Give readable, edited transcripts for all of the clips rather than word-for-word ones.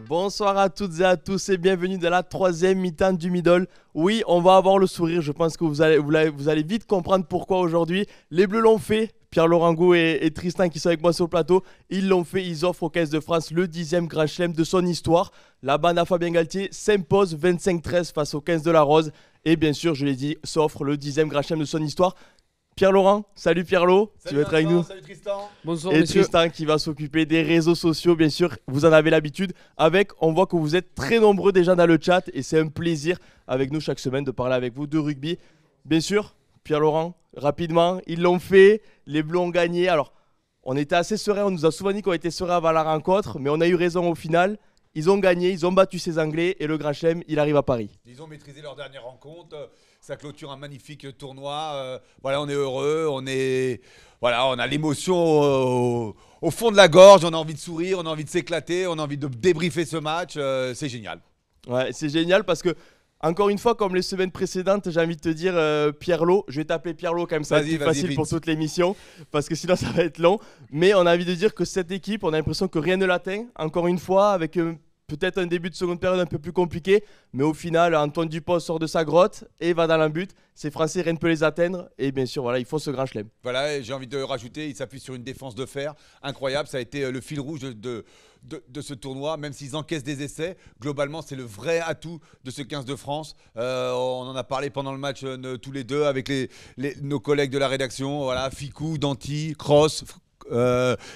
Bonsoir à toutes et à tous et bienvenue dans la troisième mi-temps du Middle. Oui, on va avoir le sourire, je pense que vous allez vite comprendre pourquoi aujourd'hui. Les Bleus l'ont fait, Pierre Lorango et Tristan qui sont avec moi sur le plateau, ils l'ont fait, ils offrent au 15 de France le 10e Grand Chelem de son histoire. La bande à Fabien Galtier s'impose 25-13 face au 15 de la Rose et bien sûr, je l'ai dit, s'offre le 10e Grand Chelem de son histoire. Pierre-Laurent, salut Pierre-Lo, tu vas être avec nous. Salut Tristan. Bonsoir Et messieurs. Tristan qui va s'occuper des réseaux sociaux, bien sûr, vous en avez l'habitude. On voit que vous êtes très nombreux déjà dans le chat et c'est un plaisir avec nous chaque semaine de parler avec vous de rugby. Bien sûr, Pierre-Laurent, rapidement, ils l'ont fait, les Bleus ont gagné. Alors, on était assez serein, on nous a souvent dit qu'on était serein avant la rencontre, mais on a eu raison au final. Ils ont gagné, ils ont battu ces Anglais et le Grand Chelem, il arrive à Paris. Ils ont maîtrisé leur dernière rencontre. Ça clôture un magnifique tournoi. Voilà, on est heureux. On a l'émotion au fond de la gorge. On a envie de sourire, on a envie de s'éclater, on a envie de débriefer ce match. C'est génial. Ouais, c'est génial parce que, encore une fois, comme les semaines précédentes, j'ai envie de te dire, Pierre-Lo, je vais t'appeler Pierre-Lo comme ça, c'est facile pour toute l'émission, parce que sinon ça va être long. Mais on a envie de dire que cette équipe, on a l'impression que rien ne l'atteint, encore une fois, avec peut-être un début de seconde période un peu plus compliqué, mais au final, Antoine Dupont sort de sa grotte et va dans le but. Ces Français, rien ne peut les atteindre, et bien sûr, voilà, ils font ce Grand Chelem. Voilà, et j'ai envie de rajouter, ils s'appuient sur une défense de fer incroyable. Ça a été le fil rouge de ce tournoi, même s'ils encaissent des essais. Globalement, c'est le vrai atout de ce 15 de France. On en a parlé pendant le match tous les deux avec nos collègues de la rédaction. Voilà, Ficou, Danty, Cross.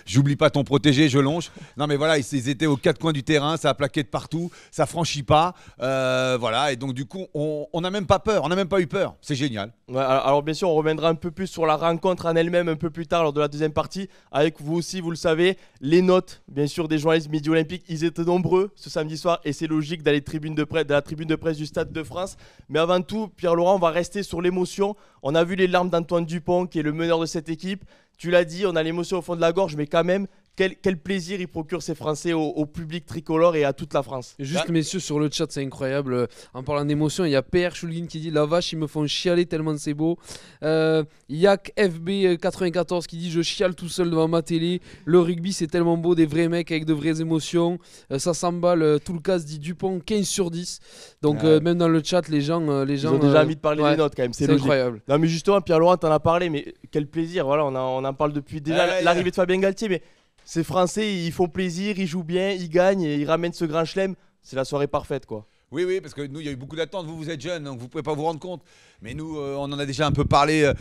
J'oublie pas ton protégé, je longe. Non mais voilà, ils étaient aux quatre coins du terrain, ça a plaqué de partout, ça franchit pas. Voilà, et donc du coup, on n'a même pas peur, on n'a même pas eu peur. C'est génial. Ouais, alors bien sûr, on reviendra un peu plus sur la rencontre en elle-même un peu plus tard lors de la deuxième partie. Avec vous aussi, vous le savez, les notes, bien sûr, des journalistes Midi Olympique, ils étaient nombreux ce samedi soir et c'est logique dans la tribune de presse du Stade de France. Mais avant tout, Pierre-Laurent, on va rester sur l'émotion. On a vu les larmes d'Antoine Dupont, qui est le meneur de cette équipe. Tu l'as dit, on a l'émotion au fond de la gorge, mais quand même, quel plaisir il procure ces Français au public tricolore et à toute la France. Juste messieurs sur le chat, c'est incroyable. En parlant d'émotion, il y a PR Choulguin qui dit la vache, ils me font chialer tellement c'est beau. Yak FB94 qui dit je chiale tout seul devant ma télé. Le rugby c'est tellement beau, des vrais mecs avec de vraies émotions. Ça s'emballe, tout le cas dit Dupont 15 sur 10. Donc même dans le chat, les gens ils ont déjà envie de parler des notes quand même, c'est incroyable. Non mais justement, Pierre-Laurent t'en as parlé, mais quel plaisir. Voilà, on en parle depuis déjà l'arrivée de Fabien Galtier, mais ces Français, ils font plaisir, ils jouent bien, ils gagnent et ils ramènent ce Grand Chelem. C'est la soirée parfaite, quoi. Oui, parce que nous, il y a eu beaucoup d'attentes. Vous êtes jeunes, donc vous ne pouvez pas vous rendre compte. Mais nous, on en a déjà un peu parlé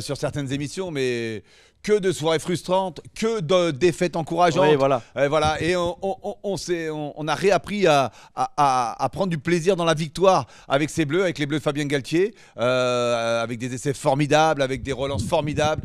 sur certaines émissions, mais que de soirées frustrantes, que de défaites encourageantes. Oui, voilà. Voilà. Et on a réappris à prendre du plaisir dans la victoire avec ces Bleus, avec les Bleus de Fabien Galtier, avec des essais formidables, avec des relances formidables.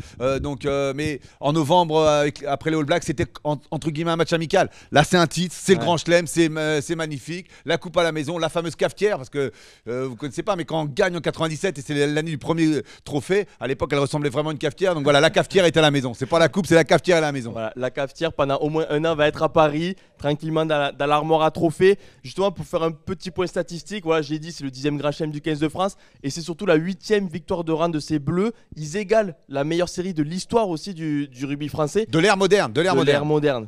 Mais en novembre, après les All Blacks, c'était entre guillemets un match amical. Là, c'est un titre, c'est le Grand Chelem, c'est magnifique. La coupe à la maison, la fameuse cafetière, parce que vous ne connaissez pas, mais quand on gagne en 97, et c'est l'année du premier trophée, à l'époque, elle ressemblait vraiment à une cafetière. Donc voilà, la cafetière est à la maison. C'est pas la coupe, c'est la cafetière à la maison. Voilà, la cafetière pendant au moins un an va être à Paris, tranquillement dans l'armoire à trophées. Justement, pour faire un petit point statistique, voilà, j'ai dit, c'est le 10e Grand Chelem du 15 de France et c'est surtout la 8e victoire de rang de ces Bleus. Ils égalent la meilleure série de l'histoire aussi du rugby français. De l'ère moderne.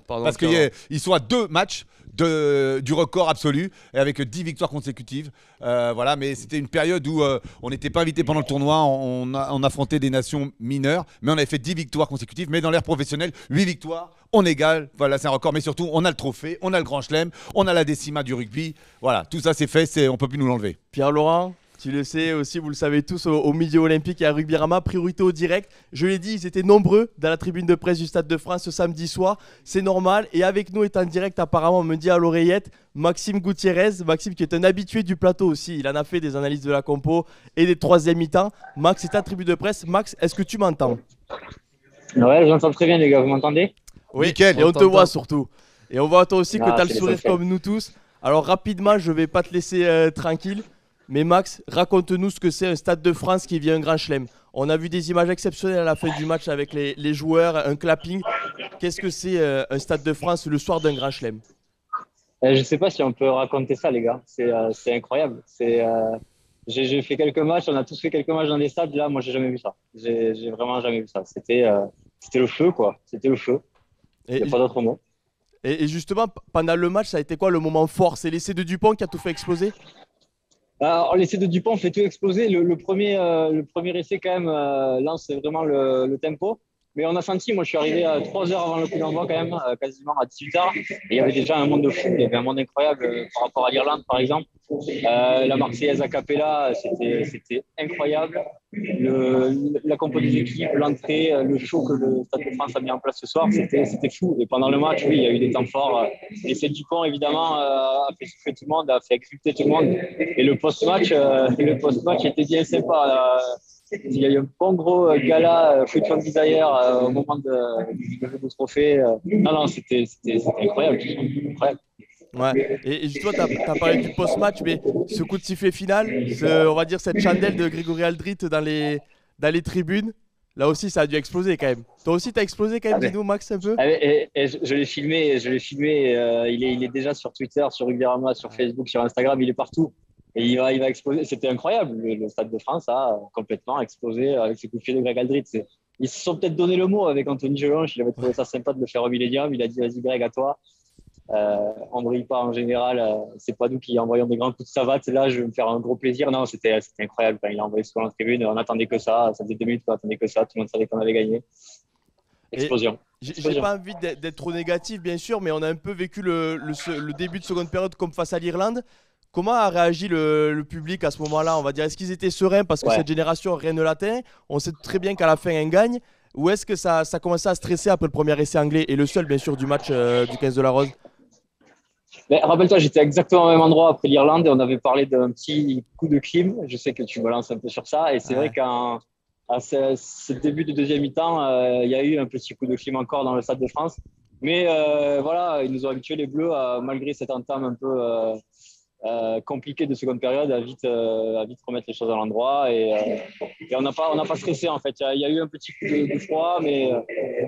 Pardon. Parce qu'ils sont à 2 matchs du record absolu et avec 10 victoires consécutives. Voilà, mais c'était une période où on n'était pas invité pendant le tournoi, on affrontait des nations mineures, mais on avait fait 10 victoires consécutives. Mais dans l'ère professionnelle, 8 victoires, on égale. Voilà, c'est un record. Mais surtout, on a le trophée, on a le Grand Chelem, on a la décima du rugby. Voilà, tout ça c'est fait, on ne peut plus nous l'enlever. Pierre-Laurent, tu le sais aussi, vous le savez tous, au Midi Olympique et à Rugby-Rama, priorité au direct. Je l'ai dit, ils étaient nombreux dans la tribune de presse du Stade de France ce samedi soir. C'est normal. Et avec nous est en direct, apparemment, on me dit à l'oreillette, Maxime Gutiérrez. Maxime qui est un habitué du plateau aussi. Il en a fait des analyses de la compo et des troisième mi-temps. Max est en tribune de presse. Max, est-ce que tu m'entends? Ouais, j'entends très bien les gars, vous m'entendez? Oui, nickel, et on te voit surtout. Et on voit toi aussi que tu as le c'est sourire l'essentiel. comme nous tous. Alors rapidement, je vais pas te laisser tranquille. Mais Max, raconte-nous ce que c'est un Stade de France qui vit un Grand Chelem. On a vu des images exceptionnelles à la fin du match avec les joueurs, un clapping. Qu'est-ce que c'est un Stade de France le soir d'un Grand Chelem? Je sais pas si on peut raconter ça, les gars. C'est incroyable. J'ai fait quelques matchs, on a tous fait quelques matchs dans des stades. Là, moi, j'ai jamais vu ça. J'ai vraiment jamais vu ça. C'était le feu, quoi. C'était le feu. Il n'y a pas d'autre mot. Et justement, pendant le match, ça a été quoi le moment fort? C'est l'essai de Dupont qui a tout fait exploser? Alors, l'essai de Dupont fait tout exploser. Le premier essai, quand même, lance vraiment le tempo. Mais on a senti, moi je suis arrivé 3 heures avant le coup d'envoi, quand même, quasiment à 18h. Et il y avait déjà un monde de fou, il y avait un monde incroyable par rapport à l'Irlande, par exemple. La Marseillaise a cappella, c'était incroyable. La compo des équipes, l'entrée, le show que le Stade de France a mis en place ce soir, c'était fou. Et pendant le match, oui, il y a eu des temps forts. L'essai de Dupont, évidemment, a fait souffler tout le monde, a fait exulter tout le monde. Et le post-match était bien sympa. Il y a eu un bon gros gala Future Desire au moment du trophée. Non, c'était incroyable. Incroyable. Ouais. Et justement, tu as parlé du post-match, mais ce coup de sifflet final, on va dire cette chandelle de Grégory Aldrit dans les tribunes, là aussi, ça a dû exploser quand même. Toi aussi, tu as explosé quand même, dis-nous, Max, un peu? Et je l'ai filmé. Il est déjà sur Twitter, sur Rugby-Rama, sur Facebook, sur Instagram, il est partout. Et il va exploser. C'était incroyable. Le Stade de France a complètement explosé avec ses coups de pied de Greg Aldrit. Ils se sont peut-être donné le mot avec Anthony Gelonche. Il avait trouvé ça sympa de le faire au Millennium. Il a dit, vas-y Greg, à toi. On ne brille pas en général. C'est pas nous qui envoyons des grands coups de savate. Là, je vais me faire un gros plaisir. Non, c'était incroyable. Quand il a envoyé sur la tribune, on attendait que ça. Ça faisait 2 minutes qu'on attendait que ça. Tout le monde savait qu'on avait gagné. Explosion. J'ai pas envie d'être trop négatif, bien sûr, mais on a un peu vécu le début de seconde période comme face à l'Irlande. Comment a réagi le public à ce moment-là? On va dire, est-ce qu'ils étaient sereins parce que cette génération, rien ne l'atteint? On sait très bien qu'à la fin, on gagne. Ou est-ce que ça commençait à stresser après le premier essai anglais et le seul, bien sûr, du match du 15 de la Rose? Mais rappelle-toi, j'étais exactement au même endroit après l'Irlande et on avait parlé d'un petit coup de clim. Je sais que tu me lances un peu sur ça. Et c'est vrai qu'à ce début de deuxième mi-temps, il y a eu un petit coup de clim encore dans le Stade de France. Mais voilà, ils nous ont habitués, les Bleus, malgré cette entame un peu compliqué de seconde période à vite remettre les choses à l'endroit et on n'a pas stressé en fait. Il y a eu un petit coup de froid, mais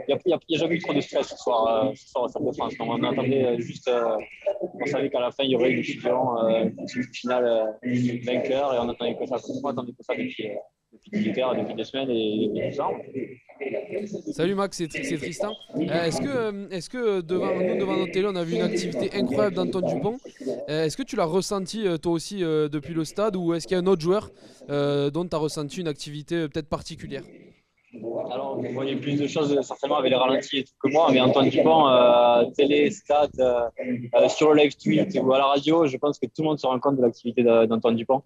il n'y a jamais eu trop de stress ce soir au Stade de France. On attendait juste, on savait qu'à la fin il y aurait une finale vainqueur et on attendait que ça. On attendait que ça depuis l'hiver, depuis 2 semaines et depuis 2 ans. Salut Max, c'est Tristan. Est-ce que devant notre télé, on a vu une activité incroyable d'Antoine Dupont. Est-ce que tu l'as ressenti toi aussi depuis le stade, ou est-ce qu'il y a un autre joueur dont tu as ressenti une activité peut-être particulière? Alors, vous voyez plus de choses certainement avec les ralentis et tout que moi, mais Antoine Dupont, télé, stade, sur le live tweet ou à la radio, je pense que tout le monde se rend compte de l'activité d'Antoine Dupont.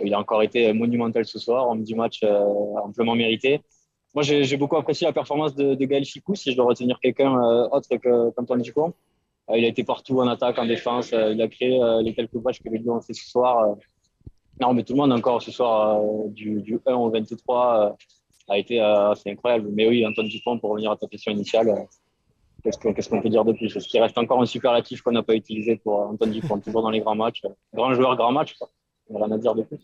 Il a encore été monumental ce soir, homme du match amplement mérité. Moi, j'ai beaucoup apprécié la performance de Gaël Fickou, si je dois retenir quelqu'un autre qu'Antoine Dupont. Il a été partout en attaque, en défense. Il a créé les quelques matchs que les Bleus ont fait ce soir. Non, mais tout le monde encore ce soir, du 1 au 23, a été assez incroyable. Mais oui, Antoine Dupont, pour revenir à ta question initiale, qu'est-ce qu'on peut dire de plus? Est-ce qu'il reste encore un superlatif qu'on n'a pas utilisé pour Antoine Dupont, toujours dans les grands matchs? Grand joueur, grand match, quoi. On n'a rien à dire de plus.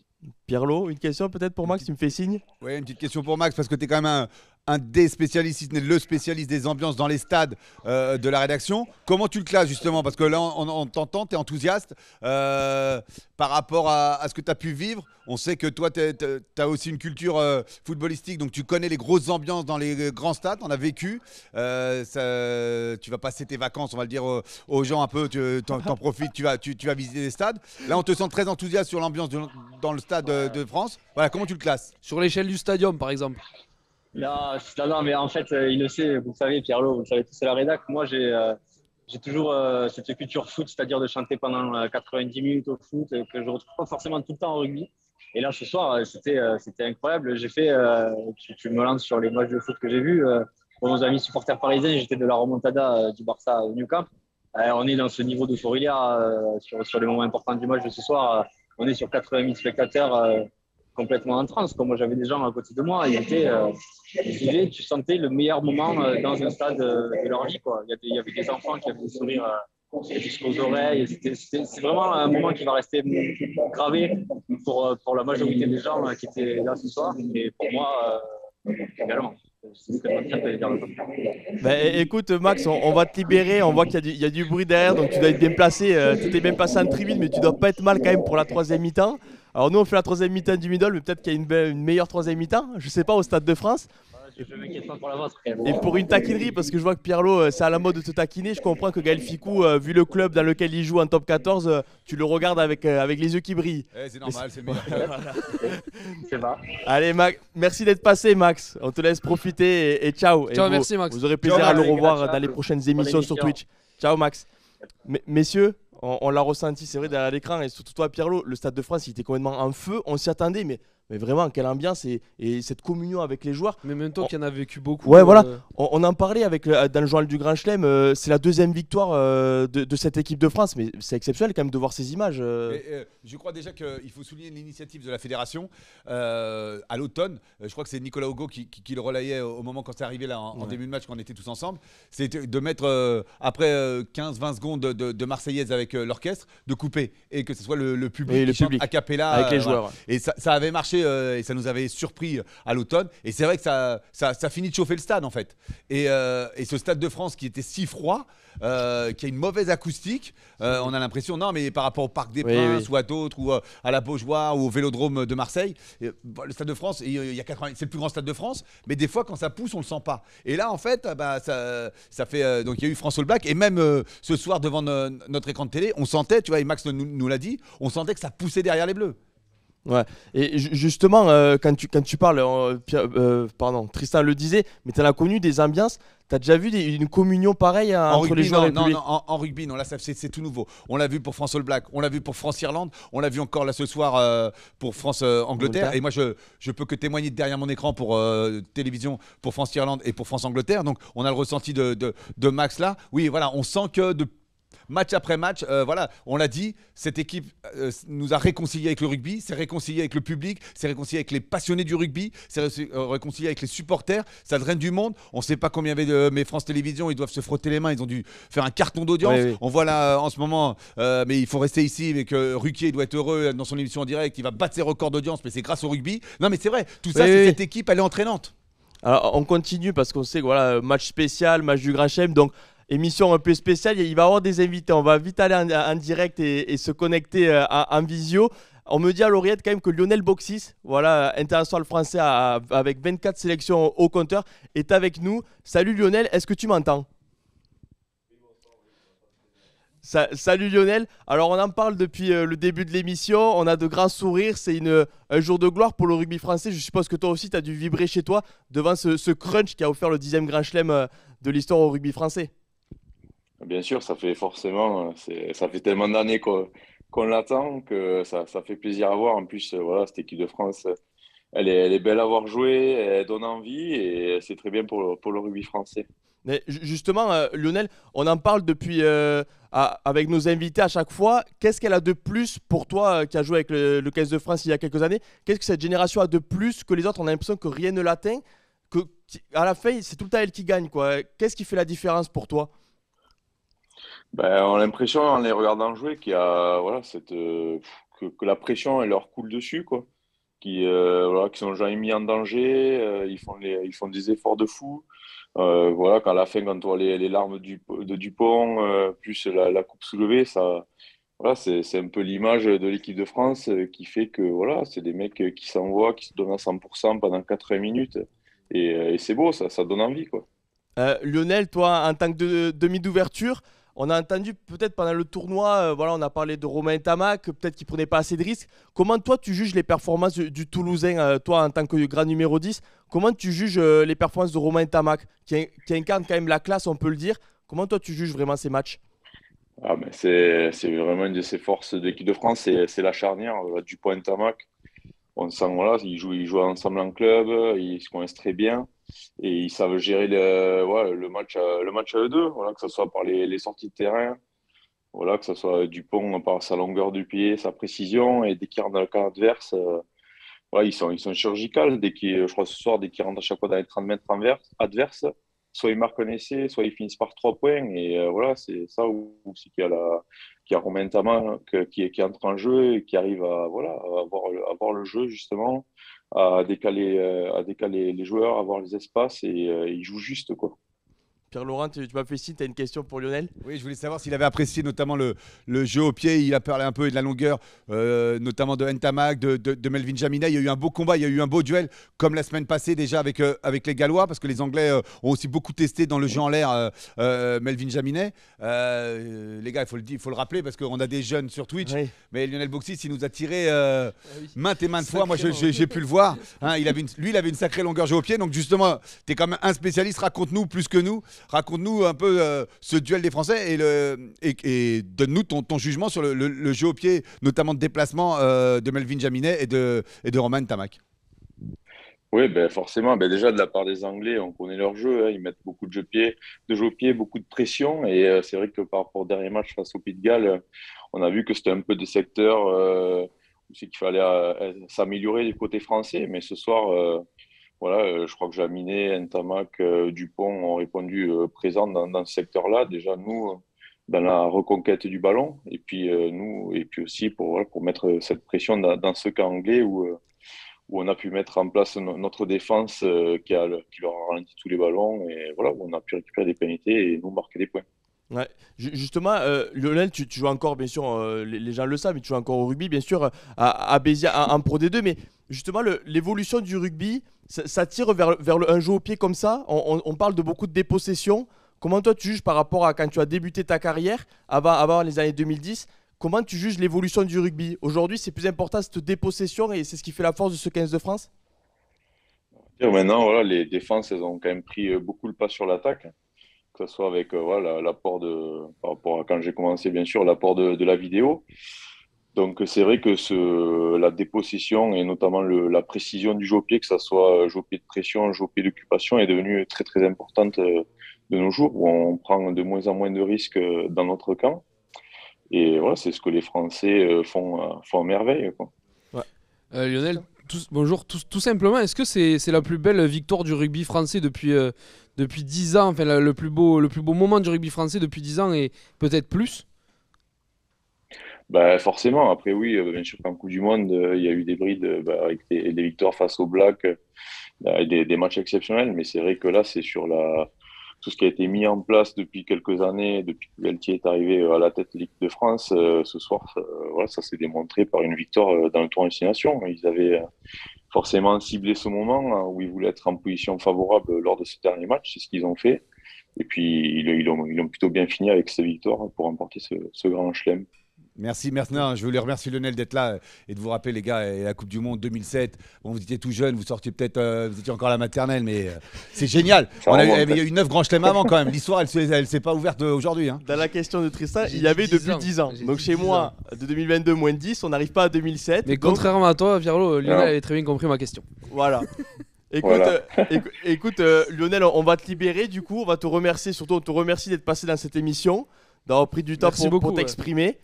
Pierrot, une question peut-être pour Max, tu me fais signe? Oui, une petite question pour Max, parce que tu es quand même un des spécialistes, si ce n'est le spécialiste des ambiances dans les stades de la rédaction. Comment tu le classes justement? Parce que là, on t'entend, tu es enthousiaste par rapport à ce que tu as pu vivre. On sait que toi, tu as aussi une culture footballistique, donc tu connais les grosses ambiances dans les grands stades, on a vécu. Tu vas passer tes vacances, on va le dire aux gens un peu, t'en profites, tu vas visiter les stades. Là, on te sent très enthousiaste sur l'ambiance dans le stade de France. Voilà, comment tu le classes? Sur l'échelle du stadium, par exemple. Non, mais en fait, il le sait, vous le savez, Pierrot, vous le savez tous à la rédac. Moi, j'ai toujours cette culture foot, c'est-à-dire de chanter pendant 90 minutes au foot, que je retrouve pas forcément tout le temps au rugby. Et là, ce soir, c'était incroyable. J'ai fait, tu me lances sur les matchs de foot que j'ai vus. Pour nos amis supporters parisiens, j'étais de la remontada du Barça au Nou Camp. On est dans ce niveau d'euphorie-là sur les moments importants du match de ce soir. On est sur 80 000 spectateurs complètement en transe. Comme moi, j'avais des gens à côté de moi. Tu sentais le meilleur moment dans un stade de leur vie, quoi. Il y avait des enfants qui avaient des sourires jusqu'aux oreilles. C'est vraiment un moment qui va rester gravé pour la majorité des gens qui étaient là ce soir. Et pour moi, également. Écoute Max, on va te libérer, on voit qu'il y a du bruit derrière, donc tu dois être bien placé, tu t'es bien placé en tribune, mais tu dois pas être mal quand même pour la troisième mi-temps. Alors nous on fait la troisième mi-temps du middle, mais peut-être qu'il y a une meilleure troisième mi-temps, je sais pas, au Stade de France. Je m'inquiète pas pour la vôtre, frère. Et pour une taquinerie, parce que je vois que Pirlo, c'est à la mode de te taquiner, je comprends que Gaël Ficou, vu le club dans lequel il joue en top 14, tu le regardes avec les yeux qui brillent. C'est normal, c'est le meilleur club. C'est pas. Allez, Max, merci d'être passé, Max. On te laisse profiter et ciao. Ciao, Et merci, Max. Vous aurez plaisir Ciao, à le les gars, revoir ciao. dans les prochaines Bonne émissions sur émission. Twitch. Ciao, Max. Messieurs, on l'a ressenti, c'est vrai, derrière l'écran, et surtout toi, Pierrot, le Stade de France, il était complètement en feu. On s'y attendait, mais vraiment, quelle ambiance et cette communion avec les joueurs. Mais même toi qui en as vécu beaucoup. Ouais, voilà. On en parlait dans le journal du Grand Chelem. C'est la deuxième victoire de cette équipe de France, mais c'est exceptionnel quand même de voir ces images. Je crois déjà qu'il faut souligner l'initiative de la fédération à l'automne. Je crois que c'est Nicolas Hugo qui le relayait au moment quand c'est arrivé là en début de match quand on était tous ensemble. C'était de mettre après 15-20 secondes de Marseillaise avec l'orchestre, de couper et que ce soit le public Oui, le qui chante public. a cappella Avec les voilà. joueurs. Et ça avait marché et ça nous avait surpris à l'automne. Et c'est vrai que ça finit de chauffer le stade en fait. Et ce Stade de France qui était si froid, qui a une mauvaise acoustique, on a l'impression, non mais par rapport au Parc des Princes ou à d'autres, ou à la Beaujoire ou au Vélodrome de Marseille, le Stade de France, il y a 80, c'est le plus grand Stade de France, mais des fois quand ça pousse on le sent pas. Et là en fait, ça fait donc il y a eu France All Black et même ce soir devant notre écran de télé, on sentait, tu vois, et Max nous l'a dit, on sentait que ça poussait derrière les Bleus. Ouais. Et justement, quand tu parles, pardon, Tristan le disait, mais tu as connu des ambiances. Tu as déjà vu une communion pareille entre rugby, les joueurs et le non, public? en rugby, non, là c'est tout nouveau. On l'a vu pour France All Black, on l'a vu pour France-Irlande, on l'a vu encore là ce soir pour France-Angleterre. Et moi, je peux que témoigner derrière mon écran pour télévision, pour France-Irlande et pour France-Angleterre. Donc, on a le ressenti de Max là. Oui, voilà, on sent que de match après match, voilà, on l'a dit, cette équipe nous a réconciliés avec le rugby, s'est réconciliée avec le public, s'est réconciliée avec les passionnés du rugby, s'est réconciliée avec les supporters, ça draine du monde. On ne sait pas combien il y avait de mais France Télévisions, ils doivent se frotter les mains, ils ont dû faire un carton d'audience. Oui. On voit là en ce moment, mais il faut rester ici, mais que Ruquier doit être heureux dans son émission en direct, il va battre ses records d'audience, mais c'est grâce au rugby. Non mais c'est vrai, tout ça, c'est cette équipe, elle est entraînante. Alors, on continue parce qu'on sait que voilà, match spécial, match du Grand Chelem, donc émission un peu spéciale. Il va y avoir des invités. On va vite aller en direct et se connecter en visio. On me dit à l'oreillette quand même que Lionel Boxis, voilà, international français avec 24 sélections au compteur, est avec nous. Salut Lionel, est-ce que tu m'entends? Salut Lionel, alors on en parle depuis le début de l'émission, on a de grands sourires, c'est un jour de gloire pour le rugby français. Je suppose que toi aussi tu as dû vibrer chez toi devant ce crunch qui a offert le 10e Grand Chelem de l'histoire au rugby français. Bien sûr, ça fait forcément, ça fait tellement d'années qu'on l'attend que ça fait plaisir à voir. En plus, voilà, cette équipe de France, elle est belle à voir jouer, elle donne envie et c'est très bien pour le rugby français. Mais justement, Lionel, on en parle depuis avec nos invités à chaque fois. Qu'est-ce qu'elle a de plus pour toi qui a joué avec le 15 de France il y a quelques années? Qu'est-ce que cette génération a de plus que les autres? On a l'impression que rien ne l'atteint, à la fin, c'est tout le temps elle qui gagne, quoi. Qu'est-ce qui fait la différence pour toi? Ben, on a l'impression en les regardant jouer qu'il y a voilà, que la pression elle leur coule dessus, quoi. Voilà, qui sont jamais mis en danger, ils font des efforts de fou. Voilà, quand à la fin, quand on voit les larmes de Dupont, plus la coupe soulevée, voilà, c'est un peu l'image de l'équipe de France qui fait que voilà, c'est des mecs qui s'envoient, qui se donnent à 100% pendant 80 minutes. Et c'est beau, ça donne envie, quoi. Lionel, toi, en tant que demi d'ouverture, on a entendu peut-être pendant le tournoi, voilà, on a parlé de Romain Tamac, peut-être qu'il prenait pas assez de risques. Comment toi tu juges les performances du Toulousain, toi en tant que grand numéro 10? Comment tu juges les performances de Romain Tamac, qui incarne quand même la classe, on peut le dire? Comment toi tu juges vraiment ces matchs? Ah, ben c'est vraiment une de ses forces de l'équipe de France, c'est la charnière, Dupont et Tamac. On sent, voilà, ils jouent ensemble en club, ils se connaissent très bien et ils savent gérer voilà, le match à eux deux, voilà, que ce soit par les sorties de terrain, voilà, que ce soit Dupont par sa longueur du pied, sa précision, et dès qu'ils rentrent dans le camp adverse, voilà, ils sont chirurgicaux. Je crois ce soir, dès qu'ils rentrent à chaque fois dans les 30 mètres adverses, soit ils marquent un essai, soit ils finissent par 3 points. Et voilà, c'est ça où c'est qu'il y a Romain Tama qui entre en jeu et qui arrive voilà, à voir le jeu, justement, à décaler les joueurs, à voir les espaces et il joue juste, quoi. Pierre-Laurent, tu m'as fait signe, tu as une question pour Lionel? Oui, je voulais savoir s'il avait apprécié notamment le jeu au pied. Il a parlé un peu de la longueur, notamment de Ntamak, de Melvin Jaminet. Il y a eu un beau combat, il y a eu un beau duel, comme la semaine passée déjà avec les Gallois, parce que les Anglais ont aussi beaucoup testé dans le jeu en l'air Melvin Jaminet. Les gars, il faut le rappeler, parce qu'on a des jeunes sur Twitch, Oui. mais Lionel Boxis, il nous a tiré oui. maintes et maintes fois. Moi, Sacrément. j'ai pu le voir. Hein, il avait une sacrée longueur jeu au pied. Donc justement, tu es quand même un spécialiste. Raconte-nous plus que nous. Raconte-nous un peu ce duel des Français et donne-nous ton jugement sur le jeu au pied, notamment de déplacement de Melvin Jaminet et de Romain Ntamak. Oui, ben forcément, ben déjà de la part des Anglais, on connaît leur jeu, hein, ils mettent beaucoup de jeu au pied, beaucoup de pression. Et c'est vrai que par rapport au dernier match face au Pays de Galles, on a vu que c'était un peu des secteurs où c'est qu'il fallait s'améliorer du côté français. Mais ce soir, voilà, je crois que Jaminet, Ntamak, Dupont ont répondu présents dans ce secteur-là. Déjà, nous, dans la reconquête du ballon, et puis nous, et puis aussi pour mettre cette pression dans ce camp anglais où on a pu mettre en place notre défense qui leur a ralenti tous les ballons, et voilà, où on a pu récupérer des pénalités et nous marquer des points. Ouais. Justement, Lionel, tu joues encore, bien sûr, les gens le savent, mais tu joues encore au rugby, bien sûr, à Béziers, en Pro D2. Mais justement, l'évolution du rugby, ça tire vers un jeu au pied comme ça. On parle de beaucoup de dépossession. Comment toi, tu juges par rapport à quand tu as débuté ta carrière, avant les années 2010? Comment tu juges l'évolution du rugby? Aujourd'hui, c'est plus important cette dépossession et c'est ce qui fait la force de ce 15 de France? Et maintenant, voilà, les défenses, elles ont quand même pris beaucoup le pas sur l'attaque, que ce soit avec voilà, par rapport à quand j'ai commencé, bien sûr, l'apport de la vidéo. Donc c'est vrai que la dépossession et notamment la précision du jeu au pied, que ce soit jeu au pied de pression, jeu au pied d'occupation, est devenue très très importante de nos jours, où on prend de moins en moins de risques dans notre camp. Et voilà, c'est ce que les Français font à merveille, quoi. Ouais. Lionel, bonjour. Tout simplement, est-ce que c'est la plus belle victoire du rugby français depuis 10 ans, enfin le plus beau moment du rugby français depuis 10 ans et peut-être plus? Bah, forcément, après oui, bien sûr qu'en Coupe du Monde, il y a eu des brides avec des victoires face aux Blacks, et des matchs exceptionnels, mais c'est vrai que là, c'est sur tout ce qui a été mis en place depuis quelques années, depuis que Galtier est arrivé à la tête de l'équipe de France. Ce soir, voilà, ça s'est démontré par une victoire dans le tournoi Destination. Ils avaient forcément ciblé ce moment hein, où ils voulaient être en position favorable lors de ce dernier match, c'est ce qu'ils ont fait. Et puis, ils ont plutôt bien fini avec cette victoire pour remporter ce grand chelem. Merci. Non, je voulais remercier Lionel d'être là et de vous rappeler, les gars, et la Coupe du Monde 2007. Bon, vous étiez tout jeune, vous sortiez peut-être, vous étiez encore à la maternelle, mais c'est génial. Il y a eu 9 grands chelems avant quand même. L'histoire, elle s'est pas ouverte aujourd'hui. Hein. Dans la question de Tristan, J'ai il y avait dit 10 depuis ans. 10 ans. J'ai Donc dit chez 10 moi, de 2022, moins 10, on n'arrive pas à 2007. Mais donc, contrairement à toi, Pierrot, Lionel Non. avait très bien compris ma question. voilà. Écoute, Voilà. écoute Lionel, on va te libérer du coup. On va te remercier, surtout on te remercie d'être passé dans cette émission, d'avoir pris du temps Merci pour beaucoup, t'exprimer.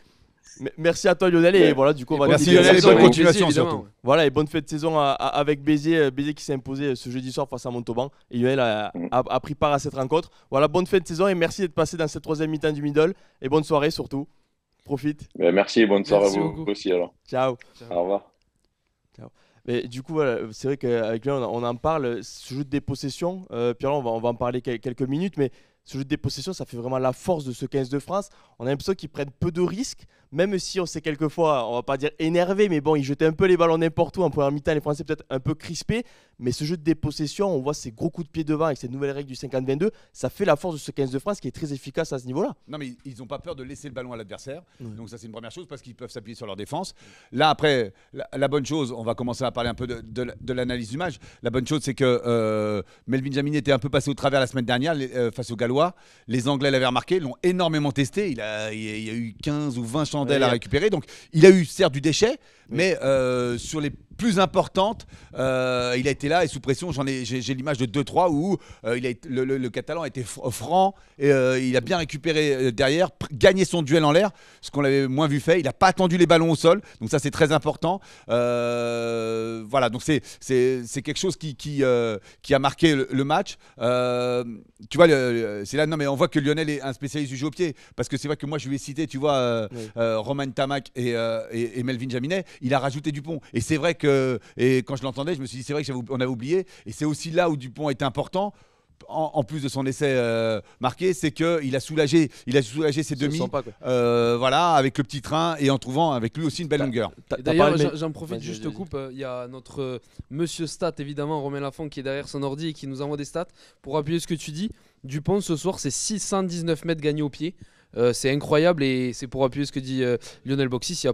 Merci à toi Lionel et Ouais. voilà, du coup on va te Merci libérer. Lionel et bonne Avec continuation plaisir, surtout. évidemment. Voilà, et bonne fête de saison avec Béziers qui s'est imposé ce jeudi soir face à Montauban. Et Lionel a pris part à cette rencontre. Voilà, bonne fête de saison et merci d'être passé dans cette troisième mi-temps du middle. Et bonne soirée surtout. Profite. Merci et bonne soirée à Merci vous beaucoup. aussi alors. Ciao. Au revoir. Mais du coup, voilà, c'est vrai qu'avec lui, on en parle. Ce jeu de dépossession, Pierre, on va en parler quelques minutes, mais ce jeu de dépossession, ça fait vraiment la force de ce 15 de France. On a l'impression qu'ils prennent peu de risques, même si on s'est quelquefois, on va pas dire énervé, mais bon, ils jetaient un peu les ballons n'importe où en première mi-temps, les Français peut-être un peu crispés. Mais ce jeu de dépossession, on voit ces gros coups de pied devant avec cette nouvelle règle du 50-22, ça fait la force de ce 15 de France qui est très efficace à ce niveau-là. Non, mais ils n'ont pas peur de laisser le ballon à l'adversaire. Ouais. Donc ça, c'est une première chose parce qu'ils peuvent s'appuyer sur leur défense. Là, après, la bonne chose, on va commencer à parler un peu de l'analyse du match. La bonne chose, c'est que Melvin Jaminet était un peu passé au travers la semaine dernière face aux Gallois. Les Anglais l'avaient remarqué, l'ont énormément testé. Il y a eu 15 ou 20 chandelles à récupérer. Donc, il a eu certes du déchet, mais sur les plus importantes, il a été là et sous pression. J'ai l'image de 2-3 où le Catalan a été franc et il a bien récupéré derrière, gagné son duel en l'air, ce qu'on l'avait moins vu fait. Il n'a pas attendu les ballons au sol, donc ça c'est très important. Voilà, donc c'est quelque chose qui a marqué le match. Tu vois, c'est là, non mais on voit que Lionel est un spécialiste du jeu au pied, parce que c'est vrai que moi je lui ai cité, tu vois, Romain Ntamak et Melvin Jaminet, il a rajouté Dupont. Et c'est vrai que, et quand je l'entendais, je me suis dit, c'est vrai qu'on avait oublié. Et c'est aussi là où Dupont était important. en plus de son essai marqué, c'est qu'il a soulagé ses demi, voilà, avec le petit train et en trouvant avec lui aussi une belle longueur. D'ailleurs, j'en profite, juste coupe. Il y a notre monsieur Stat, évidemment, Romain Lafont, qui est derrière son ordi et qui nous envoie des stats pour appuyer ce que tu dis. Dupont, ce soir, c'est 619 mètres gagnés au pied. C'est incroyable et c'est pour appuyer ce que dit Lionel Boxis. Il n'y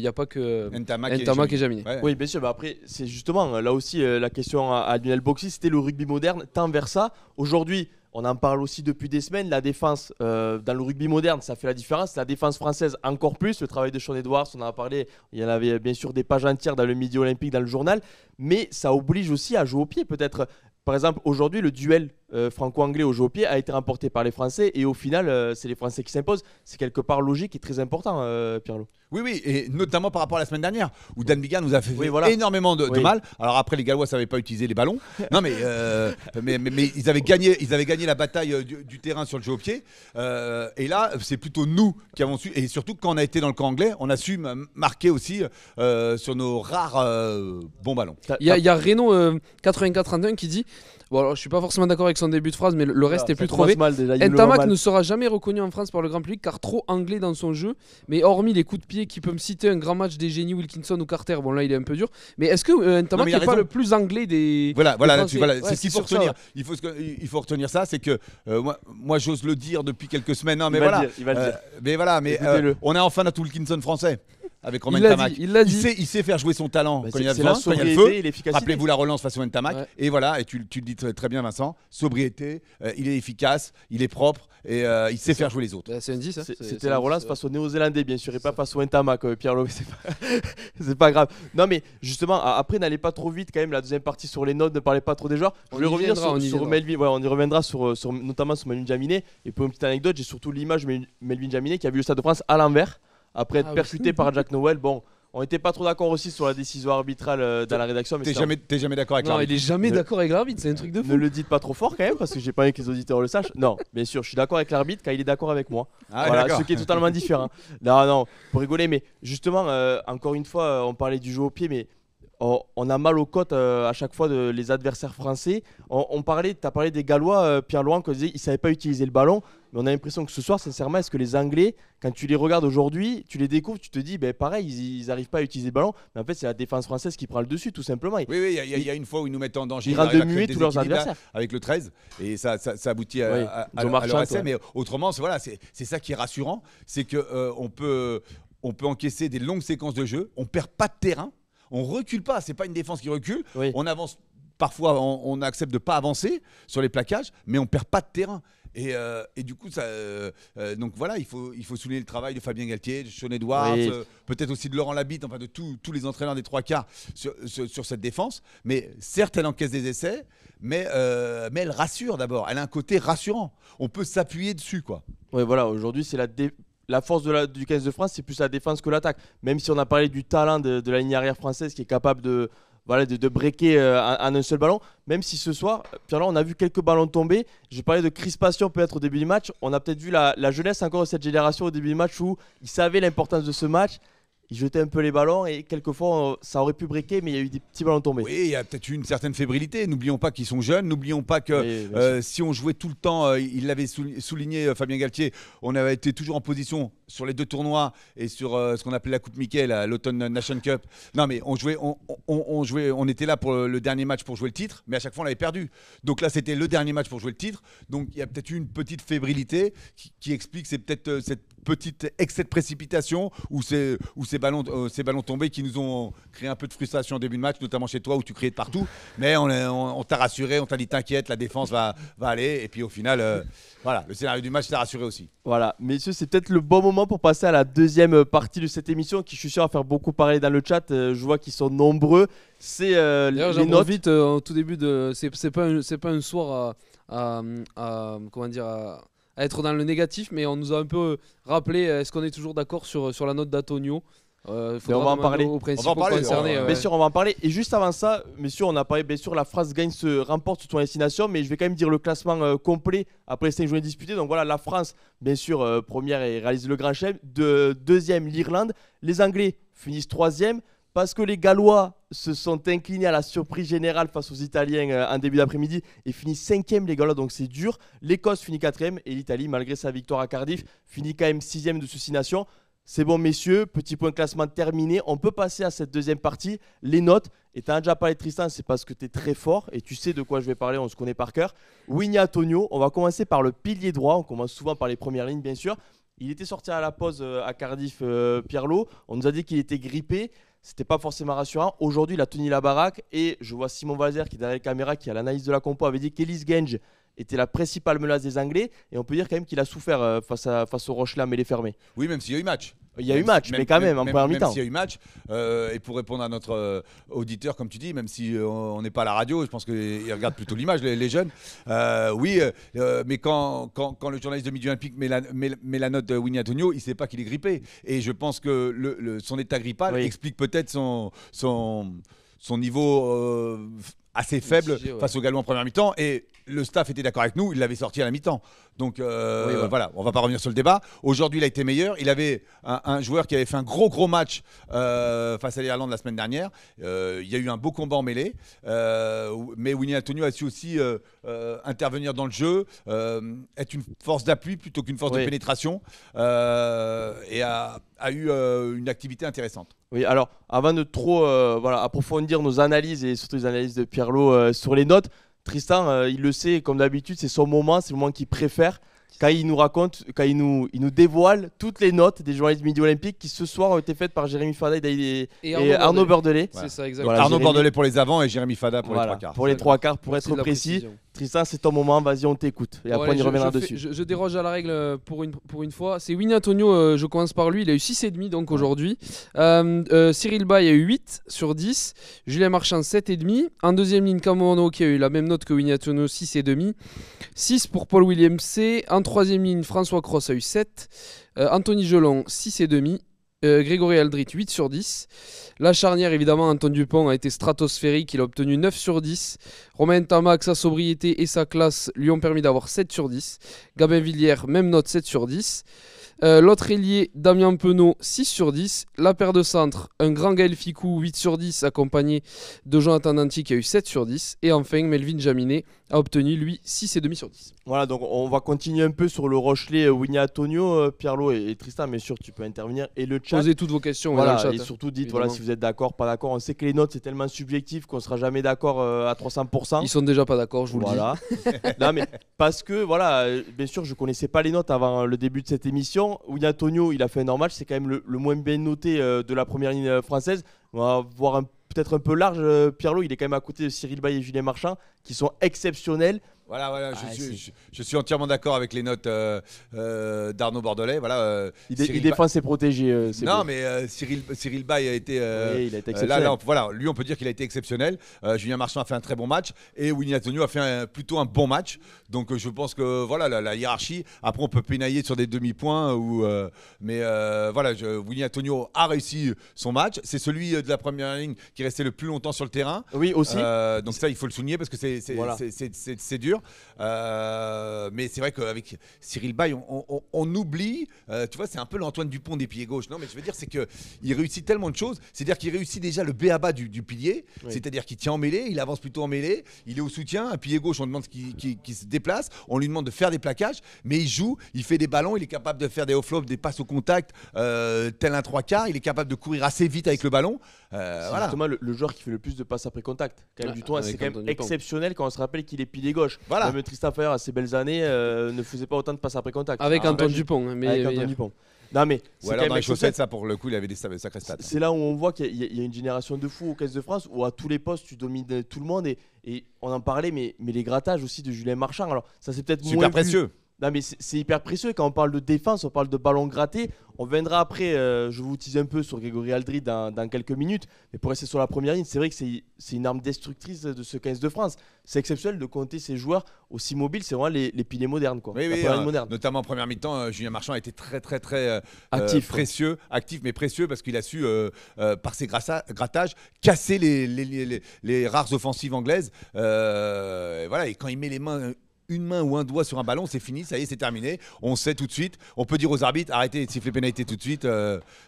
a pas que Ntamak et Jaminet. Ouais. Oui, bien sûr. Mais après, c'est justement là aussi la question à Lionel Boxis, c'était le rugby moderne tend vers ça. Aujourd'hui, on en parle aussi depuis des semaines. La défense dans le rugby moderne, ça fait la différence. La défense française, encore plus. Le travail de Sean Edwards, on en a parlé. Il y en avait bien sûr des pages entières dans le Midi Olympique, dans le journal. Mais ça oblige aussi à jouer au pied, peut-être. Par exemple, aujourd'hui, le duel franco-anglais au jeu au pied a été remporté par les Français et au final, c'est les Français qui s'imposent. C'est quelque part logique et très important, Pierrot. Oui, et notamment par rapport à la semaine dernière où Dan Bigan nous a fait énormément de mal. Alors après, les Gallois ne savaient pas utiliser les ballons. Non, mais ils avaient gagné la bataille du terrain sur le jeu au pied. Et là, c'est plutôt nous qui avons su. Et surtout, quand on a été dans le camp anglais, on a su marquer aussi sur nos rares bons ballons. Il y a Renaud 8431 qui dit. Bon, alors, je suis pas forcément d'accord avec son début de phrase, mais le reste est plus trouvé. Ntamak ne sera jamais reconnu en France par le grand public car trop anglais dans son jeu. Mais hormis les coups de pied qui peut me citer un grand match des génies Wilkinson ou Carter, bon là il est un peu dur. Mais est-ce que Ntamak n'est pas le plus anglais des. Voilà, c'est ce qu'il faut retenir. Il faut retenir ça, c'est que moi j'ose le dire depuis quelques semaines. Non, mais il va le dire. Mais voilà, on a enfin notre Wilkinson français. Avec Romain Ntamak. Il sait faire jouer son talent quand il y a besoin, quand il y a le feu. Rappelez-vous la relance façon Ntamak. Ouais. Et voilà, et tu le dis très bien, Vincent. Sobriété, il est efficace, il est propre et il sait faire jouer les autres. C'est un 10, hein. C'était la relance face aux Néo-Zélandais, bien sûr, et pas face au Ntamak, Pierre-Louis. C'est pas grave. Non, mais justement, après, n'allez pas trop vite quand même. La deuxième partie sur les notes, ne parlez pas trop des joueurs. Je vais revenir sur Melvin. Ouais, on y reviendra notamment sur Melvin Jaminet. Et pour une petite anecdote, j'ai surtout l'image de Melvin Jaminet qui a vu le Stade de France à l'envers. Après être percuté par Jack Nowell, bon, on n'était pas trop d'accord aussi sur la décision arbitrale dans la rédaction. T'es jamais d'accord avec l'arbitre? Non, il est jamais d'accord avec l'arbitre, c'est un truc de fou. Ne le dites pas trop fort quand même, parce que j'ai pas envie que les auditeurs le sachent. Non, bien sûr, je suis d'accord avec l'arbitre quand il est d'accord avec moi. Voilà, ce qui est totalement différent. Non, pour rigoler, mais justement, encore une fois, on parlait du jeu au pied, mais on a mal aux côtes à chaque fois les adversaires français. T'as parlé des Gallois, Pierre-Laurent, qu'ils ne savaient pas utiliser le ballon. Mais on a l'impression que ce soir, sincèrement, est-ce que les Anglais, quand tu les regardes aujourd'hui, tu les découvres, tu te dis, pareil, ils n'arrivent pas à utiliser le ballon. Mais en fait, c'est la défense française qui prend le dessus, tout simplement. Oui, il y a une fois où ils nous mettent en danger. Ils rendent de muer tous leurs adversaires. Avec le 13, et ça aboutit à leur essai. Mais autrement, c'est ça qui est rassurant, c'est qu'on peut encaisser des longues séquences de jeu, on ne perd pas de terrain, on ne recule pas, ce n'est pas une défense qui recule, on avance. Parfois, on accepte de ne pas avancer sur les plaquages, mais on ne perd pas de terrain. Et du coup, donc voilà, il faut souligner le travail de Fabien Galtier, de Sean Edwards, peut-être aussi de Laurent Labitte, enfin de tous les entraîneurs des trois quarts sur cette défense. Mais certes, elle encaisse des essais, mais elle rassure d'abord. Elle a un côté rassurant. On peut s'appuyer dessus, quoi. Oui, voilà, aujourd'hui, c'est la force du 15 de France, c'est plus la défense que l'attaque. Même si on a parlé du talent de la ligne arrière française qui est capable de breaker en un seul ballon. Même si ce soir, Pierre-Laurent, on a vu quelques ballons tomber. J'ai parlé de crispation peut-être au début du match. On a peut-être vu la jeunesse encore de cette génération au début du match où ils savaient l'importance de ce match. Ils jetaient un peu les ballons et quelquefois ça aurait pu breaker, mais il y a eu des petits ballons tombés. Oui, il y a peut-être eu une certaine fébrilité. N'oublions pas qu'ils sont jeunes. N'oublions pas que si on jouait tout le temps, il l'avait souligné Fabien Galtier, on avait été toujours en position sur les deux tournois et sur ce qu'on appelait la Coupe Mickey, l'Automne Nation Cup. Non, mais on jouait, on était là pour le dernier match pour jouer le titre, mais à chaque fois on l'avait perdu. Donc là, c'était le dernier match pour jouer le titre. Donc il y a peut-être eu une petite fébrilité qui explique c'est peut-être cette petite excès de précipitation ou ces ballons tombés qui nous ont créé un peu de frustration au début de match, notamment chez toi où tu criais de partout. Mais on t'a rassuré, on t'a dit t'inquiète, la défense va aller. Et puis au final, voilà, le scénario du match t'a rassuré aussi. Voilà, messieurs, c'est peut-être le bon moment pour passer à la deuxième partie de cette émission qui, je suis sûr, va faire beaucoup parler dans le chat. Je vois qu'ils sont nombreux. C'est d'ailleurs, j'en profite en tout début de. C'est pas un soir à comment dire. À être dans le négatif, mais on nous a un peu rappelé, est-ce qu'on est toujours d'accord sur la note d'Antonio? On va en parler. Bien sûr, on va en parler. Et juste avant ça, messieurs, on a parlé, bien sûr, la France gagne, se remporte sur son destination, mais je vais quand même dire le classement complet après les 5 journées disputées. Donc voilà, la France, bien sûr, première et réalise le grand chelem. Deuxième, l'Irlande. Les Anglais finissent troisième. parce que les Gallois se sont inclinés à la surprise générale face aux Italiens en début d'après-midi et finissent 5e les Gallois, donc c'est dur. L'Écosse finit 4e et l'Italie, malgré sa victoire à Cardiff, finit quand même 6e de ce 6 nations. C'est bon messieurs, petit point de classement terminé. On peut passer à cette deuxième partie. Les notes, et tu as déjà parlé de Tristan, c'est parce que tu es très fort et tu sais de quoi je vais parler, on se connaît par cœur. Winnie Antonio, on va commencer par le pilier droit, on commence souvent par les premières lignes bien sûr. Il était sorti à la pause à Cardiff, Pirlo. On nous a dit qu'il était grippé. C'était pas forcément rassurant. Aujourd'hui, il a tenu la baraque. Et je vois Simon Valzer qui est derrière la caméra, qui a l'analyse de la compo, avait dit qu'Ellis Genge était la principale menace des Anglais. Et on peut dire quand même qu'il a souffert face au Rochelet à mêlée fermée. Oui, même s'il y a eu match. Il y a eu match, mais quand même en première mi-temps. Même s'il y a eu match, et pour répondre à notre auditeur, comme tu dis, même si on n'est pas à la radio, je pense qu'ils regardent plutôt l'image, les jeunes. Oui, mais quand le journaliste de Midi Olympique met la note de Winnie Antonio, il ne sait pas qu'il est grippé. Et je pense que son état grippal explique peut-être son niveau assez faible face aux Gallois en première mi-temps. Et le staff était d'accord avec nous, il l'avait sorti à la mi-temps. Donc voilà, on ne va pas revenir sur le débat. Aujourd'hui, il a été meilleur. Il avait un joueur qui avait fait un gros match face à l'Irlande la semaine dernière. Il y a eu un beau combat en mêlée. Mais Winnie Antonio a su aussi intervenir dans le jeu, être une force d'appui plutôt qu'une force de pénétration. Et a eu une activité intéressante. Oui, alors avant de trop approfondir nos analyses et surtout les analyses de Pirlo sur les notes, Tristan, il le sait, comme d'habitude, c'est son moment, c'est le moment qu'il préfère. Quand il nous raconte, quand il nous dévoile toutes les notes des journalistes Midi Olympique qui ce soir ont été faites par Jérémy Fada et Arnaud Bordelais. C'est ça, exactement. Voilà, Arnaud Bordelais pour les avants et Jérémy Fada pour les trois quarts. Pour les trois quarts, pour être précis. Tristan, c'est ton moment, vas-y, on t'écoute. Et après, on y reviendra dessus. Je déroge à la règle pour une fois. C'est Winnie Antonio, je commence par lui. Il a eu 6,5 donc aujourd'hui. Cyril Bay a eu 8 sur 10. Julien Marchand, 7,5. En deuxième ligne, Cameron qui a eu la même note que Winnie Antonio, 6,5. 6 pour Paul William C. En troisième ligne, François Cross a eu 7. Anthony Gelon, 6,5. Grégory Aldrit, 8 sur 10. La charnière, évidemment, Antoine Dupont a été stratosphérique. Il a obtenu 9 sur 10. Romain Tamac, sa sobriété et sa classe lui ont permis d'avoir 7 sur 10. Gabin Villière, même note, 7 sur 10. L'autre ailier, Damien Penaud, 6 sur 10. La paire de centre, un grand Gaël Ficou, 8 sur 10, accompagné de Jonathan Danty qui a eu 7 sur 10. Et enfin, Melvin Jaminet a obtenu, lui, 6,5 sur 10. Voilà, donc on va continuer un peu sur le Rochelet, Winnie Antonio, Pirlo et Tristan, mais sûr, tu peux intervenir. Et le chat. Posez toutes vos questions voilà, dans le chat. Et surtout, dites si vous êtes d'accord, pas d'accord. On sait que les notes, c'est tellement subjectif qu'on ne sera jamais d'accord à 300%. Ils sont déjà pas d'accord, je vous le dis. Non, mais parce que, voilà, bien sûr, je ne connaissais pas les notes avant le début de cette émission. Winnie Antonio, il a fait un normal, c'est quand même le moins bien noté de la première ligne française. On va voir peut-être un peu large. Pirlo, il est quand même à côté de Cyril Bay et Julien Marchand, qui sont exceptionnels. Voilà, je suis entièrement d'accord avec les notes d'Arnaud Bordelais. Voilà, il défend ses protégés. Non, mais Cyril Bay a été. Oui, il a été exceptionnel. Voilà, lui, on peut dire qu'il a été exceptionnel. Julien Marchand a fait un très bon match et Winnie Antonio a fait plutôt un bon match. Donc, je pense que voilà, la hiérarchie. Après, on peut pénailler sur des demi-points. Mais voilà, Winnie Antonio a réussi son match. C'est celui de la première ligne qui est resté le plus longtemps sur le terrain. Oui, aussi. Donc, ça, il faut le souligner parce que c'est dur. Mais c'est vrai qu'avec Cyril Bay, on oublie, tu vois, c'est un peu l'Antoine Dupont des pieds gauche. Non, mais je veux dire, c'est qu'il réussit tellement de choses. C'est-à-dire qu'il réussit déjà le b.a.-ba du pilier, c'est-à-dire qu'il tient en mêlée, il avance plutôt en mêlée, il est au soutien. Un pilier gauche, on demande qu'il se déplace, on lui demande de faire des plaquages, mais il joue, il fait des ballons, il est capable de faire des off-flops, des passes au contact, tel un 3/4, il est capable de courir assez vite avec le ballon. C'est justement le joueur qui fait le plus de passes après contact. Quand même, c'est quand même exceptionnel quand on se rappelle qu'il est pilier gauche. Voilà. Même Tristan Fayeur, à ses belles années, ne faisait pas autant de passes après contact. Avec Antoine Dupont. Avec Antoine Dupont. Non, mais ou alors dans les chaussettes, ça pour le coup, il avait des sacrés stats. C'est là où on voit qu'il y a une génération de fous au 15 de France où à tous les postes, tu domines tout le monde. Et on en parlait, mais les grattages aussi de Julien Marchand. Alors, ça, c'est peut-être super précieux. Non, mais c'est hyper précieux. Quand on parle de défense, on parle de ballon gratté. On viendra après, je vous tease un peu sur Grégory Aldrit dans quelques minutes. Mais pour rester sur la première ligne, c'est vrai que c'est une arme destructrice de ce 15 de France. C'est exceptionnel de compter ces joueurs aussi mobiles. C'est vraiment les piliers modernes. Quoi. Oui, moderne. Notamment en première mi-temps, Julien Marchand a été très actif, précieux. Actif, mais précieux parce qu'il a su, par ses grattages, casser les rares offensives anglaises. Voilà, et quand il met les mains... une main ou un doigt sur un ballon, c'est fini, ça y est, c'est terminé. On sait tout de suite. On peut dire aux arbitres, arrêtez de siffler pénalité tout de suite,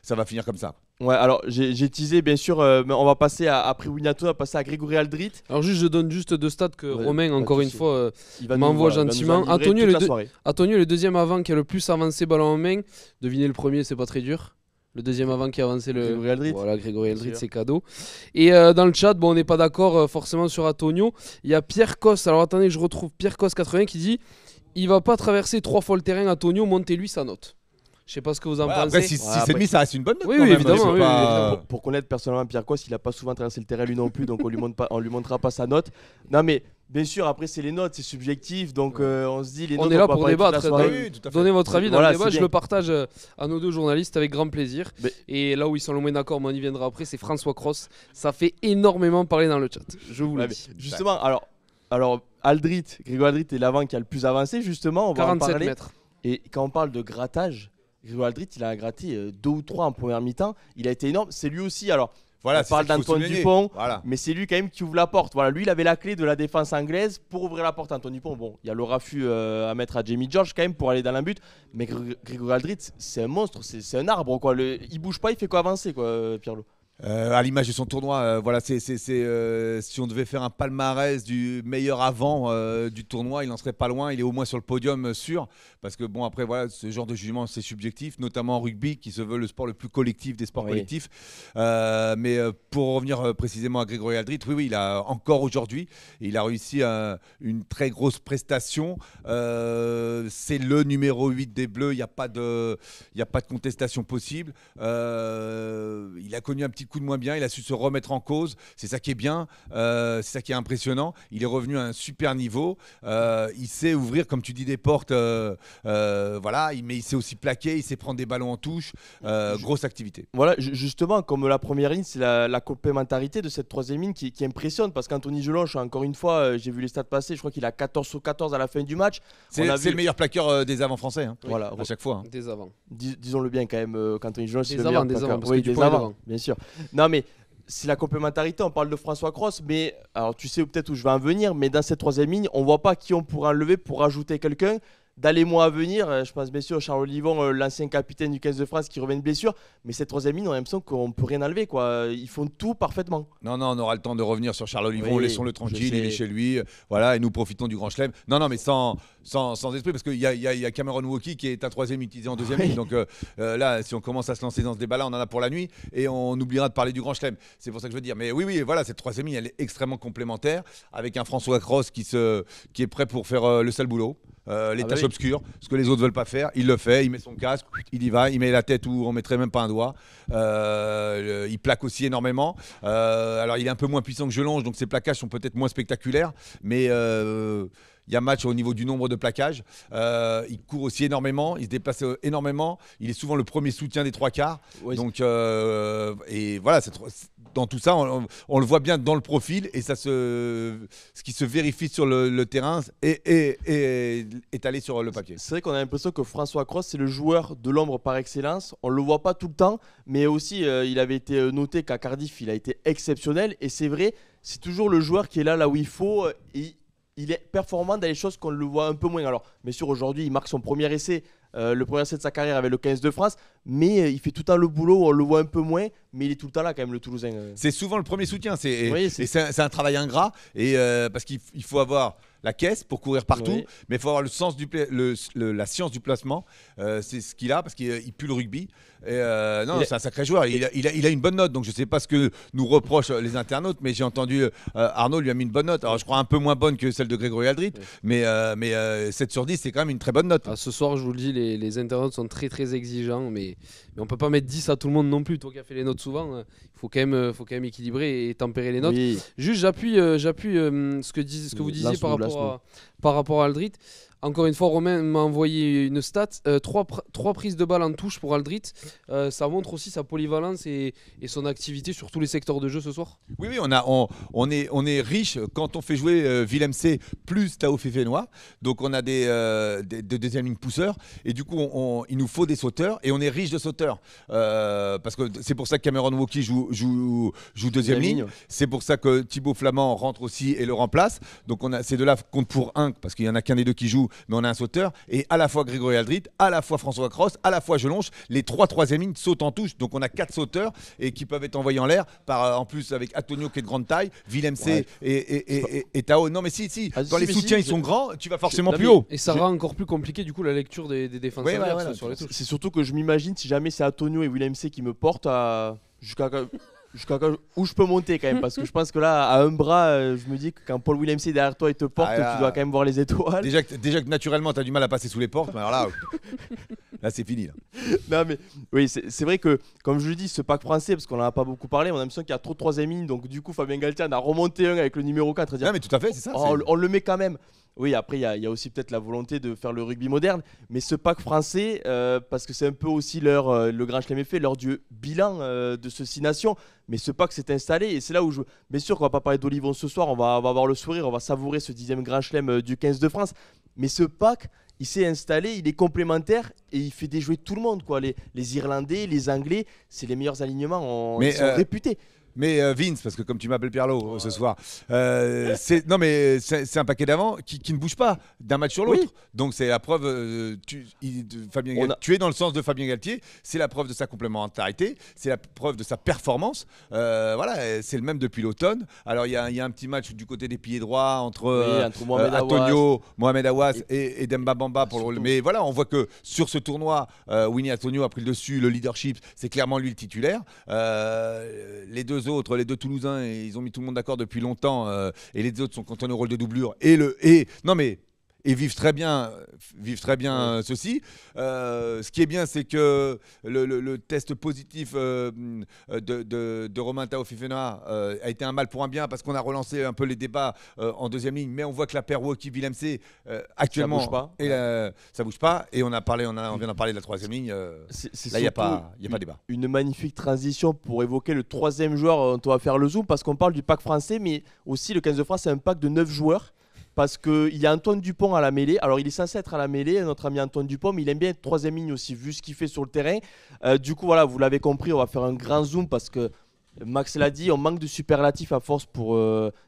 ça va finir comme ça. Ouais, alors j'ai teasé bien sûr, mais on va passer après Winato, on va passer à Grégory Aldrit. Alors juste, je donne juste 2 stats que Ouais, Romain, pas de encore une souci. fois, Il va m'envoie voilà, il va nous gentiment. en livrer Antonio, toute le la deux- soirée. Antonio, le deuxième avant qui a le plus avancé ballon en main. Devinez le premier, c'est pas très dur. Le deuxième avant qui a avancé le. Grégory Aldrit. Voilà, Grégory Bien Aldrit, sûr. c'est cadeau. Et dans le chat, bon, on n'est pas d'accord forcément sur Antonio. Il y a Pierre Cos. Alors attendez, je retrouve Pierre Cos 80 qui dit il va pas traverser 3 fois le terrain. Antonio, montez-lui sa note. Je sais pas ce que vous en Ouais, pensez. après, si Ouais, c'est après- demi, ça reste une bonne note. Oui, quand oui, même, évidemment, c'est oui, pas- Pour connaître personnellement Pierre Cos, il a pas souvent traversé le terrain lui non plus, donc on lui montrera pas sa note. Non mais bien sûr, après c'est les notes, c'est subjectif, donc on se dit les On notes. est là va pour parler toute la débattre. soirée. Oui, tout à fait. Donnez votre avis dans Voilà, le débat, c'est je bien. le partage à nos deux journalistes avec grand plaisir. Mais- Et là où ils sont le moins d'accord, mais on y viendra après, c'est François Cross. Ça fait énormément parler dans le chat. Je vous Ouais, le mais dis. justement, alors Aldrit, Grégory Aldrit est l'avant qui a le plus avancé justement. On va en 47 parler. mètres. Et quand on parle de grattage, Grégory Aldrit, il a gratté 2 ou 3 en première mi-temps. Il a été énorme. C'est lui aussi. Alors, Voilà, on c'est parle ça qu'il faut d'Antoine souligner. Dupont, Voilà. mais c'est lui quand même qui ouvre la porte. Voilà, lui, il avait la clé de la défense anglaise pour ouvrir la porte à Antoine Dupont. Bon, il y a le raffut à mettre à Jamie George quand même pour aller dans la but. Mais Grégory Aldrit, c'est un monstre, c'est un arbre quoi. Il bouge pas, il fait qu'avancer quoi, Pierre-Loup. À l'image de son tournoi, voilà, si on devait faire un palmarès du meilleur avant du tournoi, il n'en serait pas loin. Il est au moins sur le podium sûr, parce que bon après voilà, ce genre de jugement c'est subjectif, notamment en rugby qui se veut le sport le plus collectif des sports Oui. collectifs. Mais pour revenir précisément à Grégory Aldrit, oui, il a encore aujourd'hui, il a réussi une très grosse prestation. C'est le numéro 8 des Bleus, il n'y a pas de contestation possible. Il a connu un petit coup de moins bien, il a su se remettre en cause, c'est ça qui est bien, c'est ça qui est impressionnant. Il est revenu à un super niveau, il sait ouvrir comme tu dis des portes, voilà, mais il sait aussi plaquer, il sait prendre des ballons en touche, grosse activité. Voilà, justement, comme la première ligne, c'est la complémentarité de cette troisième ligne qui impressionne. Parce qu'Anthony Gelonche, encore une fois, j'ai vu les stats passer, je crois qu'il a 14 sur 14 à la fin du match. On a C'est vu- le meilleur plaqueur des avants français, hein, Voilà, à chaque fois. Hein. Des avant. disons-le bien quand même, qu'Anthony Gelonche, c'est Des le avants, meilleur des plaqueur. avants, parce Oui, que des Dupont est avants, devant. bien sûr. Non, mais c'est la complémentarité. On parle de François Cross, mais alors tu sais peut-être où je vais en venir, mais dans cette troisième ligne, on voit pas qui on pourra enlever pour rajouter quelqu'un. Dans les mois à venir, je pense bien sûr Charles Olivon, l'ancien capitaine du 15 de France qui revient de blessure, mais cette troisième ligne, on a l'impression qu'on peut rien enlever quoi. Ils font tout parfaitement. Non, on aura le temps de revenir sur Charles Olivon, Oui, laissons-le je tranquille, sais. il est chez lui, voilà, et nous profitons du Grand Chelem. Non, mais sans esprit, parce qu'il y a Cameron Wauquiez qui est un troisième utilisé en deuxième Oui. ligne, donc là, si on commence à se lancer dans ce débat-là, on en a pour la nuit, et on oubliera de parler du Grand Chelem. C'est pour ça que je veux dire. Mais oui, voilà, cette troisième ligne, elle est extrêmement complémentaire, avec un François Cross qui est prêt pour faire le sale boulot. Les bah tâches oui. obscures, ce que les autres veulent pas faire, il le fait, il met son casque, il y va, il met la tête où on mettrait même pas un doigt. Il plaque aussi énormément. Alors il est un peu moins puissant que Gelonge, donc ses plaquages sont peut-être moins spectaculaires, mais il y a match au niveau du nombre de plaquages. Il court aussi énormément, il se déplace énormément. Il est souvent le premier soutien des trois quarts. Ouais, Donc, et voilà, dans tout ça, on le voit bien dans le profil et ce qui se vérifie sur le terrain est étalé sur le papier. C'est vrai qu'on a l'impression que François Cross, c'est le joueur de l'ombre par excellence. On ne le voit pas tout le temps, mais aussi il avait été noté qu'à Cardiff, il a été exceptionnel. Et c'est vrai, c'est toujours le joueur qui est là où il faut. Et il est performant dans les choses qu'on le voit un peu moins. Alors, bien sûr, aujourd'hui, il marque son premier essai, le premier essai de sa carrière avec le 15 de France, mais il fait tout le temps le boulot, on le voit un peu moins, mais il est tout le temps là quand même, le Toulousain. C'est souvent le premier soutien. Oui, C'est un travail ingrat parce qu'il faut avoir la caisse pour courir partout, Oui. mais il faut avoir le sens la science du placement. C'est ce qu'il a parce qu'il pue le rugby. C'est un sacré joueur. Il a une bonne note, donc je ne sais pas ce que nous reprochent les internautes, mais j'ai entendu Arnaud lui a mis une bonne note. Alors je crois un peu moins bonne que celle de Grégory Aldrit, Oui. mais 7 sur 10, c'est quand même une très bonne note. Ah, ce soir, je vous le dis, les internautes sont très très exigeants, mais on peut pas mettre 10 à tout le monde non plus. Toi qui as fait les notes souvent, il faut quand même équilibrer et tempérer les notes. Oui. Juste, j'appuie ce que vous disiez par rapport à Aldrit. Encore une fois, Romain m'a envoyé une stat. 3 prises de balles en touche pour Aldrit. Ça montre aussi sa polyvalence et son activité sur tous les secteurs de jeu ce soir. Oui, on est riche quand on fait jouer Villemc plus Tao Fefenois. Donc on a des deuxième ligne pousseurs et du coup il nous faut des sauteurs et on est riche de sauteurs parce que c'est pour ça que Cameron Wauquiez joue deuxième ligne. C'est pour ça que Thibaut Flamand rentre aussi et le remplace. Donc ces deux-là comptent pour un parce qu'il y en a qu'un des deux qui joue mais on a un sauteur et à la fois Grégory Aldrit, à la fois François Cross, à la fois Jelonche, les 3 troisième lignes sautent en touche. Donc on a 4 sauteurs et qui peuvent être envoyés en l'air par en plus avec Antonio qui est de grande taille, Willem C et Tao. Non mais si, quand les soutiens ils sont grands, tu vas forcément plus haut. Et ça rend encore plus compliqué du coup la lecture des défenseurs voilà. sur les touches. C'est surtout que je m'imagine si jamais c'est Antonio et Willem C qui me portent jusqu'à où je peux monter quand même, parce que je pense que là à un bras je me dis que quand Paul Williams est derrière toi et te porte, tu dois quand même voir les étoiles. Déjà que naturellement tu as du mal à passer sous les portes, mais alors là c'est fini là. Non mais oui, c'est vrai que comme je le dis, ce pack français, parce qu'on en a pas beaucoup parlé, on a l'impression qu'il y a trop de troisième ligne, donc du coup Fabien Galtier en a remonté un avec le numéro 4 et dire, non mais tout à fait, c'est ça. On le met quand même. Oui, après, il y a aussi peut-être la volonté de faire le rugby moderne. Mais ce pack français, parce que c'est un peu aussi le Grand Chelem est fait, l'heure du bilan de ce 6 nations. Mais ce pack s'est installé. Et c'est là où bien sûr qu'on va pas parler d'Olivon ce soir, on va avoir le sourire, on va savourer ce 10e Grand Chelem du 15 de France. Mais ce pack, il s'est installé, il est complémentaire et il fait déjouer tout le monde, quoi. Les Irlandais, les Anglais, c'est les meilleurs alignements, ils sont réputés. Mais Vince, parce que comme tu m'appelles Pierlot ce soir, c'est un paquet d'avant qui ne bouge pas d'un match sur l'autre. Oui. Donc c'est la preuve, tu es dans le sens de Fabien Galtier, c'est la preuve de sa complémentarité, c'est la preuve de sa performance. Voilà, c'est le même depuis l'automne. Alors il y a un petit match du côté des pieds droits entre Mohamed Awas et Demba Bamba pour le. Mais voilà, on voit que sur ce tournoi, Winnie Antonio a pris le dessus, le leadership, c'est clairement lui le titulaire. Les deux Toulousains, ils ont mis tout le monde d'accord depuis longtemps, et les autres sont cantonnés au rôle de doublure et vivent très bien ceci. Ce qui est bien, c'est que le test positif de Romain Tao Fifena a été un mal pour un bien, parce qu'on a relancé un peu les débats en deuxième ligne, mais on voit que la paire Woki-Willem C actuellement ça bouge pas, et on vient d'en parler de la troisième ligne. Là il n'y a pas débat. Une magnifique transition pour évoquer le troisième joueur dont on va faire le zoom, parce qu'on parle du pack français, mais aussi le 15 de France c'est un pack de 9 joueurs. Parce qu'il y a Antoine Dupont à la mêlée. Alors, il est censé être à la mêlée, notre ami Antoine Dupont, mais il aime bien être troisième ligne aussi, vu ce qu'il fait sur le terrain. Du coup, voilà, vous l'avez compris, on va faire un grand zoom parce que Max l'a dit, on manque de superlatifs à force pour.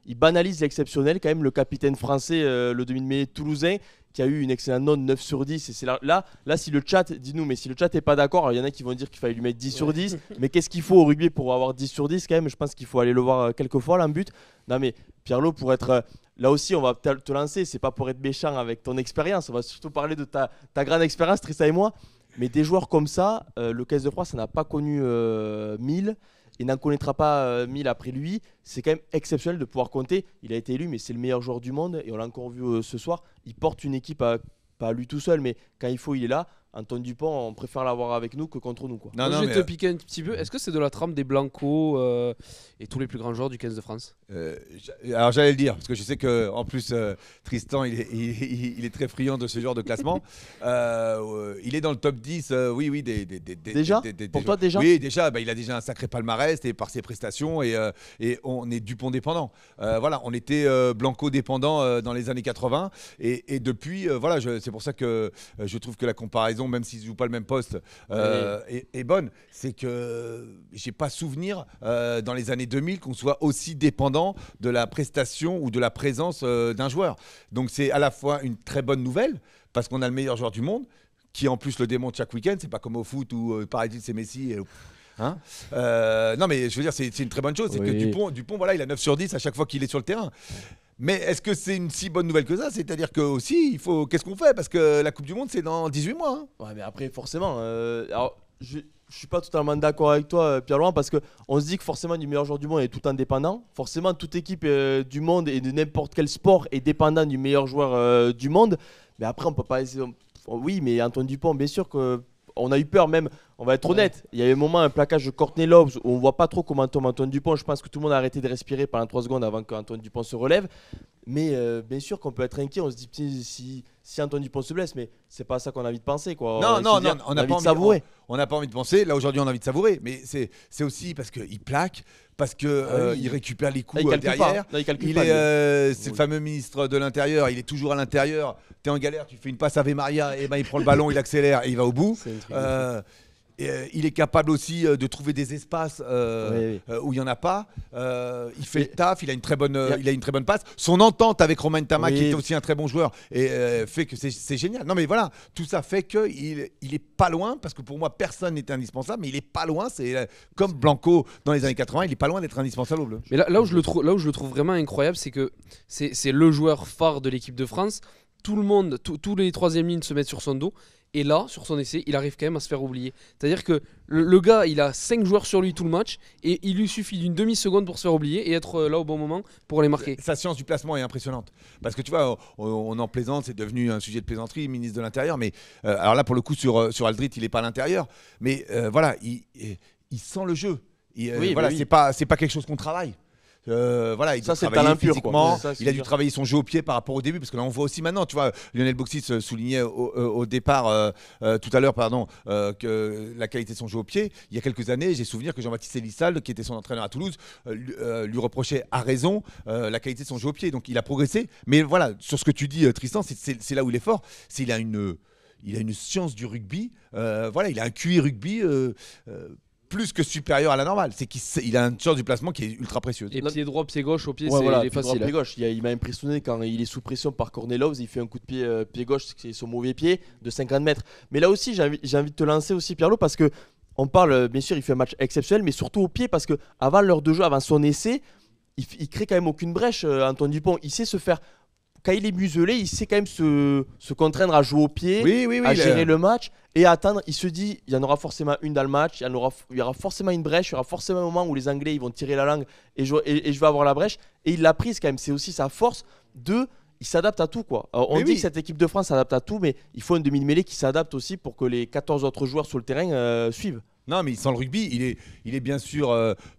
Il banalise l'exceptionnel, quand même, le capitaine français, le demi-de-mêlée toulousain, qui a eu une excellente note 9 sur 10. Et c'est là, si le chat, dis-nous, mais si le chat n'est pas d'accord, il y en a qui vont dire qu'il fallait lui mettre 10 sur 10. Mais qu'est-ce qu'il faut au rugby pour avoir 10 sur 10 quand même? Je pense qu'il faut aller le voir quelques fois, là, en but. Non, mais Pierlot, pour être. Là aussi, on va te lancer, c'est pas pour être méchant avec ton expérience, on va surtout parler de ta grande expérience, Tristan et moi. Mais des joueurs comme ça, le 15 de France, ça n'a pas connu 1000 et n'en connaîtra pas 1000 après lui. C'est quand même exceptionnel de pouvoir compter. Il a été élu, mais c'est le meilleur joueur du monde et on l'a encore vu ce soir. Il porte une équipe, pas lui tout seul, mais quand il faut, il est là. Antoine Dupont, on préfère l'avoir avec nous que contre nous, quoi. Je vais te piquer un petit peu. Est-ce que c'est de la trempe des Blanco et tous les plus grands joueurs du 15 de France? Alors j'allais le dire, parce que je sais qu'en plus Tristan il est très friand de ce genre de classement. Il est dans le top 10, oui. Déjà pour toi déjà? Oui, déjà, il a déjà un sacré palmarès et par ses prestations, et on est Dupont dépendant. Voilà, on était Blanco dépendant dans les années 80, et depuis, voilà, c'est pour ça que je trouve que la comparaison, même s'ils ne jouent pas le même poste, est bonne. C'est que j'ai pas souvenir dans les années 2000 qu'on soit aussi dépendant de la prestation ou de la présence d'un joueur. Donc c'est à la fois une très bonne nouvelle, parce qu'on a le meilleur joueur du monde, qui en plus le démontre chaque week-end. C'est pas comme au foot où paraît-il c'est Messi non mais je veux dire, c'est une très bonne chose. C'est que Dupont, voilà, il a 9 sur 10 à chaque fois qu'il est sur le terrain. Mais est-ce que c'est une si bonne nouvelle que ça? C'est-à-dire que aussi, qu'est-ce qu'on fait? Parce que la Coupe du Monde, c'est dans 18 mois. Ouais, mais après, forcément, alors, je suis pas totalement d'accord avec toi, Pierre-Laurent, parce qu'on se dit que forcément, du meilleur joueur du monde est tout indépendant. Forcément, toute équipe du monde et de n'importe quel sport est dépendant du meilleur joueur du monde. Mais après, on peut pas essayer. Oui, mais Antoine Dupont, bien sûr que. On a eu peur même, on va être honnête. Il y a eu un moment, un plaquage de Courtney Lobes où on voit pas trop comment tombe Antoine Dupont. Je pense que tout le monde a arrêté de respirer pendant 3 secondes avant qu'Antoine Dupont se relève. Mais bien sûr qu'on peut être inquiet. On se dit si Antoine Dupont se blesse, mais c'est pas ça qu'on a envie de penser, quoi. Non, on n'a pas envie de savourer. On n'a pas envie de penser. Là aujourd'hui, on a envie de savourer, mais c'est aussi parce qu'il plaque, parce que il récupère les coups derrière. C'est le fameux ministre de l'Intérieur. Il est toujours à l'intérieur. T'es en galère, tu fais une passe à Ave Maria, et il prend le ballon, il accélère et il va au bout. il est capable aussi de trouver des espaces où il n'y en a pas. Il fait le taf, il a une très bonne passe. Son entente avec Romain Ntama, qui était aussi un très bon joueur, fait que c'est génial. Non mais voilà, tout ça fait qu'il est pas loin, parce que pour moi personne n'était indispensable, mais il est pas loin. C'est comme Blanco dans les années 80, il est pas loin d'être indispensable au bleu. Mais là où je le trouve vraiment incroyable, c'est que c'est le joueur phare de l'équipe de France. Tout le monde, tous les troisième lignes se mettent sur son dos. Et là, sur son essai, il arrive quand même à se faire oublier. C'est-à-dire que le gars, il a 5 joueurs sur lui tout le match et il lui suffit d'une demi-seconde pour se faire oublier et être là au bon moment pour les marquer. Sa science du placement est impressionnante. Parce que tu vois, on en plaisante, c'est devenu un sujet de plaisanterie, ministre de l'Intérieur. Mais alors là, pour le coup, sur Aldrit, il n'est pas à l'intérieur. Mais voilà, il sent le jeu. Voilà, c'est pas quelque chose qu'on travaille. Voilà, il ça, c'est talent pur, physiquement, ça, il a dû travailler son jeu au pied par rapport au début, parce que là on voit aussi maintenant, tu vois, Lionel Boxis soulignait au départ, tout à l'heure, que la qualité de son jeu au pied. Il y a quelques années, j'ai souvenir que Jean-Baptiste Elissalde, qui était son entraîneur à Toulouse, lui reprochait à raison la qualité de son jeu au pied. Donc il a progressé. Mais voilà, sur ce que tu dis, Tristan, c'est là où il est fort. Il a une science du rugby. Voilà, il a un QI rugby. Plus que supérieur à la normale, c'est qu'il a une science du placement qui est ultra précieuse. Et pied droit, pied gauche, au pied, voilà, c'est facile. Pied gauche. Il m'a impressionné quand il est sous pression par Cornelos, il fait un coup de pied gauche, c'est son mauvais pied de 50 mètres. Mais là aussi, j'ai envie de te lancer aussi, Pierlot, parce que on parle, bien sûr, il fait un match exceptionnel, mais surtout au pied, parce que avant l'heure de jeu, avant son essai, il crée quand même aucune brèche. Antoine Dupont, il sait se faire. Quand il est muselé, il sait quand même se contraindre à jouer au pied, à gérer le match et à attendre. Il se dit, il y en aura forcément une dans le match, il y aura forcément une brèche, il y aura forcément un moment où les Anglais ils vont tirer la langue et je vais avoir la brèche. Et il l'a prise quand même, c'est aussi sa force il s'adapte à tout, quoi. Alors, on dit que cette équipe de France s'adapte à tout, mais il faut un demi de mêlée qui s'adapte aussi pour que les 14 autres joueurs sur le terrain suivent. Non, mais sans le rugby, il est bien sûr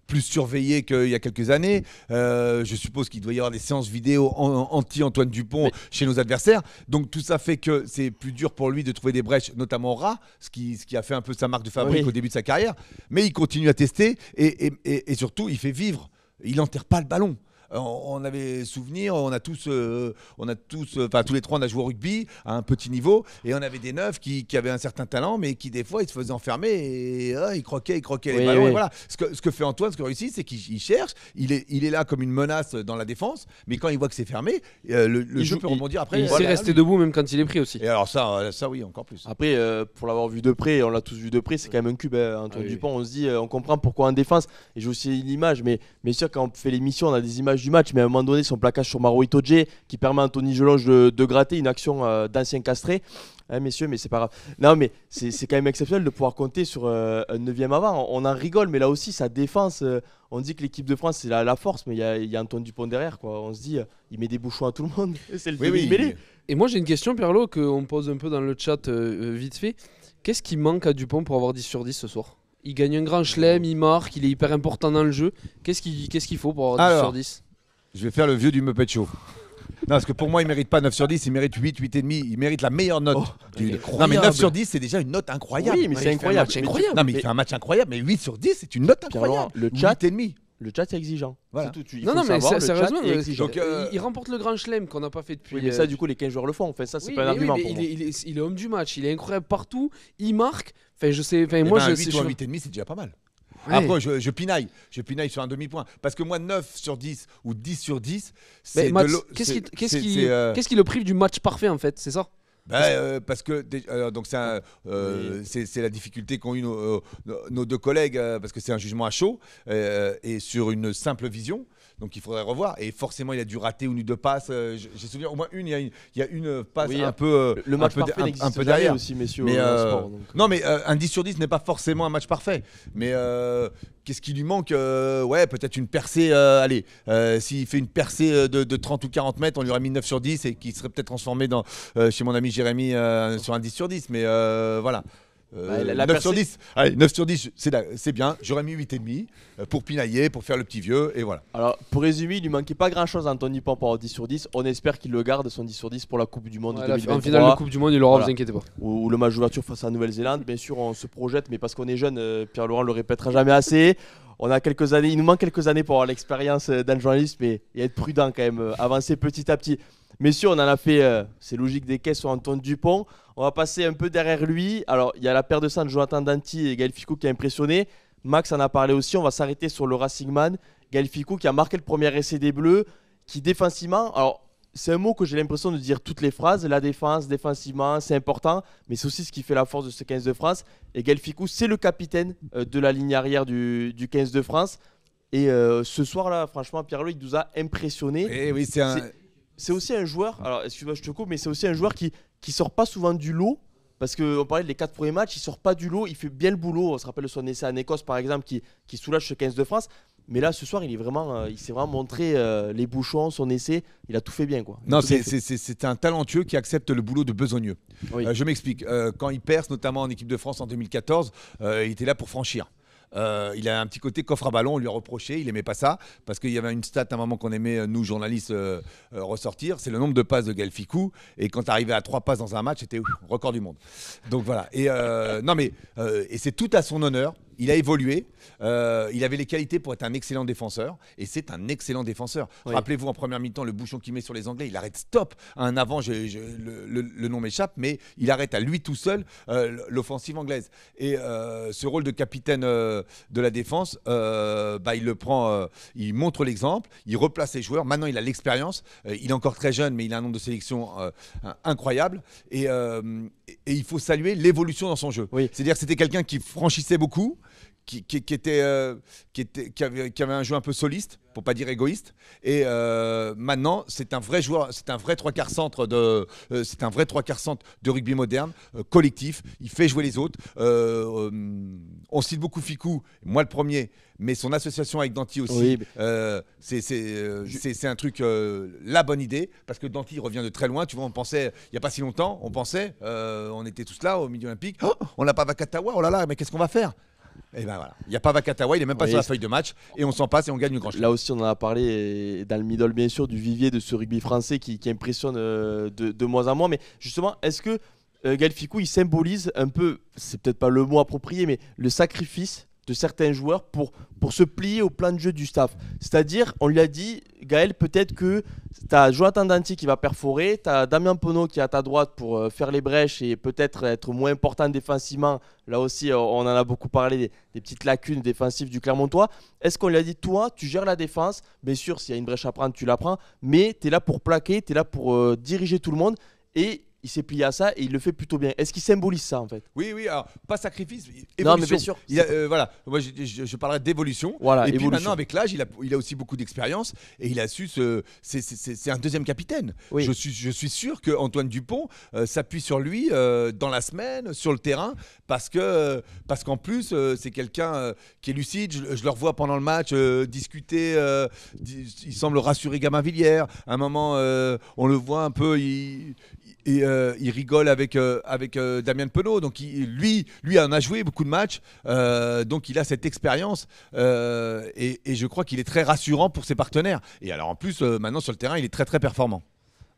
plus surveillé qu'il y a quelques années. Je suppose qu'il doit y avoir des séances vidéo anti-Antoine Dupont chez nos adversaires. Donc tout ça fait que c'est plus dur pour lui de trouver des brèches, notamment au rat, ce qui a fait un peu sa marque de fabrique au début de sa carrière. Mais il continue à tester et surtout, il fait vivre. Il n'enterre pas le ballon. On avait souvenir, tous les trois, on a joué au rugby à un petit niveau et on avait des neufs qui avaient un certain talent, mais qui des fois ils se faisaient enfermer et ils croquaient les ballons. Et voilà. Ce que fait Antoine, ce que réussit, c'est qu'il cherche. Il est là comme une menace dans la défense, mais quand il voit que c'est fermé, le jeu peut rebondir après. Il sait rester debout même quand il est pris aussi. Et alors ça oui, encore plus. Après, pour l'avoir vu de près, on l'a tous vu de près, c'est quand même un cube. Antoine Dupont, on se dit, on comprend pourquoi en défense. Et j'ai aussi l'image, mais bien sûr quand on fait l'émission, on a des images du match, mais à un moment donné, son plaquage sur Maro Itoje qui permet à Anthony Gelonge de gratter une action d'ancien castré. Messieurs, mais c'est pas grave. Non, mais c'est quand même exceptionnel de pouvoir compter sur un 9e avant. On en rigole, mais là aussi, sa défense, on dit que l'équipe de France, c'est la force, mais il y a Antoine Dupont derrière, quoi. On se dit, il met des bouchons à tout le monde. C'est le demi-mêlée. Et moi, j'ai une question, Pierlot, qu'on pose un peu dans le chat vite fait. Qu'est-ce qui manque à Dupont pour avoir 10 sur 10 ce soir ? Il gagne un grand chelem, il marque, il est hyper important dans le jeu. Qu'est-ce qu'il faut pour avoir 10 sur 10 ? Je vais faire le vieux du Muppet Show. Non, parce que pour moi, il ne mérite pas 9 sur 10, il mérite 8, 8,5. Il mérite la meilleure note. Non, mais 9 sur 10, c'est déjà une note incroyable. Oui, mais c'est incroyable. Non, mais il fait un match incroyable, mais 8 sur 10, c'est une note incroyable. Le chat, 8,5. Le chat, c'est exigeant. Voilà. Non, mais sérieusement, il remporte le grand chelem qu'on n'a pas fait depuis. Oui, mais ça, du coup, les 15 joueurs le font. Enfin, ça, c'est pas un argument pour moi. Il est homme du match, il est incroyable partout, il marque. Enfin, je sais. Enfin, moi, 8 ou 8,5, c'est déjà pas mal. Après, je pinaille sur un demi-point. Parce que moi, 9 sur 10 ou 10 sur 10, c'est qu'est-ce qui le prive du match parfait, en fait, c'est ça? Parce que c'est la difficulté qu'ont eu nos deux collègues, parce que c'est un jugement à chaud et sur une simple vision. Donc il faudrait revoir. Et forcément, il a dû rater une ou deux passes. J'ai souvenir au moins une. Il y a une passe un peu. Le match parfait n'existe jamais aussi, messieurs. Mais non, mais un 10 sur 10 n'est pas forcément un match parfait. Mais qu'est-ce qui lui manque? Peut-être une percée. S'il fait une percée de 30 ou 40 mètres, on lui aurait mis 9 sur 10 et qui serait peut-être transformé chez mon ami Jérémy sur un 10 sur 10. Mais voilà. 9 sur 10, allez, 9 sur 10, c'est bien. J'aurais mis 8,5 pour pinailler, pour faire le petit vieux, et voilà. Alors, pour résumer, il lui manquait pas grand chose à Anthony Dupont pour avoir 10 sur 10. On espère qu'il le garde, son 10 sur 10 pour la Coupe du Monde 2023. En finale de Coupe du Monde, il l'aura, vous inquiétez pas. Ou le match d'ouverture face à la Nouvelle-Zélande. Bien sûr, on se projette, mais parce qu'on est jeune, Pierre-Laurent le répétera jamais assez. On a quelques années, il nous manque quelques années pour avoir l'expérience d'un journaliste, mais et être prudent quand même, avancer petit à petit. Messieurs, on en a fait, c'est logique, des caisses sur Antoine Dupont. On va passer un peu derrière lui. Alors, il y a la paire de sang de Jonathan Danty et Gaël Fickou qui a impressionné. Max en a parlé aussi. On va s'arrêter sur le Racing Man. Gaël Fickou qui a marqué le premier essai des Bleus, qui défensivement, alors c'est un mot que j'ai l'impression de dire toutes les phrases, la défense, défensivement, c'est important, mais c'est aussi ce qui fait la force de ce 15 de France. Et Gaël Fickou, c'est le capitaine de la ligne arrière du 15 de France. Et ce soir-là, franchement, Pierre-Louis nous a impressionné. Et oui, c'est aussi un joueur, alors excuse-moi, je te coupe, mais c'est aussi un joueur qui sort pas souvent du lot. Parce qu'on parlait des 4 premiers matchs, il sort pas du lot, il fait bien le boulot. On se rappelle de son essai en Écosse, par exemple, qui soulage ce 15 de France. Mais là, ce soir, il s'est vraiment montré les bouchons, son essai. Il a tout fait bien, quoi. Non, c'est un talentueux qui accepte le boulot de besogneux. Oui. Je m'explique. Quand il perce, notamment en équipe de France en 2014, il était là pour franchir. Il a un petit côté coffre à ballon, on lui a reproché, il aimait pas ça, parce qu'il y avait une stat à un moment qu'on aimait, nous journalistes, ressortir, c'est le nombre de passes de Gaël Fickou, et quand tu arrivais à 3 passes dans un match, c'était record du monde. Donc voilà, et c'est tout à son honneur. Il a évolué, il avait les qualités pour être un excellent défenseur, et c'est un excellent défenseur. Oui. Rappelez-vous en première mi-temps le bouchon qu'il met sur les Anglais, il arrête stop à un avant, le nom m'échappe, mais il arrête à lui tout seul l'offensive anglaise. Et ce rôle de capitaine de la défense, il le prend, il montre l'exemple, il replace ses joueurs. Maintenant, il a l'expérience, il est encore très jeune, mais il a un nombre de sélections incroyable. Et il faut saluer l'évolution dans son jeu. Oui. C'est-à-dire que c'était quelqu'un qui franchissait beaucoup, qui avait un jeu un peu soliste, pour pas dire égoïste. Et maintenant, c'est un vrai joueur, c'est un vrai trois quarts centre de rugby moderne, collectif. Il fait jouer les autres. On cite beaucoup Fickou, moi le premier, mais son association avec Danty aussi. Oui, c'est un truc, la bonne idée, parce que Danty revient de très loin. Tu vois, on pensait il y a pas si longtemps, on était tous là au milieu olympique. Oh, on n'a pas Vakatawa, oh là là, mais qu'est-ce qu'on va faire? Et ben voilà, il n'y a pas Vakatawa, il est même pas sur la feuille de match, et on s'en passe et on gagne une grande chose. Là aussi, on en a parlé dans le middle, bien sûr, du vivier de ce rugby français qui impressionne de moins en moins. Mais justement, est-ce que Gaël Fickou, il symbolise un peu, c'est peut-être pas le mot approprié, mais le sacrifice de certains joueurs pour se plier au plan de jeu du staff? C'est-à-dire, on lui a dit, Gaël, peut-être que tu as Jonathan Danty qui va perforer, tu as Damien Penaud qui est à ta droite pour faire les brèches et peut-être être moins important défensivement. Là aussi, on en a beaucoup parlé, des petites lacunes défensives du Clermontois. Est-ce qu'on lui a dit, toi, tu gères la défense? Bien sûr, s'il y a une brèche à prendre, tu la prends, mais tu es là pour plaquer, tu es là pour diriger tout le monde. Et il s'est plié à ça et il le fait plutôt bien. Est-ce qu'il symbolise ça, en fait? Oui, alors pas sacrifice, évolution. Non, mais bien sûr. Voilà, moi je parlerai d'évolution. Voilà, et puis évolution. maintenant, avec l'âge, il a aussi beaucoup d'expérience et il a su c'est un deuxième capitaine. Oui. Je suis sûr qu'Antoine Dupont s'appuie sur lui dans la semaine, sur le terrain, parce qu'en plus, c'est quelqu'un qui est lucide. Je le revois pendant le match discuter. Il semble rassurer Gamavillière. À un moment, on le voit un peu. Il rigole avec Damien Penaud, donc lui en a joué beaucoup de matchs, donc il a cette expérience et je crois qu'il est très rassurant pour ses partenaires. Et alors en plus maintenant sur le terrain il est très très performant.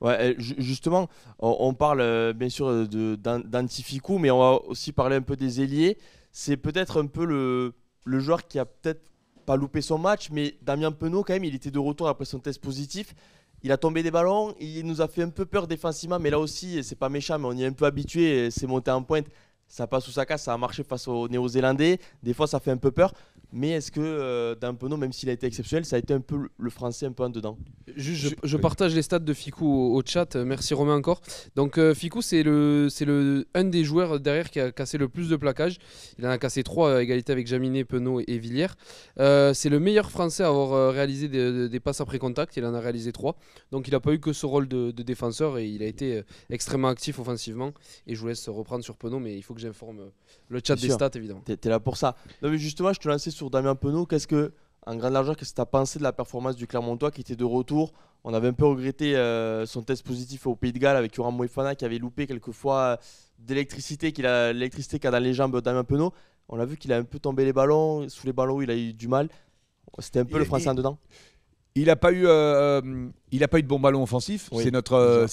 Ouais, justement, on parle bien sûr d'Danty Fickou, mais on va aussi parler un peu des ailiers. C'est peut-être un peu le joueur qui a peut-être pas loupé son match, mais Damien Penaud quand même, il était de retour après son test positif. Il a tombé des ballons, il nous a fait un peu peur défensivement, mais là aussi, c'est pas méchant, mais on y est un peu habitué, c'est monté en pointe, ça passe ou ça casse, ça a marché face aux Néo-Zélandais, des fois ça fait un peu peur, mais est-ce que Dan Penaud, même s'il a été exceptionnel, ça a été un peu le français un peu en dedans? Je partage les stats de Fickou au chat, merci Romain encore. Donc Fickou c'est un des joueurs derrière qui a cassé le plus de plaquages, il en a cassé 3 à égalité avec Jaminet, Penaud et Villiers. C'est le meilleur français à avoir réalisé des passes après contact, il en a réalisé 3, donc il n'a pas eu que ce rôle de défenseur et il a été extrêmement actif offensivement. Et je vous laisse reprendre sur Penaud, mais il faut que j'informe le chat des stats évidemment. T'es là pour ça. Non mais justement, je te lançais sur Damien Penaud, en grande largeur, qu'est-ce que tu as pensé de la performance du Clermontois qui était de retour? On avait un peu regretté son test positif au Pays de Galles avec Yoram Moefana qui avait loupé quelquefois l'électricité qu'a dans les jambes Damien Penaud. On a vu qu'il a un peu tombé les ballons, sous les ballons il a eu du mal. C'était un peu le français en dedans. il n'a pas eu de bon ballon offensif. Oui, C'est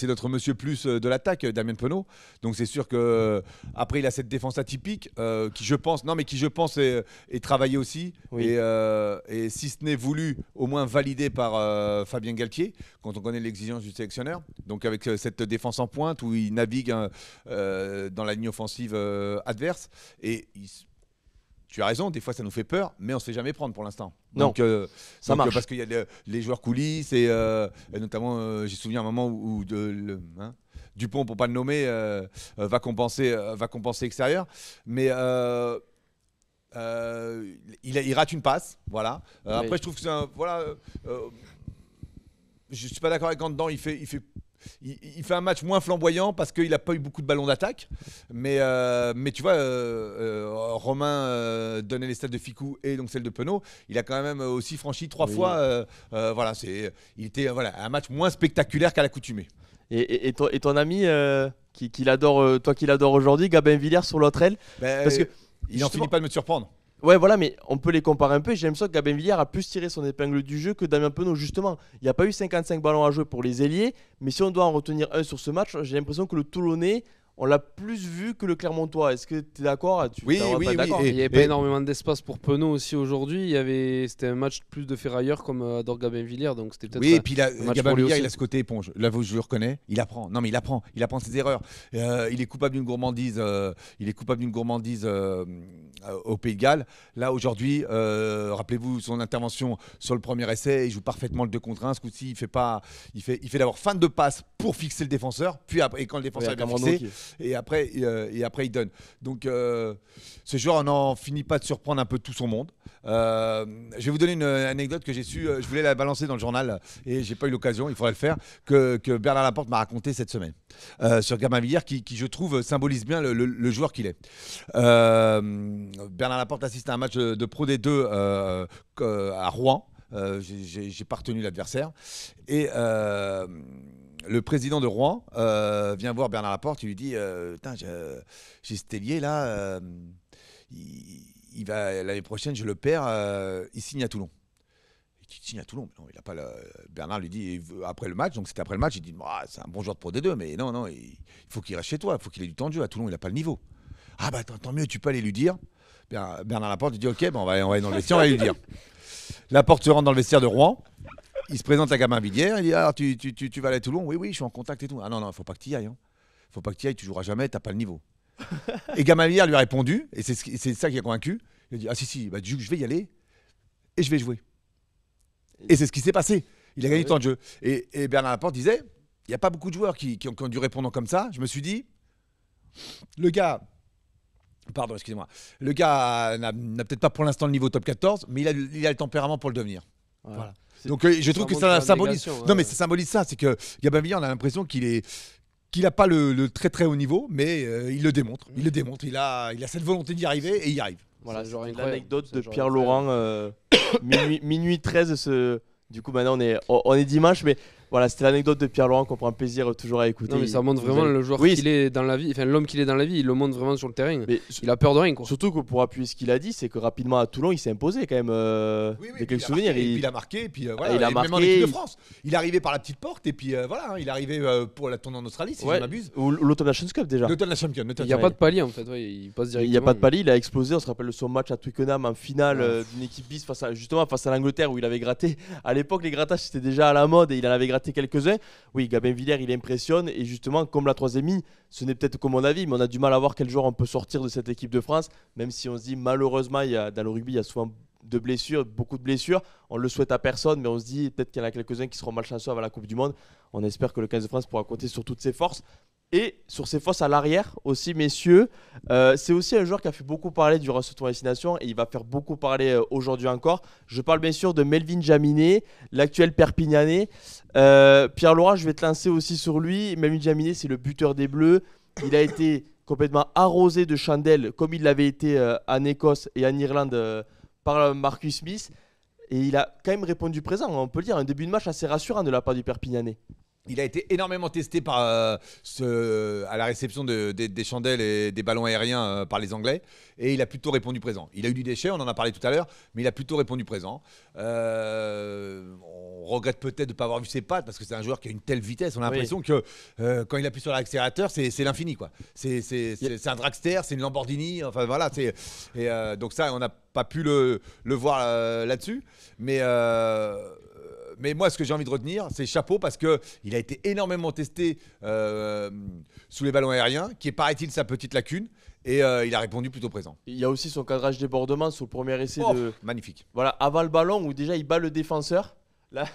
notre monsieur plus de l'attaque, Damien Penaud. Donc c'est sûr que après il a cette défense atypique qui je pense est travaillée aussi Oui. et si ce n'est voulu, au moins validé par Fabien Galtier quand on connaît l'exigence du sélectionneur. Donc avec cette défense en pointe où il navigue dans la ligne offensive adverse et tu as raison, des fois ça nous fait peur, mais on ne se fait jamais prendre pour l'instant. Non, ça marche. Parce qu'il y a les joueurs coulisses et notamment, j'ai souvenir un moment où Dupont, pour pas le nommer, va compenser extérieur. Mais il rate une passe, voilà. Après, je trouve que c'est un, voilà. Je suis pas d'accord avec Gandon, il fait un match moins flamboyant parce qu'il n'a pas eu beaucoup de ballons d'attaque. Mais tu vois, Romain donnait les stats de Ficou et donc celle de Penaud. Il a quand même aussi franchi 3 fois. Voilà, il était un match moins spectaculaire qu'à l'accoutumée. Et ton ami qui l'adore, toi qui l'adore aujourd'hui, Gabin Villiers sur l'autre aile. Parce que il n'en finit pas de me surprendre. Ouais, voilà, mais on peut les comparer un peu. J'ai l'impression que Gabin Villiers a plus tiré son épingle du jeu que Damien Penaud, justement. Il n'y a pas eu 55 ballons à jouer pour les ailiers, mais si on doit en retenir un sur ce match, j'ai l'impression que le Toulonnais, on l'a plus vu que le Clermontois. Est-ce que tu es d'accord? Oui. Il n'y avait pas énormément d'espace pour Penaud aussi aujourd'hui. C'était un match plus de ferrailleurs comme adore Gabin Villiers, donc c'était peut-être. Oui, et puis Gabin Villiers, il il a ce côté éponge. Là, je le reconnais. Il apprend. Non, mais il apprend ses erreurs. Il est coupable d'une gourmandise. Au Pays de Galles. Là, aujourd'hui, rappelez-vous son intervention sur le premier essai. Il joue parfaitement le 2 contre 1. Ce coup-ci, il fait d'abord fin de passe pour fixer le défenseur. Puis après, et quand le défenseur est bien fixé, et après, il donne. Donc, ce joueur n'en finit pas de surprendre un peu tout son monde. Je vais vous donner une anecdote que j'ai su. Je voulais la balancer dans le journal et j'ai pas eu l'occasion. Il faudrait le faire. Que Bernard Laporte m'a raconté cette semaine sur Gabin Villiers, qui je trouve symbolise bien le joueur qu'il est. Bernard Laporte assiste à un match de Pro D2 à Rouen. J'ai pas retenu l'adversaire et le président de Rouen vient voir Bernard Laporte. Il lui dit j'ai cet ailier là, il va l'année prochaine, je le perds, il signe à Toulon. Il signe à Toulon, mais non, il a pas Bernard lui dit après le match, donc c'était après le match, il dit c'est un bon joueur de Pro D2, mais non, il faut qu'il reste chez toi, il faut qu'il ait du temps de jeu. À Toulon, il n'a pas le niveau. Ah bah tant mieux, tu peux aller lui dire. Bernard Laporte lui dit ok, on va aller dans le vestiaire, on va lui dire. Laporte se rend dans le vestiaire de Rouen. Il se présente à Gabin Villiers. Il dit alors tu vas aller à Toulon? Oui, je suis en contact et tout. Ah non, faut pas que tu y ailles. Faut pas que tu y ailles, tu joueras jamais, t'as pas le niveau. Et Gabin Villiers lui a répondu, et c'est ça qui a convaincu. Il a dit si, bah, je vais y aller et je vais jouer. Et c'est ce qui s'est passé. Il a gagné du temps de jeu. Et Bernard Laporte disait il n'y a pas beaucoup de joueurs qui ont dû répondre comme ça. Je me suis dit le gars. Pardon, excusez-moi. Le gars n'a peut-être pas pour l'instant le niveau top 14, mais il a le tempérament pour le devenir. Voilà. Donc je trouve que ça symbolise. Non, mais ça symbolise ça. C'est que Gabin Villiers, on a l'impression qu'il n'a pas le très très haut niveau, mais il le démontre. Il a cette volonté d'y arriver et il y arrive. Voilà, c'est l'anecdote de Pierre Laurent, minuit 13. Du coup, maintenant on est dimanche, mais voilà, c'était l'anecdote de Pierre Laurent qu'on prend plaisir toujours à écouter. Non, mais ça montre vraiment le joueur qu'il est dans la vie, enfin l'homme qu'il est dans la vie, il le montre vraiment sur le terrain. Mais il a peur de rien, quoi. Surtout que pour appuyer ce qu'il a dit, c'est que rapidement à Toulon, il s'est imposé quand même. Des quelques souvenirs. Il a marqué, et puis voilà. Il a marqué. Même en marqué. équipe de France. Il est arrivé par la petite porte, et puis voilà, il est arrivé pour la tournée en Australie, si je ne m'abuse. Ou l'Automne Nations Cup déjà. L'Automne Nations Cup. Il n'y a pas de palier en fait, il passe directement. Il n'y a pas de palier, il a explosé. On se rappelle de son match à Twickenham en finale d'une équipe bis face à l'Angleterre où il avait gratté. À l'époque, les grattages c'était déjà à la mode et il en avait gratté quelques-uns. Oui, Gabin Villiers, il impressionne et justement, comme la troisième ligne, ce n'est peut-être que mon avis, mais on a du mal à voir quel joueur on peut sortir de cette équipe de France, même si on se dit malheureusement, dans le rugby, il y a souvent de blessures, beaucoup de blessures. On le souhaite à personne, mais on se dit peut-être qu'il y en a quelques-uns qui seront malchanceux avant la Coupe du Monde. On espère que le 15 de France pourra compter sur toutes ses forces. Et sur ses forces à l'arrière aussi, messieurs, c'est aussi un joueur qui a fait beaucoup parler durant ce tournoi Destination et il va faire beaucoup parler aujourd'hui encore. Je parle bien sûr de Melvin Jaminet, l'actuel Perpignanais. Pierre Laurent, je vais te lancer aussi sur lui. Melvin Jaminet, c'est le buteur des Bleus. Il a été complètement arrosé de chandelles comme il l'avait été en Écosse et en Irlande par Marcus Smith. Et il a quand même répondu présent, on peut le dire, un début de match assez rassurant de la part du Perpignanais. Il a été énormément testé à la réception des chandelles et des ballons aériens par les Anglais. Et il a plutôt répondu présent. Il a eu du déchet, on en a parlé tout à l'heure, mais il a plutôt répondu présent. On regrette peut-être de ne pas avoir vu ses pattes parce que c'est un joueur qui a une telle vitesse. On a l'impression que quand il appuie sur l'accélérateur, c'est l'infini, quoi. C'est un dragster, c'est une Lamborghini. Enfin voilà. Donc ça, on n'a pas pu le voir là-dessus. Mais moi, ce que j'ai envie de retenir, c'est chapeau parce qu'il a été énormément testé sous les ballons aériens, qui est, paraît-il, sa petite lacune. Et il a répondu plutôt présent. Il y a aussi son cadrage débordement sur le premier essai. Magnifique. Voilà, avant le ballon, où déjà il bat le défenseur. Là,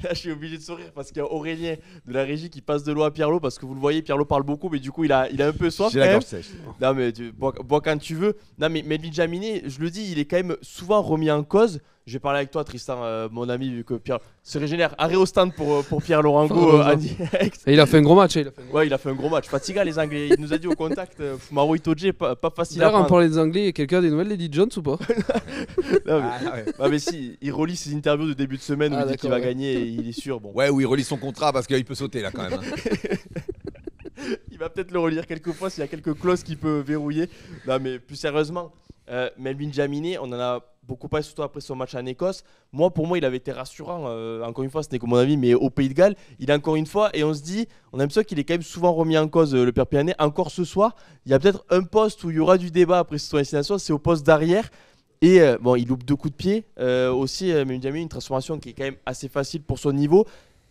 je suis obligé de sourire parce qu'il y a Aurélien de la régie qui passe de l'eau à Pierrot parce que vous le voyez, Pierrot parle beaucoup, mais du coup il a un peu soif. J'ai la gorge sèche. Non, mais bois quand tu veux. Non, mais Melvin Jaminet, je le dis, il est quand même souvent remis en cause. Je vais parler avec toi, Tristan, mon ami, vu que Pierre se régénère. Arrêt au stand pour Pierre Lorango en direct. Et il a fait un gros match. Ouais, il a fait un gros match. Fatiga les Anglais. Il nous a dit au contact, Maro Itoje, pas facile à D'ailleurs, prendre. on parlait des Anglais. Quelqu'un a des nouvelles d'Eddie Jones ou pas? Non, mais si, il relit ses interviews de début de semaine où il dit qu'il va gagner et il est sûr. Bon. Ouais, où il relit son contrat parce qu'il peut sauter là quand même. Il va peut-être le relire quelques fois s'il y a quelques clauses qu'il peut verrouiller. Non, mais plus sérieusement, Melvin Jaminet, on en a beaucoup parlé, surtout après son match en Écosse. Pour moi, il avait été rassurant. Encore une fois, ce n'est que mon avis, mais au Pays de Galles, il est encore une fois, et on se dit, on a l'impression qu'il est quand même souvent remis en cause, le Père Pianet. Encore ce soir, il y a peut-être un poste où il y aura du débat après son destination, c'est au poste d'arrière. Et il loupe 2 coups de pied. Aussi, Melvin Jaminet, une transformation qui est quand même assez facile pour son niveau.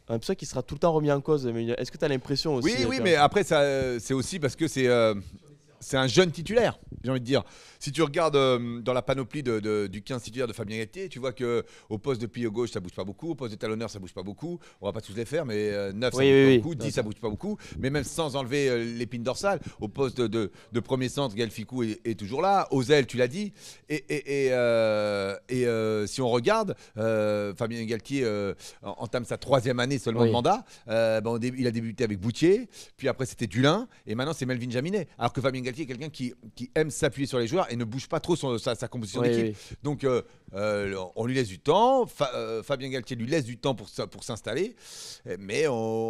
On a l'impression qu'il sera tout le temps remis en cause. Est-ce que tu as l'impression aussi? Oui, mais après, c'est aussi parce que c'est un jeune titulaire, j'ai envie de dire. Si tu regardes dans la panoplie du 15 titulaire de Fabien Galtier, tu vois qu'au poste de pivot gauche, ça bouge pas beaucoup. Au poste de talonneur, ça bouge pas beaucoup. On va pas tous les faire, mais 9, ça bouge pas beaucoup. 10, ça bouge pas beaucoup. Mais même sans enlever l'épine dorsale, au poste de premier centre, Gaël Ficou est toujours là. Aux ailes, tu l'as dit. Et si on regarde, Fabien Galtier entame sa 3e année seulement de mandat. Il a débuté avec Boutier, puis après c'était Dulin, et maintenant c'est Melvin Jaminet. Alors que Fabien Galtier est quelqu'un qui aime s'appuyer sur les joueurs et ne bouge pas trop sa composition d'équipe. Donc on lui laisse du temps. Fabien Galtier lui laisse du temps pour s'installer. Mais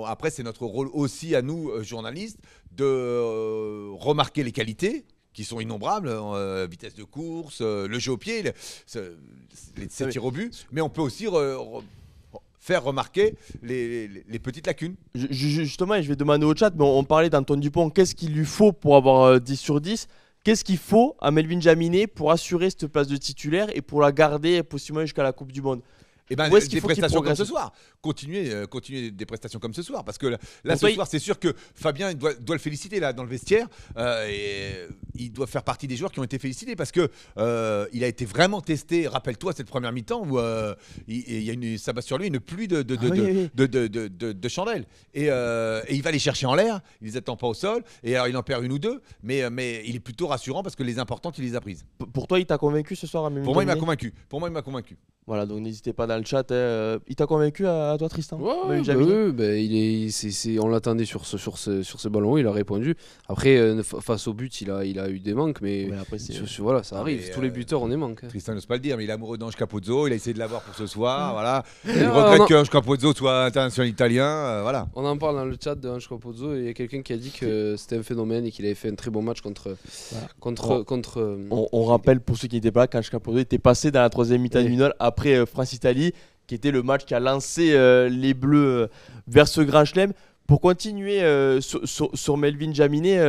après, c'est notre rôle aussi à nous, journalistes, de remarquer les qualités qui sont innombrables, vitesse de course, le jeu au pied, les tirs au but. Mais on peut aussi faire remarquer les petites lacunes. Justement, je vais demander au chat, mais on parlait d'Antoine Dupont. Qu'est-ce qu'il lui faut pour avoir 10 sur 10 ? Qu'est-ce qu'il faut à Melvin Jaminet pour assurer cette place de titulaire et pour la garder possiblement jusqu'à la Coupe du Monde? Des prestations comme ce soir. Continuer des prestations comme ce soir. Parce que là, ce soir, c'est sûr que Fabien doit le féliciter là, dans le vestiaire. Et il doit faire partie des joueurs qui ont été félicités parce qu'il a été vraiment testé. Rappelle-toi cette première mi-temps où ça bat sur lui une pluie de chandelles. Et il va les chercher en l'air. Il les attend pas au sol. Et alors, il en perd une ou deux. Mais il est plutôt rassurant parce que les importantes, il les a prises. Pour toi, il t'a convaincu ce soir à Melvin Pour moi, Jaminet? il m'a convaincu. Voilà, donc n'hésitez pas dans le chat. Il t'a convaincu à toi, Tristan? Oui, on l'attendait sur ce ballon, il a répondu. Après, face au but, il a eu des manques, mais après, voilà, ça arrive. Tous les buteurs ont des manques. Tristan n'ose pas le dire, mais il est amoureux d'Ange Capozzo. Il a essayé de l'avoir pour ce soir. Voilà. Il regrette qu'Ange Capozzo soit international italien. Voilà. On en parle dans le chat d'Ange Capozzo et il y a quelqu'un qui a dit que c'était un phénomène et qu'il avait fait un très bon match contre. On rappelle pour ceux qui n'étaient pas là qu'Ange Capozzo était passé dans la 3e mi-temps du Nol après France-Italie, qui était le match qui a lancé les Bleus vers ce grand chelem. Pour continuer sur Melvin Jaminet,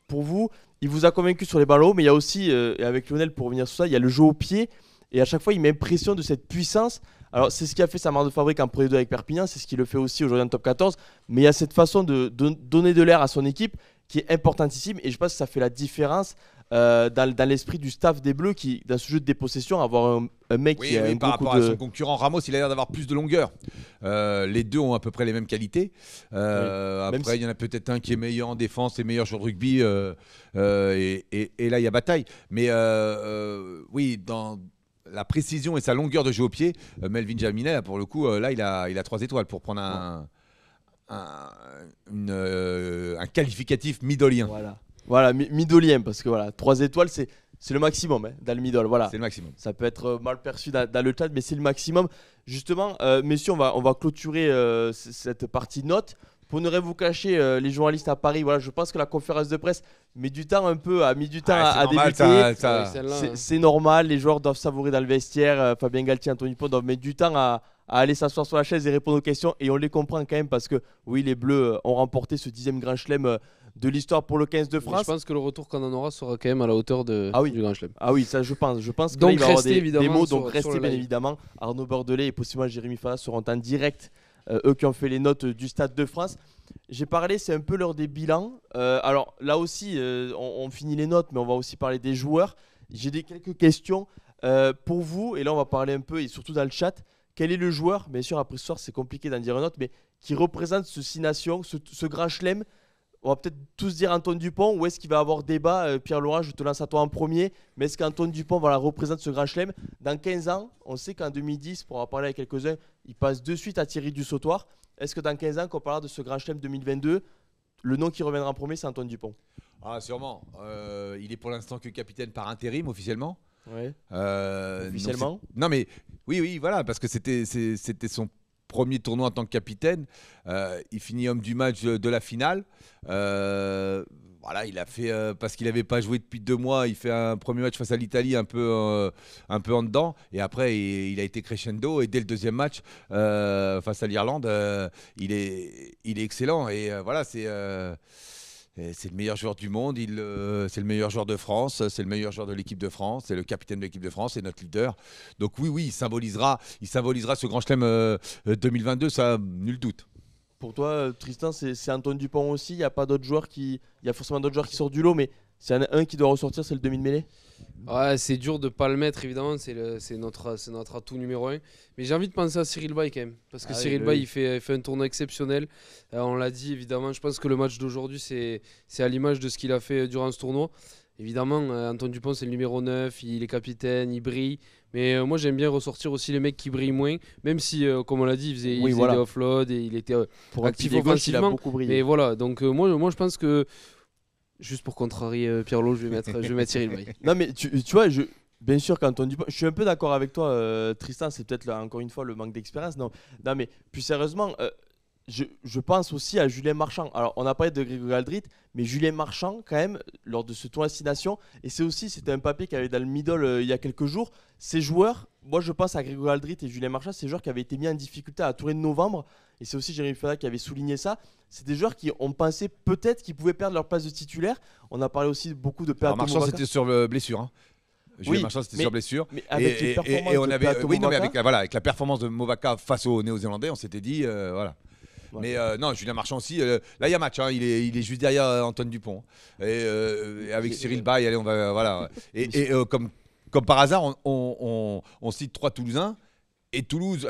pour vous, il vous a convaincu sur les ballons, mais il y a aussi, et avec Lionel pour revenir sur ça, il y a le jeu au pied, et à chaque fois il met l'impression de cette puissance. Alors c'est ce qui a fait sa marque de fabrique en Pro D2 avec Perpignan, c'est ce qui le fait aussi aujourd'hui en top 14, mais il y a cette façon de donner de l'air à son équipe qui est importantissime, et je pense que ça fait la différence dans l'esprit du staff des Bleus qui, dans ce jeu de dépossession, avoir un mec qui a un par gros rapport coup de... à son concurrent Ramos, il a l'air d'avoir plus de longueur. Les deux ont à peu près les mêmes qualités. Après, il y en a peut-être un qui est meilleur en défense et meilleur sur le rugby. Et là, il y a bataille. Mais oui, dans la précision et sa longueur de jeu au pied, Melvin Jaminet, pour le coup, là, il a 3 étoiles pour prendre un qualificatif midolien. Voilà, midolien, parce que voilà, 3 étoiles, C'est le maximum dans le middle, voilà. C'est le maximum. Ça peut être mal perçu dans le chat, mais c'est le maximum. Justement, messieurs, on va clôturer cette partie note. Pour ne rien vous cacher, les journalistes à Paris, voilà, je pense que la conférence de presse a mis du temps à débuter. C'est normal, les joueurs doivent savourer dans le vestiaire. Fabien Galtier, Anthony Dupont doivent mettre du temps à aller s'asseoir sur la chaise et répondre aux questions. Et on les comprend quand même parce que oui, les Bleus ont remporté ce 10e Grand Chelem de l'histoire pour le 15 de France. Mais je pense que le retour qu'on en aura sera quand même à la hauteur du Grand Chelem. Ah oui, ça je pense. Je pense donc qu'il va y avoir des mots, donc restez bien évidemment. Arnaud Bordelais et possiblement Jérémy Fala seront en direct. Eux qui ont fait les notes du Stade de France. J'ai parlé, c'est un peu l'heure des bilans. Alors là aussi, on finit les notes, mais on va aussi parler des joueurs. J'ai quelques questions pour vous, et là on va parler un peu, et surtout dans le chat, quel est le joueur, bien sûr après ce soir c'est compliqué d'en dire un autre, mais qui représente ce 6 nations, ce grand chelem. On va peut-être tous dire Antoine Dupont, ou est-ce qu'il va y avoir débat Pierre-Laurent, je te lance à toi en premier, mais est-ce qu'Antoine Dupont représente ce grand chelem? Dans 15 ans, on sait qu'en 2010, pour en parler avec quelques-uns, il passe de suite à Thierry Dussautoir. Est-ce que dans 15 ans, quand on parlera de ce grand chelem 2022, le nom qui reviendra en premier, c'est Antoine Dupont? Ah, sûrement. Il est pour l'instant que capitaine par intérim, officiellement. Ouais. Officiellement non, mais oui, voilà, parce que c'était son premier tournoi en tant que capitaine. Il finit homme du match de la finale. Voilà, il a fait parce qu'il n'avait pas joué depuis 2 mois. Il fait un premier match face à l'Italie un peu en dedans, et après il a été crescendo. Et dès le 2e match face à l'Irlande, il est excellent. Et voilà, c'est le meilleur joueur du monde, c'est le meilleur joueur de France, c'est le meilleur joueur de l'équipe de France, c'est le capitaine de l'équipe de France, c'est notre leader. Donc oui, il symbolisera ce Grand Chelem 2022, ça, nul doute. Pour toi, Tristan, c'est Antoine Dupont aussi. Il y a pas d'autres joueurs il y a forcément d'autres joueurs qui sortent du lot, mais s'il y en a un qui doit ressortir, c'est le demi-mêlée. Ouais, c'est dur de pas le mettre, évidemment, c'est notre atout numéro 1. Mais j'ai envie de penser à Cyril Bay quand même, parce que Cyril Bay, il fait un tournoi exceptionnel. On l'a dit, évidemment, je pense que le match d'aujourd'hui, c'est à l'image de ce qu'il a fait durant ce tournoi. Évidemment, Antoine Dupont, c'est le numéro 9, il est capitaine, il brille. Mais moi, j'aime bien ressortir aussi les mecs qui brillent moins, même si, comme on l'a dit, il faisait des offloads et il était actif offensivement. Il a beaucoup brillé. Mais voilà, donc moi, je pense que, juste pour contrarier Pierre-Lo, je vais mettre Cyril Bay. Non, mais tu vois, bien sûr, qu'Antoine Dupont, je suis un peu d'accord avec toi, Tristan, c'est peut-être encore une fois le manque d'expérience. Non, mais plus sérieusement, je pense aussi à Julien Marchand. Alors, on a parlé de Grégory Aldrit, mais Julien Marchand, quand même, lors de ce tournoi Destination, et c'était un papier qui avait dans le middle il y a quelques jours, ces joueurs, moi je pense à Grégory Aldrit et Julien Marchand, ces joueurs qui avaient été mis en difficulté à la tournée de novembre, et c'est aussi Jérémy Fada qui avait souligné ça. C'est des joueurs qui ont pensé peut-être qu'ils pouvaient perdre leur place de titulaire. On a parlé aussi beaucoup de perte. Marchand, c'était sur blessure. Hein. Julien Marchand, c'était sur blessure. Mais avec les performances avec la performance de Movaka face aux Néo-Zélandais, on s'était dit, voilà. Mais non, Julien Marchand aussi. Là, il y a match. Hein, il est juste derrière Antoine Dupont. Et avec Cyril Bay, allez, on va voilà. Et comme par hasard, on cite 3 Toulousains. Et Toulouse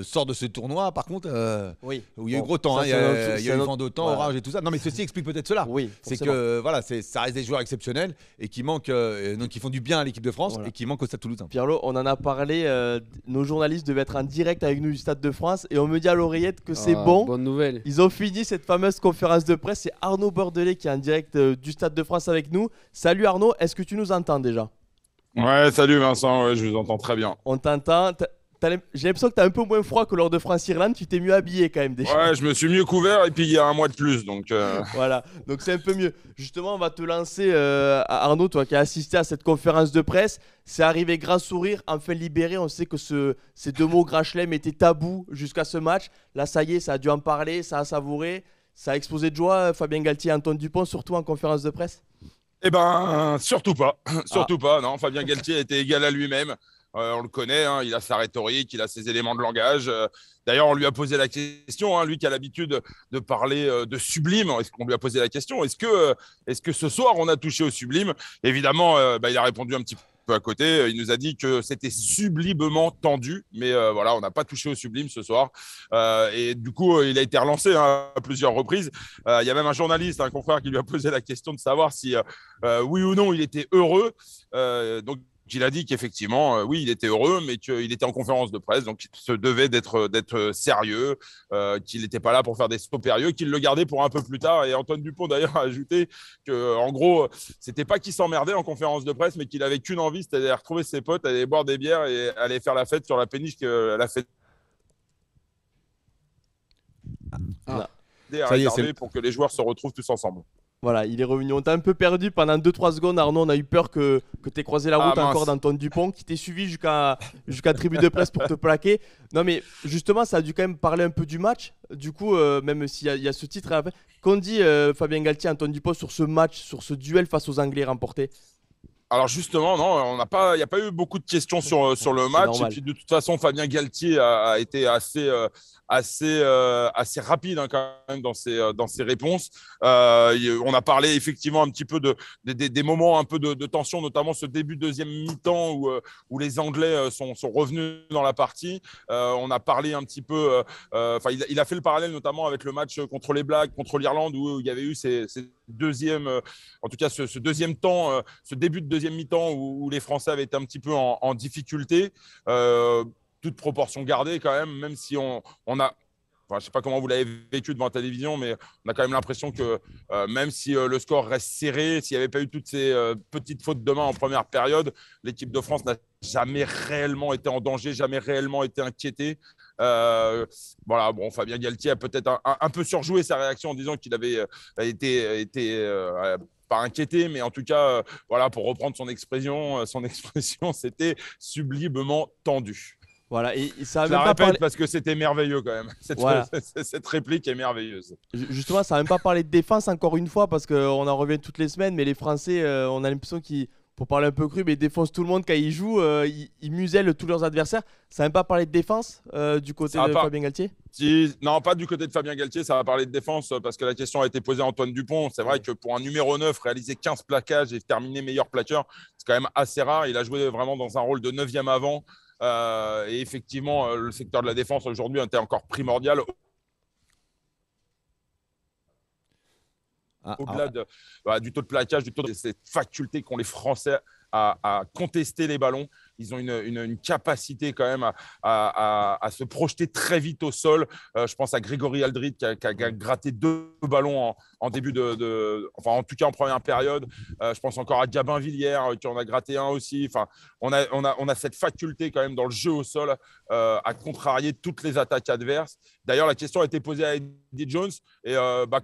sort de ce tournoi, par contre, où il y a eu gros temps. Il y a eu vent d'autant, orage et tout ça. Non, mais ceci explique peut-être cela. Oui, c'est que voilà, ça reste des joueurs exceptionnels et qui manquent, donc qui font du bien à l'équipe de France et qui manquent au Stade Toulousain. Pierre-Lo, on en a parlé. Nos journalistes devaient être en direct avec nous du Stade de France et on me dit à l'oreillette que c'est bon. Bonne nouvelle. Ils ont fini cette fameuse conférence de presse. C'est Arnaud Bordelais qui est en direct du Stade de France avec nous. Salut Arnaud, est-ce que tu nous entends déjà? Ouais, salut Vincent, je vous entends très bien. On t'entend. J'ai l'impression que tu as un peu moins froid que lors de France-Irlande. Tu t'es mieux habillé quand même déjà. Ouais, je me suis mieux couvert et puis il y a un mois de plus. Donc Voilà, donc c'est un peu mieux. Justement, on va te lancer, Arnaud, toi qui as assisté à cette conférence de presse. C'est arrivé grand sourire, enfin libéré. On sait que ces 2 mots Grand Chelem étaient tabous jusqu'à ce match. Là, ça y est, ça a dû en parler, ça a savouré. Ça a explosé de joie, Fabien Galtier et Antoine Dupont, surtout en conférence de presse. Eh ben, surtout pas. Surtout pas, non. Fabien Galtier était égal à lui-même. On le connaît, hein, il a sa rhétorique, il a ses éléments de langage. D'ailleurs, on lui a posé la question, hein, lui qui a l'habitude de parler de sublime. Est-ce qu'on lui a posé la question? Est-ce que ce soir, on a touché au sublime? Évidemment, il a répondu un petit peu à côté. Il nous a dit que c'était sublimement tendu. Mais voilà, on n'a pas touché au sublime ce soir. Et du coup, il a été relancé à plusieurs reprises. Il y a même un journaliste, un confrère qui lui a posé la question de savoir si, oui ou non, il était heureux. Donc, il a dit qu'effectivement, oui, il était heureux, mais qu'il était en conférence de presse, donc il se devait d'être sérieux, qu'il n'était pas là pour faire des sauts périlleux, qu'il le gardait pour un peu plus tard. Et Antoine Dupont, d'ailleurs, a ajouté qu'en gros, c'était pas qu'il s'emmerdait en conférence de presse, mais qu'il avait qu'une envie, c'était d'aller retrouver ses potes, aller boire des bières et aller faire la fête sur la péniche qu'elle a fait. Ah. À Ça y est, réserver pour que les joueurs se retrouvent tous ensemble. Voilà, il est revenu. On t'a un peu perdu pendant 2-3 secondes, Arnaud. On a eu peur que tu aies croisé la route encore d'Antoine Dupont, qui t'ait suivi jusqu'à tribune de presse pour te plaquer. Non, mais justement, ça a dû quand même parler un peu du match. Du coup, même s'il y a ce titre à la fin, qu'en dit Fabien Galtier, Antoine Dupont sur ce match, sur ce duel face aux Anglais remporté? Alors justement, non, il n'y a pas eu beaucoup de questions sur le match. Normal. Et puis de toute façon, Fabien Galtier a été assez rapide hein, quand même dans ses réponses. On a parlé effectivement un petit peu des moments un peu de tension, notamment ce début de deuxième mi-temps où les Anglais sont revenus dans la partie. On a parlé un petit peu, il a fait le parallèle notamment avec le match contre les Blacks, contre l'Irlande, où il y avait eu ces deuxièmes, en tout cas ce deuxième temps, ce début de deuxième mi-temps où les Français avaient été un petit peu en difficulté. Toute proportion gardée quand même si on a, enfin, je ne sais pas comment vous l'avez vécu devant la télévision, mais on a quand même l'impression que même si le score reste serré, s'il n'y avait pas eu toutes ces petites fautes de main en première période, l'équipe de France n'a jamais réellement été en danger, jamais réellement été inquiétée. Voilà, bon, Fabien Galtier a peut-être un peu surjoué sa réaction en disant qu'il avait été pas inquiété, mais en tout cas, voilà, pour reprendre son expression, c'était sublimement tendu. Voilà, et ça a Je même la pas répète parlé... parce que c'était merveilleux quand même. Voilà. Cette réplique est merveilleuse. Justement, ça n'a même pas parlé de défense encore une fois, parce qu'on en revient toutes les semaines, mais les Français, on a l'impression qu'ils, pour parler un peu cru, mais ils défoncent tout le monde quand ils jouent, ils musellent tous leurs adversaires. Ça n'a même pas parlé de défense du côté de Fabien Galtier? Non, pas du côté de Fabien Galtier, ça va parler de défense parce que la question a été posée à Antoine Dupont. C'est vrai que pour un numéro 9, réaliser 15 plaquages et terminer meilleur plaqueur, c'est quand même assez rare. Il a joué vraiment dans un rôle de 9e avant. Et effectivement, le secteur de la défense aujourd'hui était encore primordial. Au-delà du taux de plaquage, du taux de cette faculté qu'ont les Français à contester les ballons. Ils ont une capacité quand même à se projeter très vite au sol. Je pense à Grégory Aldrit qui a gratté 2 ballons en début enfin en tout cas en première période. Je pense encore à Gabin Villiers qui en a gratté un aussi. Enfin, on a cette faculté quand même dans le jeu au sol à contrarier toutes les attaques adverses. D'ailleurs, la question a été posée à Eddie Jones et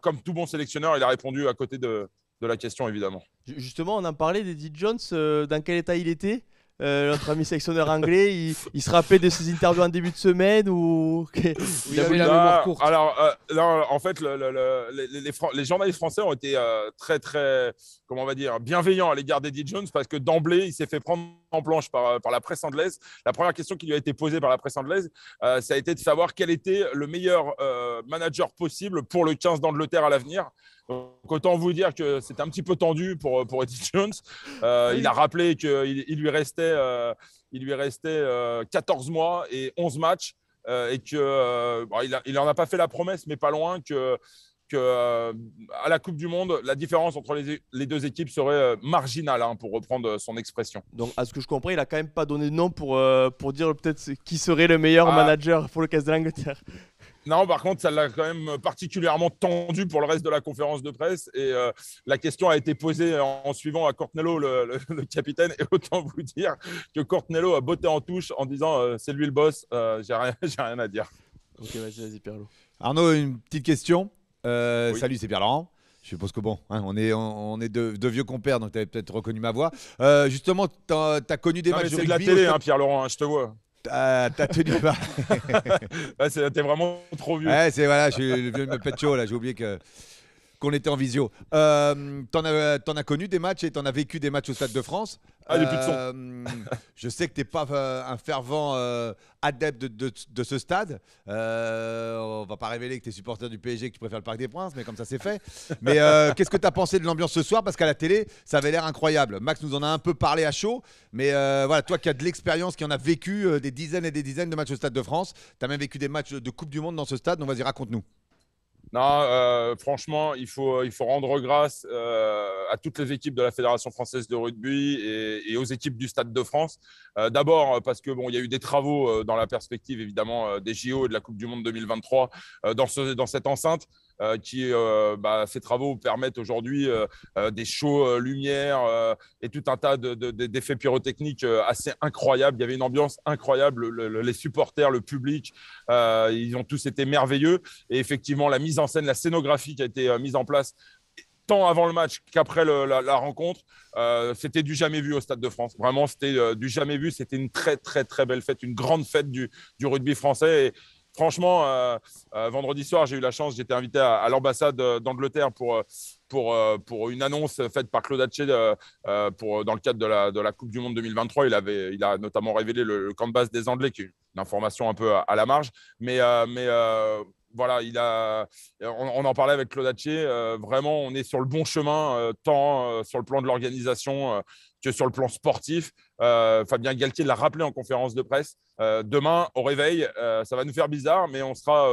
comme tout bon sélectionneur, il a répondu à côté de la question évidemment. Justement, on en parlait d'Eddie Jones, dans quel état il était, notre ami sélectionneur anglais? Il se rappelait de ses interviews en début de semaine ou il avait la mémoire courte. Alors, là, en fait, les journalistes français ont été très, très, comment on va dire, bienveillants à l'égard d'Eddie Jones parce que d'emblée, il s'est fait prendre en planche par la presse anglaise. La première question qui lui a été posée par la presse anglaise, ça a été de savoir quel était le meilleur manager possible pour le 15 d'Angleterre à l'avenir. Donc, autant vous dire que c'était un petit peu tendu pour Eddie Jones. Il a rappelé qu'il lui restait 14 mois et 11 matchs et qu'il n'en a pas fait la promesse, mais pas loin que à la Coupe du Monde, la différence entre les deux équipes serait marginale, pour reprendre son expression. Donc, à ce que je comprends, il n'a quand même pas donné de nom pour dire peut-être qui serait le meilleur manager pour le 15 de l'Angleterre. Non, par contre, ça l'a quand même particulièrement tendu pour le reste de la conférence de presse. Et la question a été posée en suivant à Cortnello, le capitaine. Et autant vous dire que Cortnello a botté en touche en disant c'est lui le boss, j'ai rien à dire. Ok, vas-y, Pierre-Loup. Arnaud, une petite question. Oui. Salut, c'est Pierre-Laurent. Je suppose que bon, on est de vieux compères, donc tu avais peut-être reconnu ma voix. Justement, tu as connu des matchs de rugby. C'est de la télé, Pierre-Laurent, je te vois. T'as tenu. T'es vraiment trop vieux. Ouais, voilà, je suis le vieux de me pète chaud, là, j'ai oublié qu'on était en visio. T'en as connu des matchs et t'en as vécu des matchs au Stade de France. J'ai plus de son. Je sais que t'es pas un fervent adepte de ce stade. On va pas révéler que t'es supporter du PSG, que tu préfères le Parc des Princes, mais comme ça c'est fait. Mais qu'est-ce que t'as pensé de l'ambiance ce soir? Parce qu'à la télé, ça avait l'air incroyable. Max nous en a un peu parlé à chaud, mais voilà, toi qui as de l'expérience, qui en a vécu des dizaines et des dizaines de matchs au Stade de France, t'as même vécu des matchs de Coupe du Monde dans ce stade, donc vas-y, raconte-nous. Non, franchement, il faut rendre grâce à toutes les équipes de la Fédération française de rugby et aux équipes du Stade de France. D'abord parce que il y a eu des travaux dans la perspective évidemment des JO et de la Coupe du Monde 2023 dans cette enceinte. Ces travaux permettent aujourd'hui des shows lumière et tout un tas d'effets pyrotechniques assez incroyables. Il y avait une ambiance incroyable. Les supporters, le public, ils ont tous été merveilleux. Et effectivement, la mise en scène, la scénographie qui a été mise en place tant avant le match qu'après la rencontre, c'était du jamais vu au Stade de France. Vraiment, c'était du jamais vu. C'était une très, très, très belle fête, une grande fête du rugby français. Et franchement, vendredi soir, j'ai eu la chance, j'étais invité à l'ambassade d'Angleterre pour une annonce faite par Claude Hatché dans le cadre de la Coupe du Monde 2023. Il a notamment révélé le camp de base des Anglais, qui est une information un peu à la marge. Mais voilà, on en parlait avec Claude Hatché. Vraiment, on est sur le bon chemin, tant sur le plan de l'organisation que sur le plan sportif. Fabien Galtier l'a rappelé en conférence de presse. Demain, au réveil, ça va nous faire bizarre, mais on sera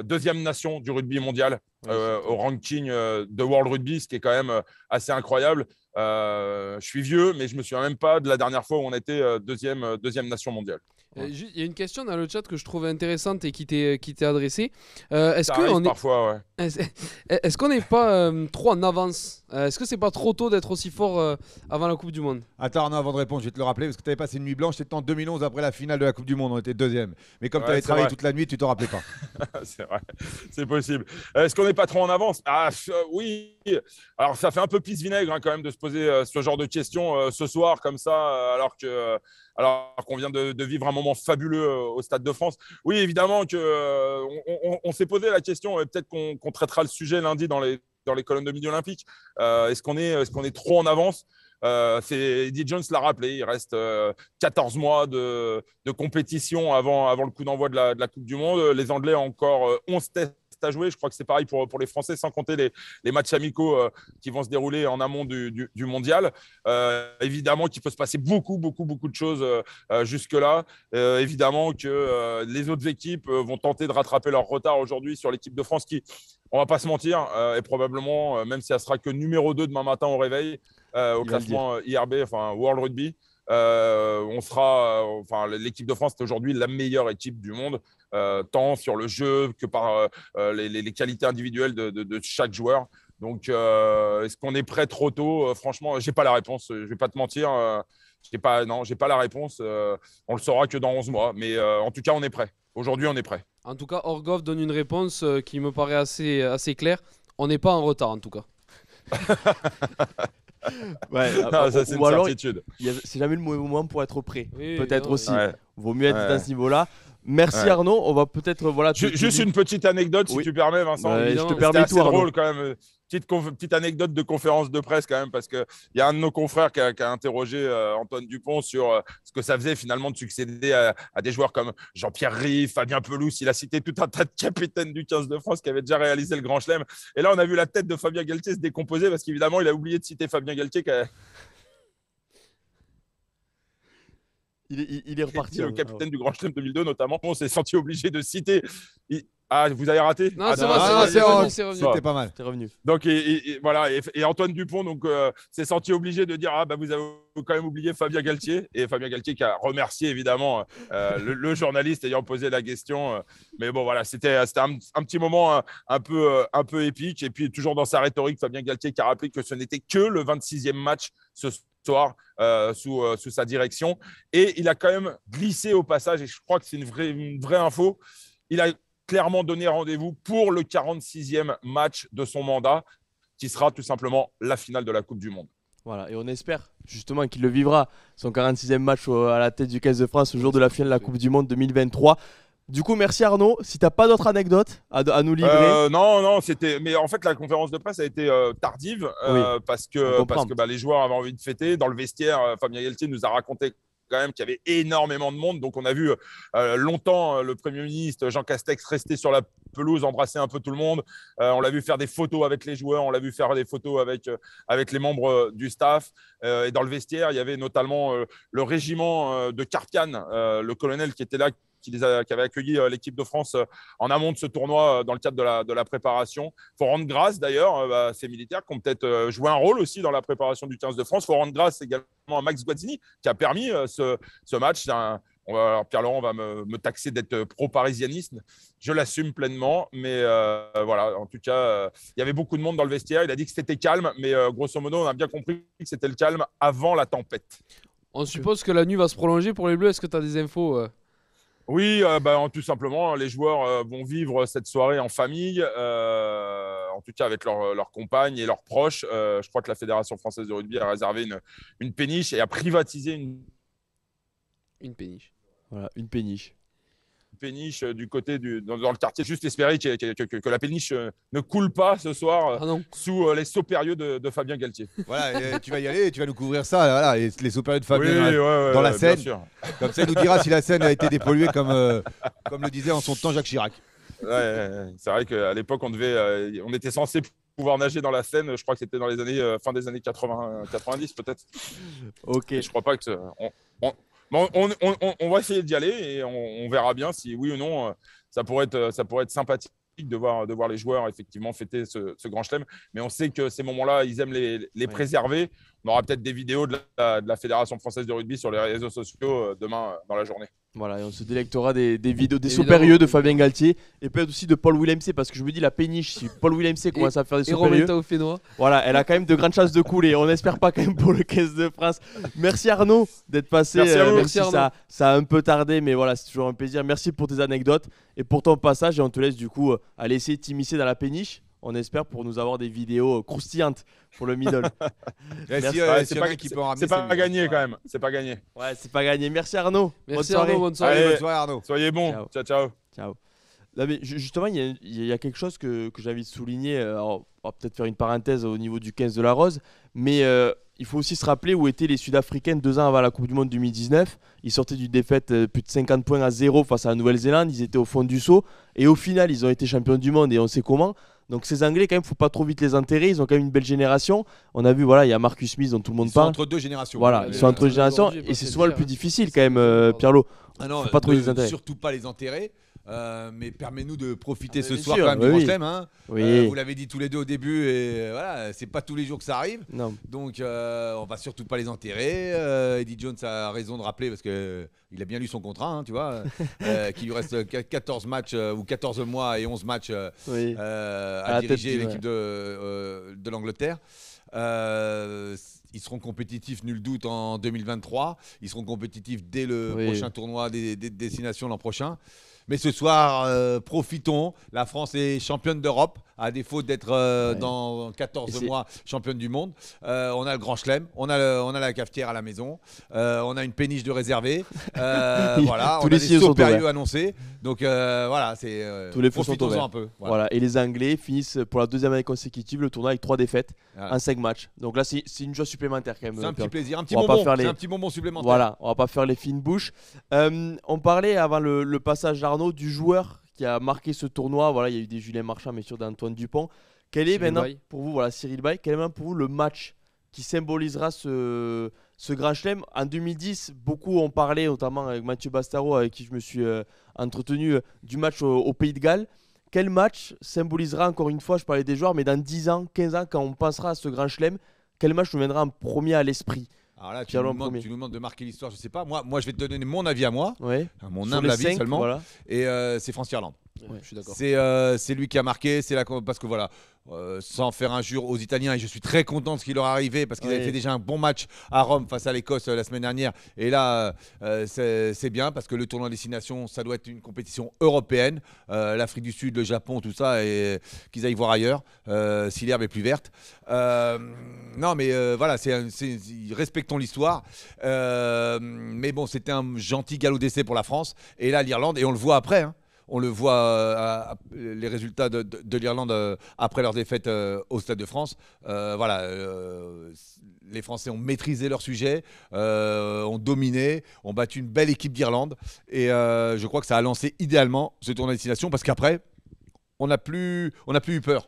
deuxième nation du rugby mondial au ranking de World Rugby, ce qui est quand même assez incroyable. Je suis vieux, mais je ne me souviens même pas de la dernière fois où on était deuxième nation mondiale. Il y a une question dans le chat que je trouvais intéressante et qui t'est adressée. Est-ce qu'on n'est pas trop en avance? Est-ce que c'est pas trop tôt d'être aussi fort avant la Coupe du Monde? Attends, Arnaud, avant de répondre, je vais te le rappeler parce que tu avais passé une nuit blanche. C'était en 2011 après la finale de la Coupe du Monde. On était deuxième. Mais comme tu avais travaillé toute la nuit, tu t'en rappelais pas. C'est vrai, c'est possible. Est-ce qu'on n'est pas trop en avance? Oui. Alors, ça fait un peu pisse-vinaigre quand même de se poser ce genre de questions ce soir comme ça, alors qu'on vient de vivre un moment fabuleux au Stade de France. Oui, évidemment qu'on s'est posé la question et peut-être qu'on traitera le sujet lundi dans les colonnes de Midi Olympique. Est-ce qu'on est trop en avance? Eddie Jones l'a rappelé, il reste 14 mois de compétition avant le coup d'envoi de la Coupe du Monde. Les Anglais ont encore 11 tests à jouer. Je crois que c'est pareil pour les Français, sans compter les matchs amicaux qui vont se dérouler en amont du mondial. Évidemment qu'il peut se passer beaucoup de choses jusque-là. Évidemment que les autres équipes vont tenter de rattraper leur retard aujourd'hui sur l'équipe de France qui, on ne va pas se mentir, est probablement, même si elle sera que numéro 2 demain matin au réveil, au classement IRB, enfin World Rugby, l'équipe de France est aujourd'hui la meilleure équipe du monde, tant sur le jeu que par les qualités individuelles de chaque joueur. Donc, est-ce qu'on est prêt trop tôt? Franchement, j'ai pas la réponse. Je vais pas te mentir. J'ai pas la réponse. On le saura que dans 11 mois. Mais en tout cas, on est prêt. Aujourd'hui, on est prêt. En tout cas, Orgov donne une réponse qui me paraît assez claire. On n'est pas en retard, en tout cas. Ouais, non, ça, c'est une certitude. C'est jamais le moment pour être prêt. Oui, peut-être non, aussi. Ouais. Vaut mieux être à ce niveau-là. Merci Arnaud. On va peut-être juste une petite anecdote, si tu permets, Vincent. Je te C'était permets assez tout, Arnaud. drôle quand même. Petite anecdote de conférence de presse quand même, parce qu'il y a un de nos confrères qui a interrogé Antoine Dupont sur ce que ça faisait finalement de succéder à des joueurs comme Jean-Pierre Riff, Fabien Pelouse. Il a cité tout un tas de capitaines du 15 de France qui avaient déjà réalisé le Grand Chelem. Et là, on a vu la tête de Fabien Galtier se décomposer parce qu'évidemment, il a oublié de citer Fabien Galtier. Il est reparti. Le capitaine du Grand Chelem 2002 notamment. On s'est senti obligé de citer. Vous avez raté? Non, c'est revenu. C'était pas mal. T'es revenu. Donc, voilà. Et Antoine Dupont s'est senti obligé de dire vous avez quand même oublié Fabien Galtier. Et Fabien Galtier qui a remercié évidemment le journaliste ayant posé la question. Mais bon, voilà, c'était un petit moment un peu épique. Et puis, toujours dans sa rhétorique, Fabien Galtier qui a rappelé que ce n'était que le 26e match ce soir sous sa direction. Et il a quand même glissé au passage, et je crois que c'est une vraie info, il a clairement donné rendez-vous pour le 46e match de son mandat, qui sera tout simplement la finale de la Coupe du Monde. Voilà, et on espère justement qu'il le vivra, son 46e match à la tête du 15 de France, au jour de la finale de la Coupe du Monde 2023. Du coup, merci Arnaud. Si tu n'as pas d'autres anecdotes à nous livrer. Non, c'était. Mais en fait, la conférence de presse a été tardive parce que les joueurs avaient envie de fêter. Dans le vestiaire, Fabien Galtier nous a raconté quand même qu'il y avait énormément de monde. Donc, on a vu longtemps le Premier ministre Jean Castex rester sur la pelouse, embrasser un peu tout le monde. On l'a vu faire des photos avec les joueurs, on l'a vu faire des photos avec les membres du staff. Et dans le vestiaire, il y avait notamment le régiment de Carpiane, le colonel qui était là, qui avait accueilli l'équipe de France en amont de ce tournoi dans le cadre de la préparation. Il faut rendre grâce d'ailleurs à ces militaires qui ont peut-être joué un rôle aussi dans la préparation du 15 de France. Il faut rendre grâce également à Max Guazzini qui a permis ce match. Alors Pierre-Laurent va me taxer d'être pro-parisianiste. Je l'assume pleinement. Mais voilà, en tout cas, il y avait beaucoup de monde dans le vestiaire. Il a dit que c'était calme. Mais grosso modo, on a bien compris que c'était le calme avant la tempête. On suppose que la nuit va se prolonger pour les Bleus. Est-ce que tu as des infos Oui, tout simplement, les joueurs vont vivre cette soirée en famille, en tout cas avec leurs compagnes et leurs proches. Je crois que la Fédération française de rugby a réservé une péniche et a privatisé Une péniche. Voilà, une péniche. Péniche du côté dans le quartier. Juste espérer que la péniche ne coule pas ce soir sous les sauts périlleux de Fabien Galtier. Voilà, tu vas y aller et tu vas nous couvrir ça, voilà, les sauts périlleux de Fabien dans la Seine. Comme ça, il nous dira si la Seine a été dépolluée comme le disait en son temps Jacques Chirac. Ouais, c'est vrai qu'à l'époque, on était censé pouvoir nager dans la Seine. Je crois que c'était dans les années fin des années 90 peut-être. Ok. Et je crois pas que on va essayer d'y aller et on verra bien si oui ou non ça pourrait être sympathique de voir les joueurs effectivement fêter ce grand chelem. Mais on sait que ces moments-là, ils aiment les préserver. On aura peut-être des vidéos de la Fédération française de rugby sur les réseaux sociaux demain dans la journée. Voilà, et on se délectera des vidéos, des sauts périlleux de Fabien Galtier et peut-être aussi de Paul Willemse, parce que je me dis la péniche, si Paul Willemse commence à faire des sauts périlleux, voilà, elle a quand même de grandes chances de couler. On n'espère pas quand même pour le 15 de France. Merci Arnaud d'être passé. Merci à vous. Même si ça a un peu tardé, mais voilà, c'est toujours un plaisir. Merci pour tes anecdotes et pour ton passage, et on te laisse du coup aller essayer de t'immiscer dans la péniche. On espère pour nous avoir des vidéos croustillantes pour le middle. C'est pas gagné quand même. C'est pas gagné. Ouais, c'est pas gagné. Merci Arnaud. Merci Arnaud. Bonne soirée. Allez, bonne soirée Arnaud. Soyez bons. Ciao. Là, mais justement, il y a quelque chose que j'ai envie de souligner. Alors, on va peut-être faire une parenthèse au niveau du 15 de la Rose, mais il faut aussi se rappeler où étaient les Sud-Africains 2 ans avant la Coupe du Monde 2019. Ils sortaient d'une défaite plus de 50 points à 0 face à la Nouvelle-Zélande. Ils étaient au fond du seau et au final, ils ont été champions du monde et on sait comment. Donc ces Anglais, quand même, faut pas trop vite les enterrer. Ils ont quand même une belle génération. On a vu, voilà, il y a Marcus Smith dont tout le monde parle. Ils sont entre deux générations. Voilà, ils sont entre deux générations et c'est souvent le plus difficile quand même, Pierre-Lot. Ah non, faut pas trop les enterrer. Surtout pas les enterrer. Mais permets-nous de profiter ce bien soir sûr, quand même du oui. Grand Chelem. Hein. Oui. Vous l'avez dit tous les deux au début et voilà, c'est pas tous les jours que ça arrive. Non. Donc on va surtout pas les enterrer. Eddie Jones a raison de rappeler parce que il a bien lu son contrat, hein, tu vois, qu'il lui reste 14 matchs ou 14 mois et 11 matchs à diriger l'équipe de l'Angleterre. Ils seront compétitifs, nul doute, en 2023. Ils seront compétitifs dès le prochain tournoi des destinations l'an prochain. Mais ce soir, profitons. La France est championne d'Europe, à défaut d'être dans 14 mois championne du monde. On a le Grand Chelem, on a la cafetière à la maison, on a une péniche de réservée. Voilà, on a des sauts périlleux annoncés. Donc voilà, tous les feux sont ouverts. Un peu. Voilà. Et les Anglais finissent pour la deuxième année consécutive le tournoi avec 3 défaites en 5 matchs. Donc là, c'est une joie supplémentaire quand même. C'est un petit plaisir, un petit bonbon supplémentaire. Voilà, on va pas faire les fines bouches. On parlait avant le passage d'Arnaud du joueur qui a marqué ce tournoi. Voilà, il y a eu des Julien Marchand, mais sûr d'Antoine Dupont. Quel est maintenant pour vous, voilà, Cyril Bay, quel est maintenant pour vous le match qui symbolisera ce Grand Chelem? En 2010, beaucoup ont parlé, notamment avec Mathieu Bastaro, avec qui je me suis entretenu, du match au Pays de Galles. Quel match symbolisera, encore une fois, je parlais des joueurs, mais dans 10 ans, 15 ans, quand on pensera à ce Grand Chelem, quel match nous viendra en premier à l'esprit? Alors là, tu nous demandes de marquer l'histoire, je sais pas. Moi, je vais te donner mon avis à moi, mon humble avis seulement. Voilà. Et c'est France-Irlande. Ouais, je suis d'accord. C'est lui qui a marqué, parce que voilà, sans faire injure aux Italiens, et je suis très content de ce qui leur est arrivé parce qu'ils avaient fait déjà un bon match à Rome face à l'Écosse la semaine dernière. Et là, c'est bien parce que le tournoi destination, ça doit être une compétition européenne. L'Afrique du Sud, le Japon, tout ça, et qu'ils aillent voir ailleurs si l'herbe est plus verte. Non, mais voilà, respectons l'histoire. Mais bon, c'était un gentil galop d'essai pour la France. Et là, l'Irlande, et on le voit après. Hein. On le voit, les résultats de l'Irlande après leur défaite au Stade de France. Voilà, les Français ont maîtrisé leur sujet, ont dominé, ont battu une belle équipe d'Irlande. Et je crois que ça a lancé idéalement ce tournoi de destination parce qu'après, on n'a plus eu peur.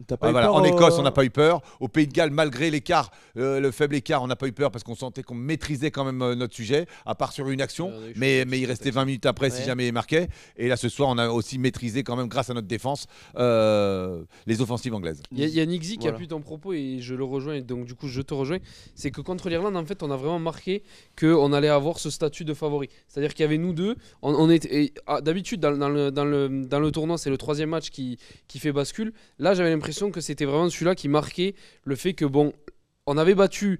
T'as pas eu Voilà. peur, En Écosse, on n'a pas eu peur. Au Pays de Galles, malgré l'écart, le faible écart, on n'a pas eu peur parce qu'on sentait qu'on maîtrisait quand même notre sujet, à part sur une action. Ouais, on a eu Mais il restait 20 minutes après si Ouais. jamais il marquait. Et là, ce soir, on a aussi maîtrisé quand même, grâce à notre défense, les offensives anglaises. Il y a Nixie qui Voilà. appuie ton propos et je le rejoins, et donc du coup je te rejoins. C'est que contre l'Irlande, en fait, on a vraiment marqué qu'on allait avoir ce statut de favori. C'est-à-dire qu'il y avait nous deux. On était, d'habitude, dans le tournoi, c'est le troisième match qui fait bascule. Là, j'avais l'impression que c'était vraiment celui-là qui marquait le fait que, bon, on avait battu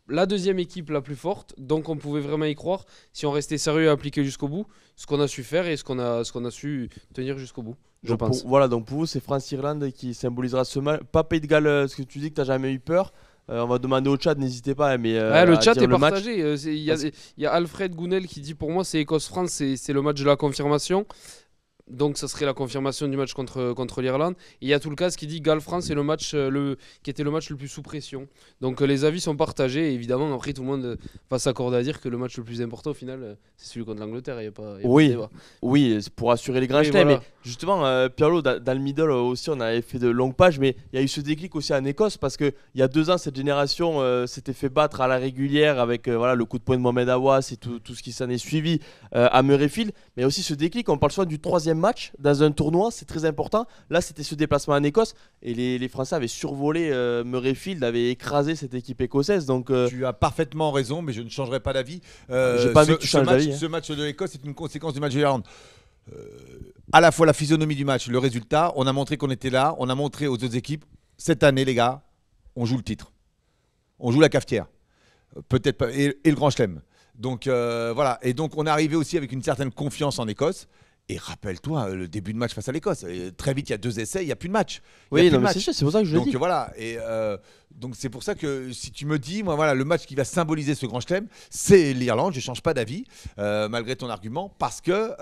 la deuxième équipe la plus forte, donc on pouvait vraiment y croire si on restait sérieux et appliqué jusqu'au bout, ce qu'on a su faire et ce qu'on a su tenir jusqu'au bout, je Donc pense. voilà, donc pour vous, c'est France-Irlande qui symbolisera ce match. Pas Pays de Galles, ce que tu dis que tu n'as jamais eu peur. On va demander au chat, n'hésitez pas. Mais, Ouais, le à chat dire est le match. partagé. Il y a Alfred Gounel qui dit pour moi c'est Écosse-France, c'est le match de la confirmation. Donc ça serait la confirmation du match contre l'Irlande. Et il y a tout le cas qui dit Galles-France c'est le match qui était le match le plus sous pression. Donc les avis sont partagés. Et évidemment après tout le monde va s'accorder à dire que le match le plus important au final c'est celui contre l'Angleterre. Il y a pas de Oui, débat. oui, c'est pour assurer les grands Oui, chelems. voilà. Mais justement, Pirlo, dans le middle aussi, on avait fait de longues pages, mais il y a eu ce déclic aussi en Écosse parce qu'il y a 2 ans, cette génération s'était fait battre à la régulière avec voilà, le coup de poing de Mohamed Awas et tout ce qui s'en est suivi à Murrayfield. Mais aussi ce déclic, on parle souvent du 3e match dans un tournoi, c'est très important. Là, c'était ce déplacement en Écosse et les Français avaient survolé Murrayfield, avaient écrasé cette équipe écossaise. Donc, Tu as parfaitement raison, mais je ne changerai pas d'avis. J'ai pas envie que tu changes d'avis, hein. Ce match de l'Écosse est une conséquence du match de l'Irlande. À la fois la physionomie du match, le résultat, on a montré qu'on était là, on a montré aux autres équipes, cette année les gars, on joue le titre. On joue la cafetière. Peut-être pas, et le Grand Chelem. Donc voilà, et donc on est arrivé aussi avec une certaine confiance en Écosse. Et rappelle-toi, le début de match face à l'Écosse, très vite il y a 2 essais, il n'y a plus de match. Il y a oui, plus non, de mais match. c'est sûr, c'est pour ça que je le Donc dis. voilà, et donc c'est pour ça que si tu me dis, moi voilà, le match qui va symboliser ce grand chelem, c'est l'Irlande. Je change pas d'avis malgré ton argument parce que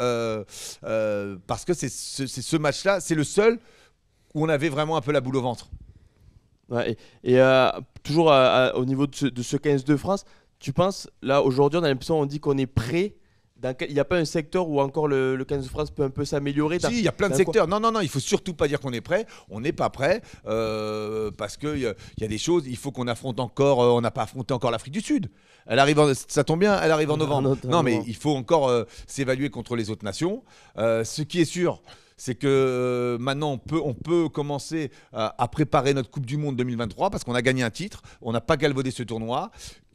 c'est ce match-là, c'est le seul où on avait vraiment un peu la boule au ventre. Ouais, toujours au niveau de ce 15 de France, tu penses, là aujourd'hui on a l'impression, on dit qu'on est prêt. Il n'y a pas un secteur où encore le 15 de France peut un peu s'améliorer. Si, il y a plein de dans secteurs. Non, il faut surtout pas dire qu'on est prêt. On n'est pas prêt parce qu'il y a des choses. Il faut qu'on affronte encore. On n'a pas affronté encore l'Afrique du Sud. Ça tombe bien, elle arrive en novembre. Non, mais il faut encore s'évaluer contre les autres nations. Ce qui est sûr, c'est que maintenant on peut commencer à préparer notre Coupe du Monde 2023 parce qu'on a gagné un titre. On n'a pas galvaudé ce tournoi.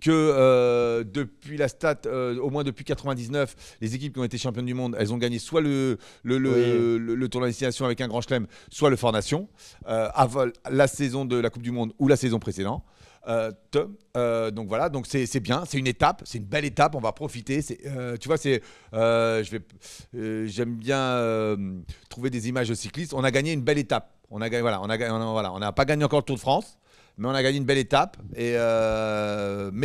Que depuis la stat, au moins depuis 99, les équipes qui ont été championnes du monde, elles ont gagné soit le tournoi de destination avec un grand chelem, soit le Fort Nation, avant la saison de la Coupe du Monde ou la saison précédente. Donc voilà, donc c'est bien, c'est une étape, c'est une belle étape, on va profiter. Tu vois, j'aime bien trouver des images de cyclistes. On a gagné une belle étape. On n'a pas gagné encore le Tour de France. Mais on a gagné une belle étape, mais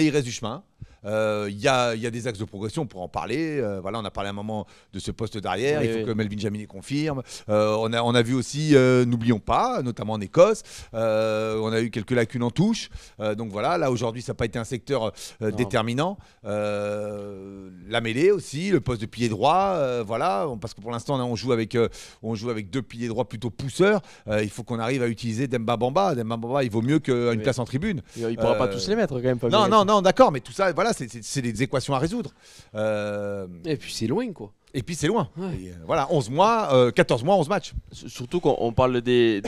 il reste du chemin. Il y a des axes de progression, on pourra en parler. Voilà, on a parlé à un moment de ce poste d'arrière. Il faut que Melvin Jaminet confirme. On a vu aussi, n'oublions pas, notamment en Écosse, on a eu quelques lacunes en touche. Donc voilà, là aujourd'hui, ça n'a pas été un secteur déterminant. La mêlée aussi, le poste de pilier droit. Voilà, parce que pour l'instant, on joue avec 2 piliers droits plutôt pousseurs. Il faut qu'on arrive à utiliser Demba Bamba. Demba Bamba, il vaut mieux qu'une place en tribune. Il ne pourra pas tous les mettre quand même. Fabien. Non, d'accord, mais tout ça, voilà, c'est des équations à résoudre. Et puis c'est loin quoi. Et puis c'est loin. Ouais. Et, voilà, 11 mois, 14 mois, 11 matchs. Surtout qu'on parle des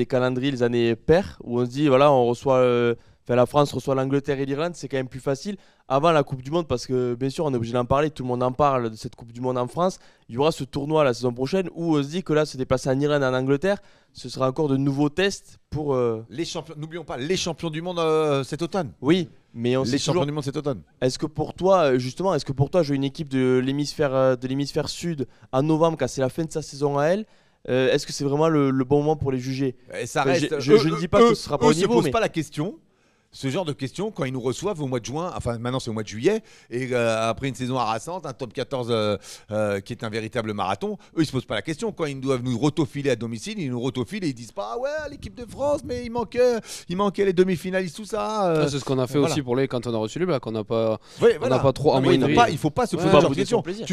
calendriers, les années paires, où on se dit, voilà, on reçoit. La France reçoit l'Angleterre et l'Irlande, c'est quand même plus facile. Avant la Coupe du Monde, parce que bien sûr, on est obligé d'en parler, tout le monde en parle de cette Coupe du Monde en France. Il y aura ce tournoi la saison prochaine où on se dit que là, se déplacer en Irlande et en Angleterre, ce sera encore de nouveaux tests pour. Les champions, n'oublions pas, les champions du monde cet automne. Oui, mais on Les sait champions toujours. du monde cet automne. Est-ce que pour toi, jouer une équipe de l'hémisphère sud en novembre, quand c'est la fin de sa saison à elle, est-ce que c'est vraiment le bon moment pour les juger? Et ça Enfin, reste. je ne dis pas que ce sera pas au eux se niveau, posent mais- pas la question. ce genre de questions quand ils nous reçoivent au mois de juin, enfin maintenant c'est au mois de juillet, et après une saison harassante, un top 14 qui est un véritable marathon, eux ils se posent pas la question. Quand ils doivent nous rotofiler à domicile, ils nous rotofilent et ils disent pas ah ouais l'équipe de France, mais il manquait les demi-finalistes, tout ça. C'est ce qu'on a fait voilà. aussi pour quand on a reçu les Blacks, on n'a pas, Ouais, on voilà. n'a pas trop Non, mais amoindri. il faut pas se Ouais, poser pas de bouder questions. son plaisir.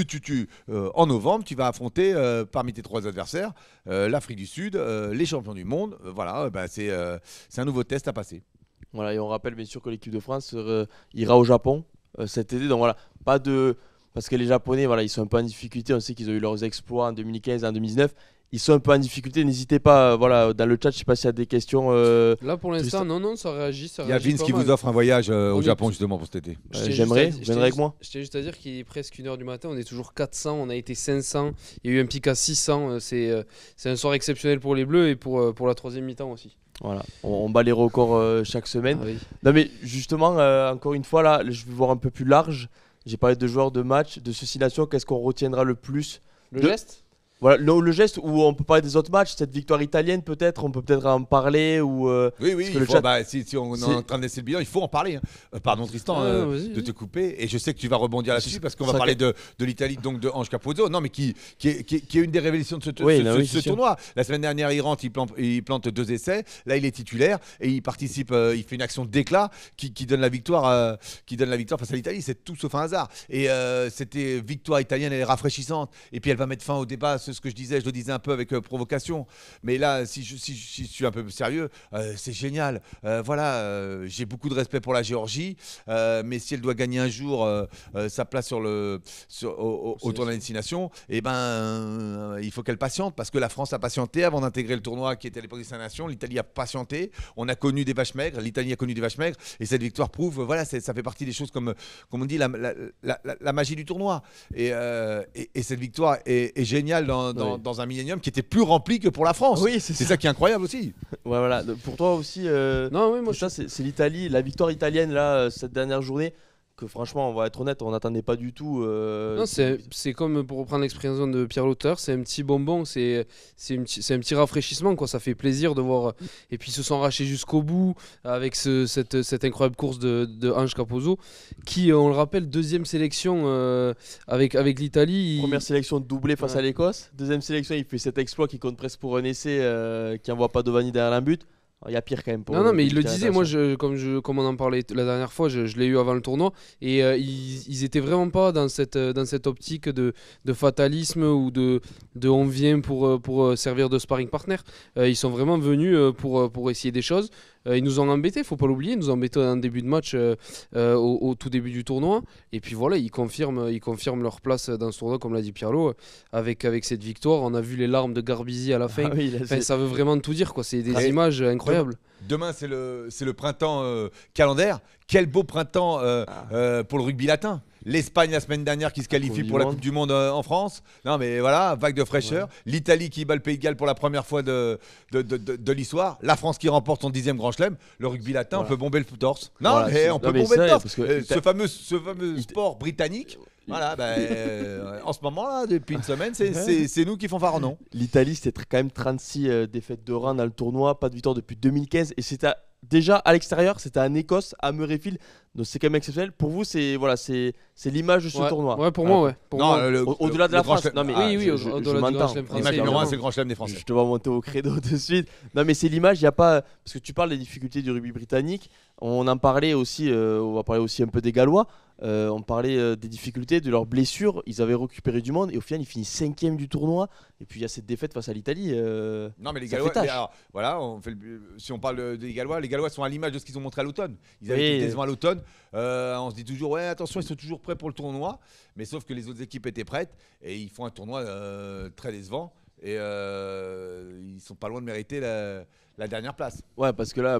En novembre, tu vas affronter parmi tes 3 adversaires l'Afrique du Sud, les champions du monde. Voilà, c'est un nouveau test à passer. Voilà, et on rappelle bien sûr que l'équipe de France ira au Japon cet été. Donc voilà, pas de. Parce que les Japonais, voilà, ils sont un peu en difficulté. On sait qu'ils ont eu leurs exploits en 2015 et en 2019. Ils sont un peu en difficulté. N'hésitez pas, voilà, dans le chat, je sais pas s'il y a des questions. Là pour l'instant, Tristan. non, ça réagit. Il y a Vince qui vous offre un voyage au Japon justement pour cet été. J'aimerais, vous viendrez avec moi. Je tiens juste à dire qu'il est presque 1h du matin, on est toujours 400, on a été 500, il y a eu un pic à 600, c'est un soir exceptionnel pour les Bleus et pour la 3e mi-temps aussi. Voilà, on bat les records chaque semaine. Ah oui. Non mais justement, encore une fois là, je vais voir un peu plus large. J'ai parlé de joueurs de match, de ceci nation. Qu'est-ce qu'on retiendra le plus Le de- geste Voilà, le geste où on peut parler des autres matchs, cette victoire italienne peut-être, on peut peut-être en parler ou. Oui, parce que il le faut, chat- si on est c'est- en train de laisser le bilan, il faut en parler. Pardon Tristan Vas-y, de vas-y. te couper. Et je sais que tu vas rebondir là-dessus parce qu'on va ça- parler de l'Italie, donc de Ange Capozzo. Non, mais qui est une des révélations de ce Oui, non, oui, ce c'est sûr. tournoi. La semaine dernière, il rentre, il plante 2 essais. Là, il est titulaire et il participe. Il fait une action d'éclat qui donne la victoire face à l'Italie. C'est tout sauf un hasard. Et c'était victoire italienne, elle est rafraîchissante. Et puis elle va mettre fin au débat. C'est ce que je disais. Je le disais un peu avec provocation. Mais là, si je suis un peu sérieux, c'est génial. J'ai beaucoup de respect pour la Géorgie, mais si elle doit gagner un jour sa place au tournoi des Nations, il faut qu'elle patiente parce que la France a patienté avant d'intégrer le tournoi qui était à l'époque des Nations. L'Italie a patienté. On a connu des vaches maigres. L'Italie a connu des vaches maigres. Et cette victoire prouve, ça fait partie des choses comme on dit, la magie du tournoi. Et cette victoire est géniale dans un millénium qui était plus rempli que pour la France. Oui, c'est C'est ça qui est incroyable aussi. Ouais, voilà. Pour toi aussi, Non, oui, moi ça c'est l'Italie, la victoire italienne là cette dernière journée. Que franchement, on va être honnête, on n'attendait pas du tout. Non, c'est comme pour reprendre l'expression de Pierre Lauteur, c'est un petit bonbon, c'est un petit rafraîchissement, quoi. Ça fait plaisir de voir. Et puis ils se sont arrachés jusqu'au bout avec cette incroyable course de Ange Capozzo, qui, on le rappelle, 2e sélection avec l'Italie. Première sélection doublée face Ouais. à l'Écosse. Deuxième sélection, il fait cet exploit qui compte presque pour un essai qui envoie pas Dovani derrière un but. Il y a pire quand même. Pour Non, mais il le pour disait, moi, comme on en parlait la dernière fois, je l'ai eu avant le tournoi, et ils étaient vraiment pas dans cette optique de fatalisme ou de on vient pour servir de sparring partner. Ils sont vraiment venus pour essayer des choses. Ils nous ont embêtés, faut pas l'oublier, ils nous ont embêtés en début de match au tout début du tournoi. Et puis voilà, ils confirment leur place dans ce tournoi, comme l'a dit Pierlo, avec cette victoire. On a vu les larmes de Garbizi à la fin. Ah oui, là, Enfin, c'est- ça veut vraiment tout dire, quoi. C'est des Ouais. images incroyables. Demain, c'est le printemps calendaire. Quel beau printemps pour le rugby latin. L'Espagne la semaine dernière qui se qualifie Coupe pour du la Monde. Coupe du Monde en France. Non mais voilà, vague de fraîcheur. L'Italie qui bat le Pays de Galles pour la première fois de l'histoire. La France qui remporte son 10e Grand Chelem. Le rugby latin, Voilà. on peut bomber le torse. Non, Voilà, mais c'est- on peut non, mais bomber c'est le vrai, torse. parce que Ce fameux sport britannique. Voilà, en ce moment-là, depuis une semaine, c'est nous qui font phare, non? L'Italie, c'était quand même 36 défaites de rang dans le tournoi, pas de victoire depuis 2015. Et c'était déjà à l'extérieur, c'était en Écosse, à Murrayfield. Donc c'est quand même exceptionnel. Pour vous, c'est l'image de ce Ouais. tournoi. Ouais, pour moi, ouais. Pour Non, moi. Au-delà de la le Grand France. Chelem- Non, mais Oui, oui, je au-delà du m'entends. Grand Chelem français, L'image numéro 1, évidemment. c'est le Grand Chelem des Français. Je te vois monter au credo de suite. Non, mais c'est l'image, il n'y a pas. Parce que tu parles des difficultés du rugby britannique. On en parlait aussi, on va parler aussi un peu des Gallois. On parlait des difficultés, de leurs blessures. Ils avaient récupéré du monde et au final, ils finissent 5e du tournoi. Et puis il y a cette défaite face à l'Italie. Non, mais les ça Gallois, fait tâche. mais alors, voilà, si on parle des Gallois sont à l'image de ce qu'ils ont montré à l'automne. Ils avaient Oui. été décevants à l'automne. On se dit toujours, ouais, attention, ils sont toujours prêts pour le tournoi. Mais sauf que les autres équipes étaient prêtes et ils font un tournoi très décevant. Et ils sont pas loin de mériter la dernière place. Ouais, parce que là,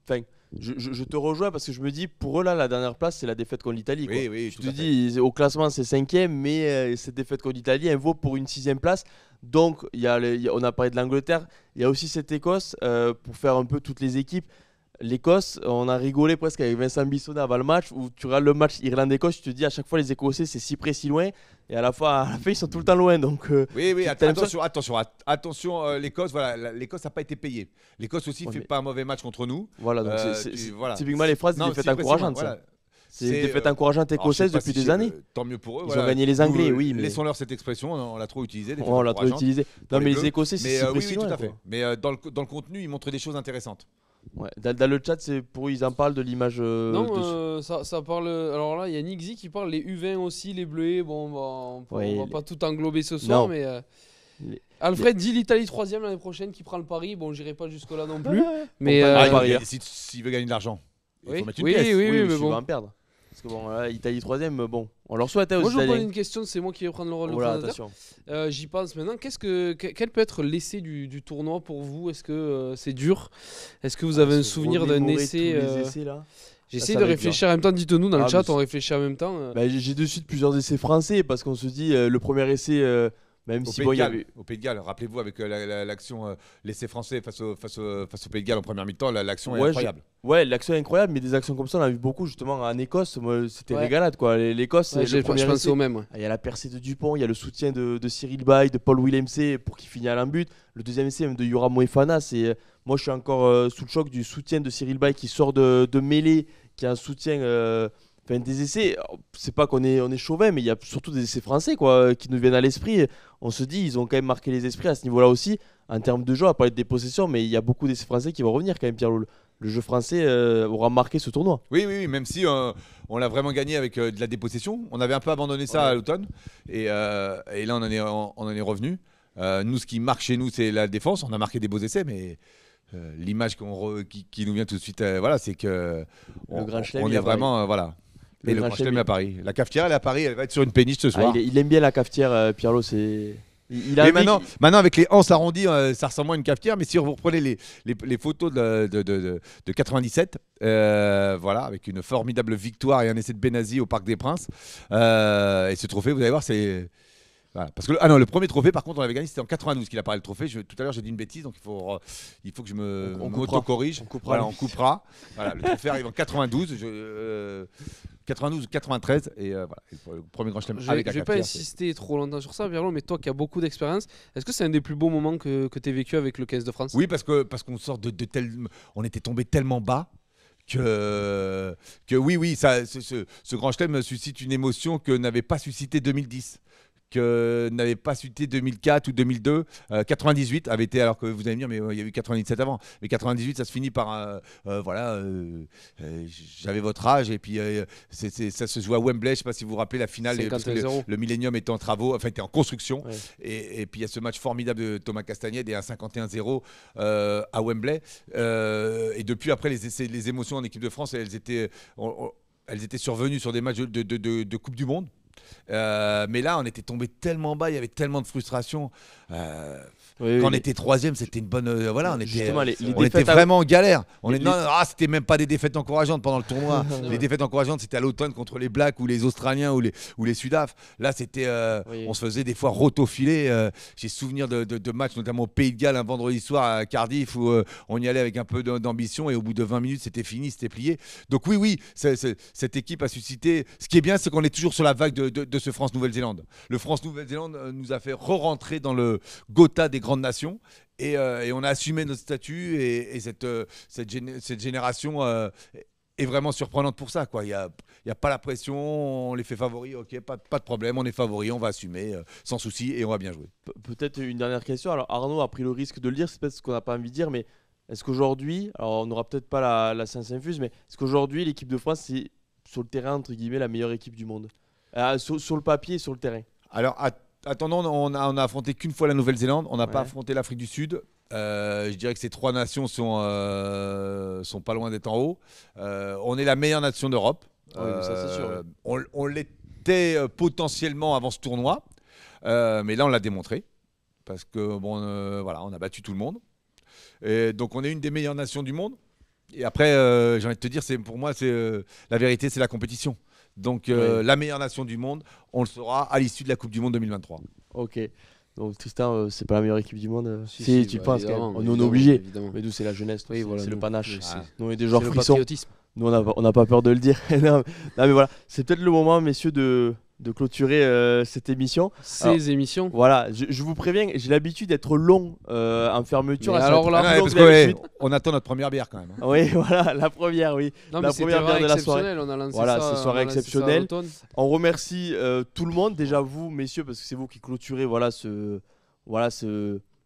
enfin, je te rejoins parce que je me dis, pour eux, là, la dernière place, c'est la défaite contre l'Italie. Oui, quoi. oui, Tu tout te à fait. dis, au classement, c'est 5e, mais cette défaite contre l'Italie, elle vaut pour une 6e place. Donc, on a parlé de l'Angleterre. Il y a aussi cette Écosse pour faire un peu toutes les équipes. l'Écosse, on a rigolé presque avec Vincent Bissonnat avant le match, où tu regardes le match Irlande-Écosse, tu te dis à chaque fois les Écossais c'est si près, si loin, et à la fin ils sont tout le temps loin. Donc, Oui, oui, t'as l'impression- attention, l'Écosse, voilà, l'Écosse n'a pas été payée. L'Écosse aussi ne Ouais, fait mais- pas un mauvais match contre nous. voilà, donc Voilà. typiquement les phrases, c'est Non, des défaites si, précisément, encourageantes. Ça. voilà. C'est des défaites euh, encourageantes alors, je sais écossaises pas depuis si des années. tant mieux pour eux. Ils ont gagné les Anglais, oui, mais Laissons-leur cette expression, on l'a trop utilisée. des on l'a défaites trop encourageantes. utilisé. pour Non, mais les Bleus. Écossais, c'est Mais si oui, près, oui, si tout loin, à fait. quoi. Mais dans le contenu, ils montrent des choses intéressantes. Ouais. Dans le chat, c'est pour eux, ils en parlent de l'image. Non, ça parle. Alors là, il y a Nixie qui parle les U20 aussi, les Bleuets. Bon, on Ouais, va les- pas tout englober ce soir, Non. mais. Les- Alfred dit l'Italie 3ème l'année prochaine qui prend le pari. Bon, j'irai pas jusque-là non plus. Mais. prend le Ah, pari. s'il veut gagner de l'argent, il Oui, faut mettre une oui, pièce. oui, mais mais tu bon. vas en perdre. Parce que bon, là, Italie 3ème, bon, on leur souhaite aux Moi, je vous pose Italiens. une question, c'est moi qui vais prendre le rôle de Voilà, présentateur. attention. J'y pense maintenant. Quel peut être l'essai du tournoi pour vous? Est-ce que c'est dur? Est-ce que vous avez un Se souvenir d'un remémorer essai tous les essais, là. J'essaie ça de va être réfléchir en même temps. Dites-nous dans Ah, le chat, mais on réfléchit en même temps. Bah, j'ai de suite plusieurs essais français parce qu'on se dit le premier essai, même Au si Pays bon, de il y Galles, avait. au Pays de Galles, rappelez-vous avec l'action l'essai français face au Pays de Galles en première mi-temps, l'action est Ouais, incroyable. Ouais, l'action est incroyable, mais des actions comme ça, on a vu beaucoup justement en Écosse. Moi, c'était Ouais. régalade quoi. L'Écosse, Ouais, c'est le premier je pense essai. au même. Ouais. Ah, il y a la percée de Dupont, il y a le soutien de Cyril Bay, de Paul Willemse pour qu'il finisse à l'embut. Le deuxième essai même de Yoram Moefana, moi je suis encore sous le choc du soutien de Cyril Bay qui sort de mêlée, qui a un soutien. Des essais, c'est pas qu'on est chauvin, mais il y a surtout des essais français quoi, qui nous viennent à l'esprit. On se dit, ils ont quand même marqué les esprits à ce niveau-là aussi, en termes de jeu, à parler de dépossession, mais il y a beaucoup d'essais français qui vont revenir quand même, Pierre. Le jeu français aura marqué ce tournoi. Oui, oui, oui, même si on l'a vraiment gagné avec de la dépossession. On avait un peu abandonné ça à l'automne. Et là, on en est revenu. Nous, ce qui marque chez nous, c'est la défense. On a marqué des beaux essais, mais l'image qui nous vient tout de suite, voilà, c'est que Grand Chelem, on il est a vraiment, voilà. Et le Grand Grand Chelem Chelem, est à Paris. La cafetière, elle est à Paris. Elle va être sur une péniche ce soir. Il aime bien la cafetière, Pierrot. Il a Mais un mec maintenant, avec les anses arrondies, ça ressemble moins à une cafetière. Mais si vous reprenez les photos de 97, voilà, avec une formidable victoire et un essai de Benazi au Parc des Princes, et ce trophée, vous allez voir, c'est. Voilà. Parce que le premier trophée, par contre, on l'avait gagné, c'était en 92 qu'il apparaît le trophée. Tout à l'heure, j'ai dit une bêtise, donc il faut que je On coupera. m'auto-corrige. On coupera, Voilà, lui. on coupera. Voilà, le trophée arrive en 92. 92 ou 93 et voilà, le premier grand chelem Je avec la vais pas cafetière, c'est- insister trop longtemps sur ça, Pierrot, mais toi qui as beaucoup d'expérience, est-ce que c'est un des plus beaux moments que tu as vécu avec le 15 de France? Oui, parce qu'on sort de tel, on était tombé tellement bas que oui, ce grand chelem suscite une émotion que n'avait pas suscité 2010. Que n'avait pas suscité 2004 ou 2002. 98 avait été, alors que vous allez me dire, mais il y a eu 97 avant. Mais 98, ça se finit par j'avais votre âge et puis ça se joue à Wembley. Je ne sais pas si vous vous rappelez la finale. Parce que 50-0. le Millennium était en travaux, enfin était en construction. Ouais. Et puis il y a ce match formidable de Thomas Castagnède et un 51-0 à Wembley. Et depuis, après, les émotions en équipe de France, elles étaient survenues sur des matchs de Coupe du Monde. Mais là, on était tombé tellement bas, il y avait tellement de frustration. Oui, Quand on oui, était troisième, c'était une bonne. Voilà, on était, Justement, les on était défaites à- vraiment en galère. Les- C'était même pas des défaites encourageantes pendant le tournoi. Les défaites encourageantes, c'était à l'automne contre les Blacks ou les Australiens ou les Sudaf. Là, c'était, Oui. on se faisait des fois rotofiler. J'ai souvenir de matchs, notamment au Pays de Galles, un vendredi soir à Cardiff, où on y allait avec un peu d'ambition et au bout de 20 minutes, c'était fini, c'était plié. Donc oui, cette équipe a suscité. Ce qui est bien, c'est qu'on est toujours sur la vague de ce France-Nouvelle-Zélande. Le France-Nouvelle-Zélande nous a fait re-rentrer dans le Gotha des grandes nations. Et on a assumé notre statut et cette génération est vraiment surprenante pour ça, quoi. Il y a pas la pression, on les fait favoris, ok, pas de problème, on est favoris, on va assumer sans souci et on va bien jouer. Peut-être une dernière question. Alors Arnaud a pris le risque de le dire, c'est peut-être ce qu'on n'a pas envie de dire, mais est-ce qu'aujourd'hui, alors on n'aura peut-être pas la science infuse, mais est-ce qu'aujourd'hui l'équipe de France c'est sur le terrain entre guillemets la meilleure équipe du monde sur le papier et sur le terrain? Alors attendons, on a affronté qu'une fois la Nouvelle-Zélande, on n'a pas Ouais. affronté l'Afrique du Sud. Je dirais que ces trois nations sont pas loin d'être en haut. On est la meilleure nation d'Europe. Oui, mais ça, c'est sûr, On l'était potentiellement avant ce tournoi, mais là on l'a démontré parce que voilà, on a battu tout le monde. Et donc on est une des meilleures nations du monde. Et après, j'ai envie de te dire, pour moi, la vérité, c'est la compétition. Donc Ouais. la meilleure nation du monde, on le saura à l'issue de la Coupe du Monde 2023. Ok. Donc Tristan, c'est pas la meilleure équipe du monde. Si, Si, si, tu bah, penses quand évidemment, même. Nous, on est évidemment, obligés. évidemment. Mais nous, c'est la jeunesse, Oui, voilà, c'est le nous, panache. c'est- Nous, on est des joueurs C'est le frissons. patriotisme. Nous, on n'a pas peur de le dire. Non, mais voilà, c'est peut-être le moment, messieurs, de clôturer cette émission. Ces émissions. Voilà, je vous préviens, j'ai l'habitude d'être long en fermeture. Mais ça va alors être là- plus Ah, long parce que que, d'habitude. on attend notre première bière quand même. Hein. Oui, voilà, la première, oui. Non, La mais c'était première bière de la soirée. exceptionnel. On a lancé Voilà, ça, c'est soirée on a lancé ça à exceptionnelle. l'automne. On remercie tout le monde, déjà vous, messieurs, parce que c'est vous qui clôturez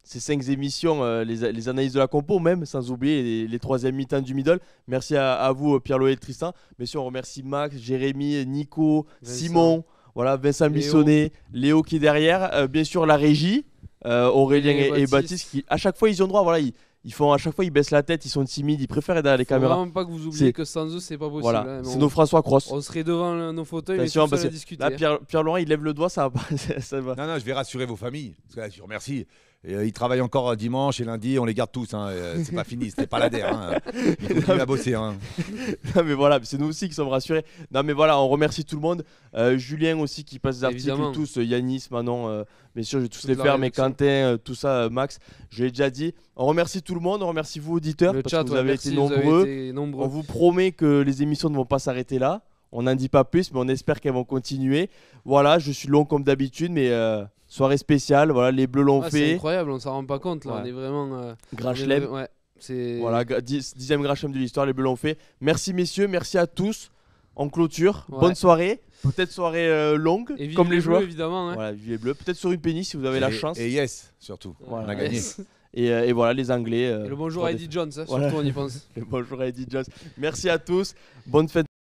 ces 5 émissions, les analyses de la compo, même, sans oublier les troisièmes mi-temps du middle. Merci à vous, Pierre-Loé et Tristan. Messieurs, on remercie Max, Jérémy, Nico, Vincent. Simon, voilà, Vincent Léo. Bissonnet, Léo qui est derrière, bien sûr la régie, Aurélien Et et Baptiste. Baptiste, qui à chaque fois ils ont droit, voilà, à chaque fois ils baissent la tête, ils sont timides, ils préfèrent être derrière les Faut caméras. vraiment pas que vous C'est- oubliez que sans eux, c'est pas possible. Voilà, hein, mais c'est nos François Cross. on serait devant nos fauteuils, mais Attention, tout parce seul à que discuter. là, hein. Pierre-Laurent, il lève le doigt, ça va pas. Ça va. Non, je vais rassurer vos familles. Parce que là, je vous remercie. Et, ils travaillent encore dimanche et lundi, on les garde tous. Hein. C'est pas fini, c'était pas la der. Hein. Ils continuent à bosser. Hein. Non, mais voilà, c'est nous aussi qui sommes rassurés. Non, mais voilà, on remercie tout le monde. Julien aussi qui passe des articles, Évidemment. tous. Yanis, Manon, bien sûr, je vais tous Toute les la faire. Mais rédaction. Quentin, tout ça, Max, je l'ai déjà dit. On remercie tout le monde, on remercie vous, auditeurs, Le parce chat, que vous ouais, avez merci, été vous avez nombreux. été nombreux. On vous promet que les émissions ne vont pas s'arrêter là. On n'en dit pas plus, mais on espère qu'elles vont continuer. Voilà, je suis long comme d'habitude, mais soirée spéciale. Voilà, les Bleus l'ont Ah, c'est fait. incroyable, on s'en rend pas compte là. Ouais. On est vraiment. Grand on est chelem. Ouais, c'est. Voilà, 10e Grand Chelem de l'histoire, les Bleus l'ont fait. Merci messieurs, merci à tous. En clôture, Ouais. bonne soirée. Peut-être soirée longue, Et vive comme les Bleus, joueurs. évidemment. hein. Voilà, vive les Bleus. Peut-être sur une péniche si vous avez la chance. Et yes, surtout. Voilà. On a gagné. Yes. Et voilà, les Anglais. Et le bonjour à Eddie Jones, hein, Voilà. surtout on y pense. Bonjour à Eddie Jones. Merci à tous. Bonne fête.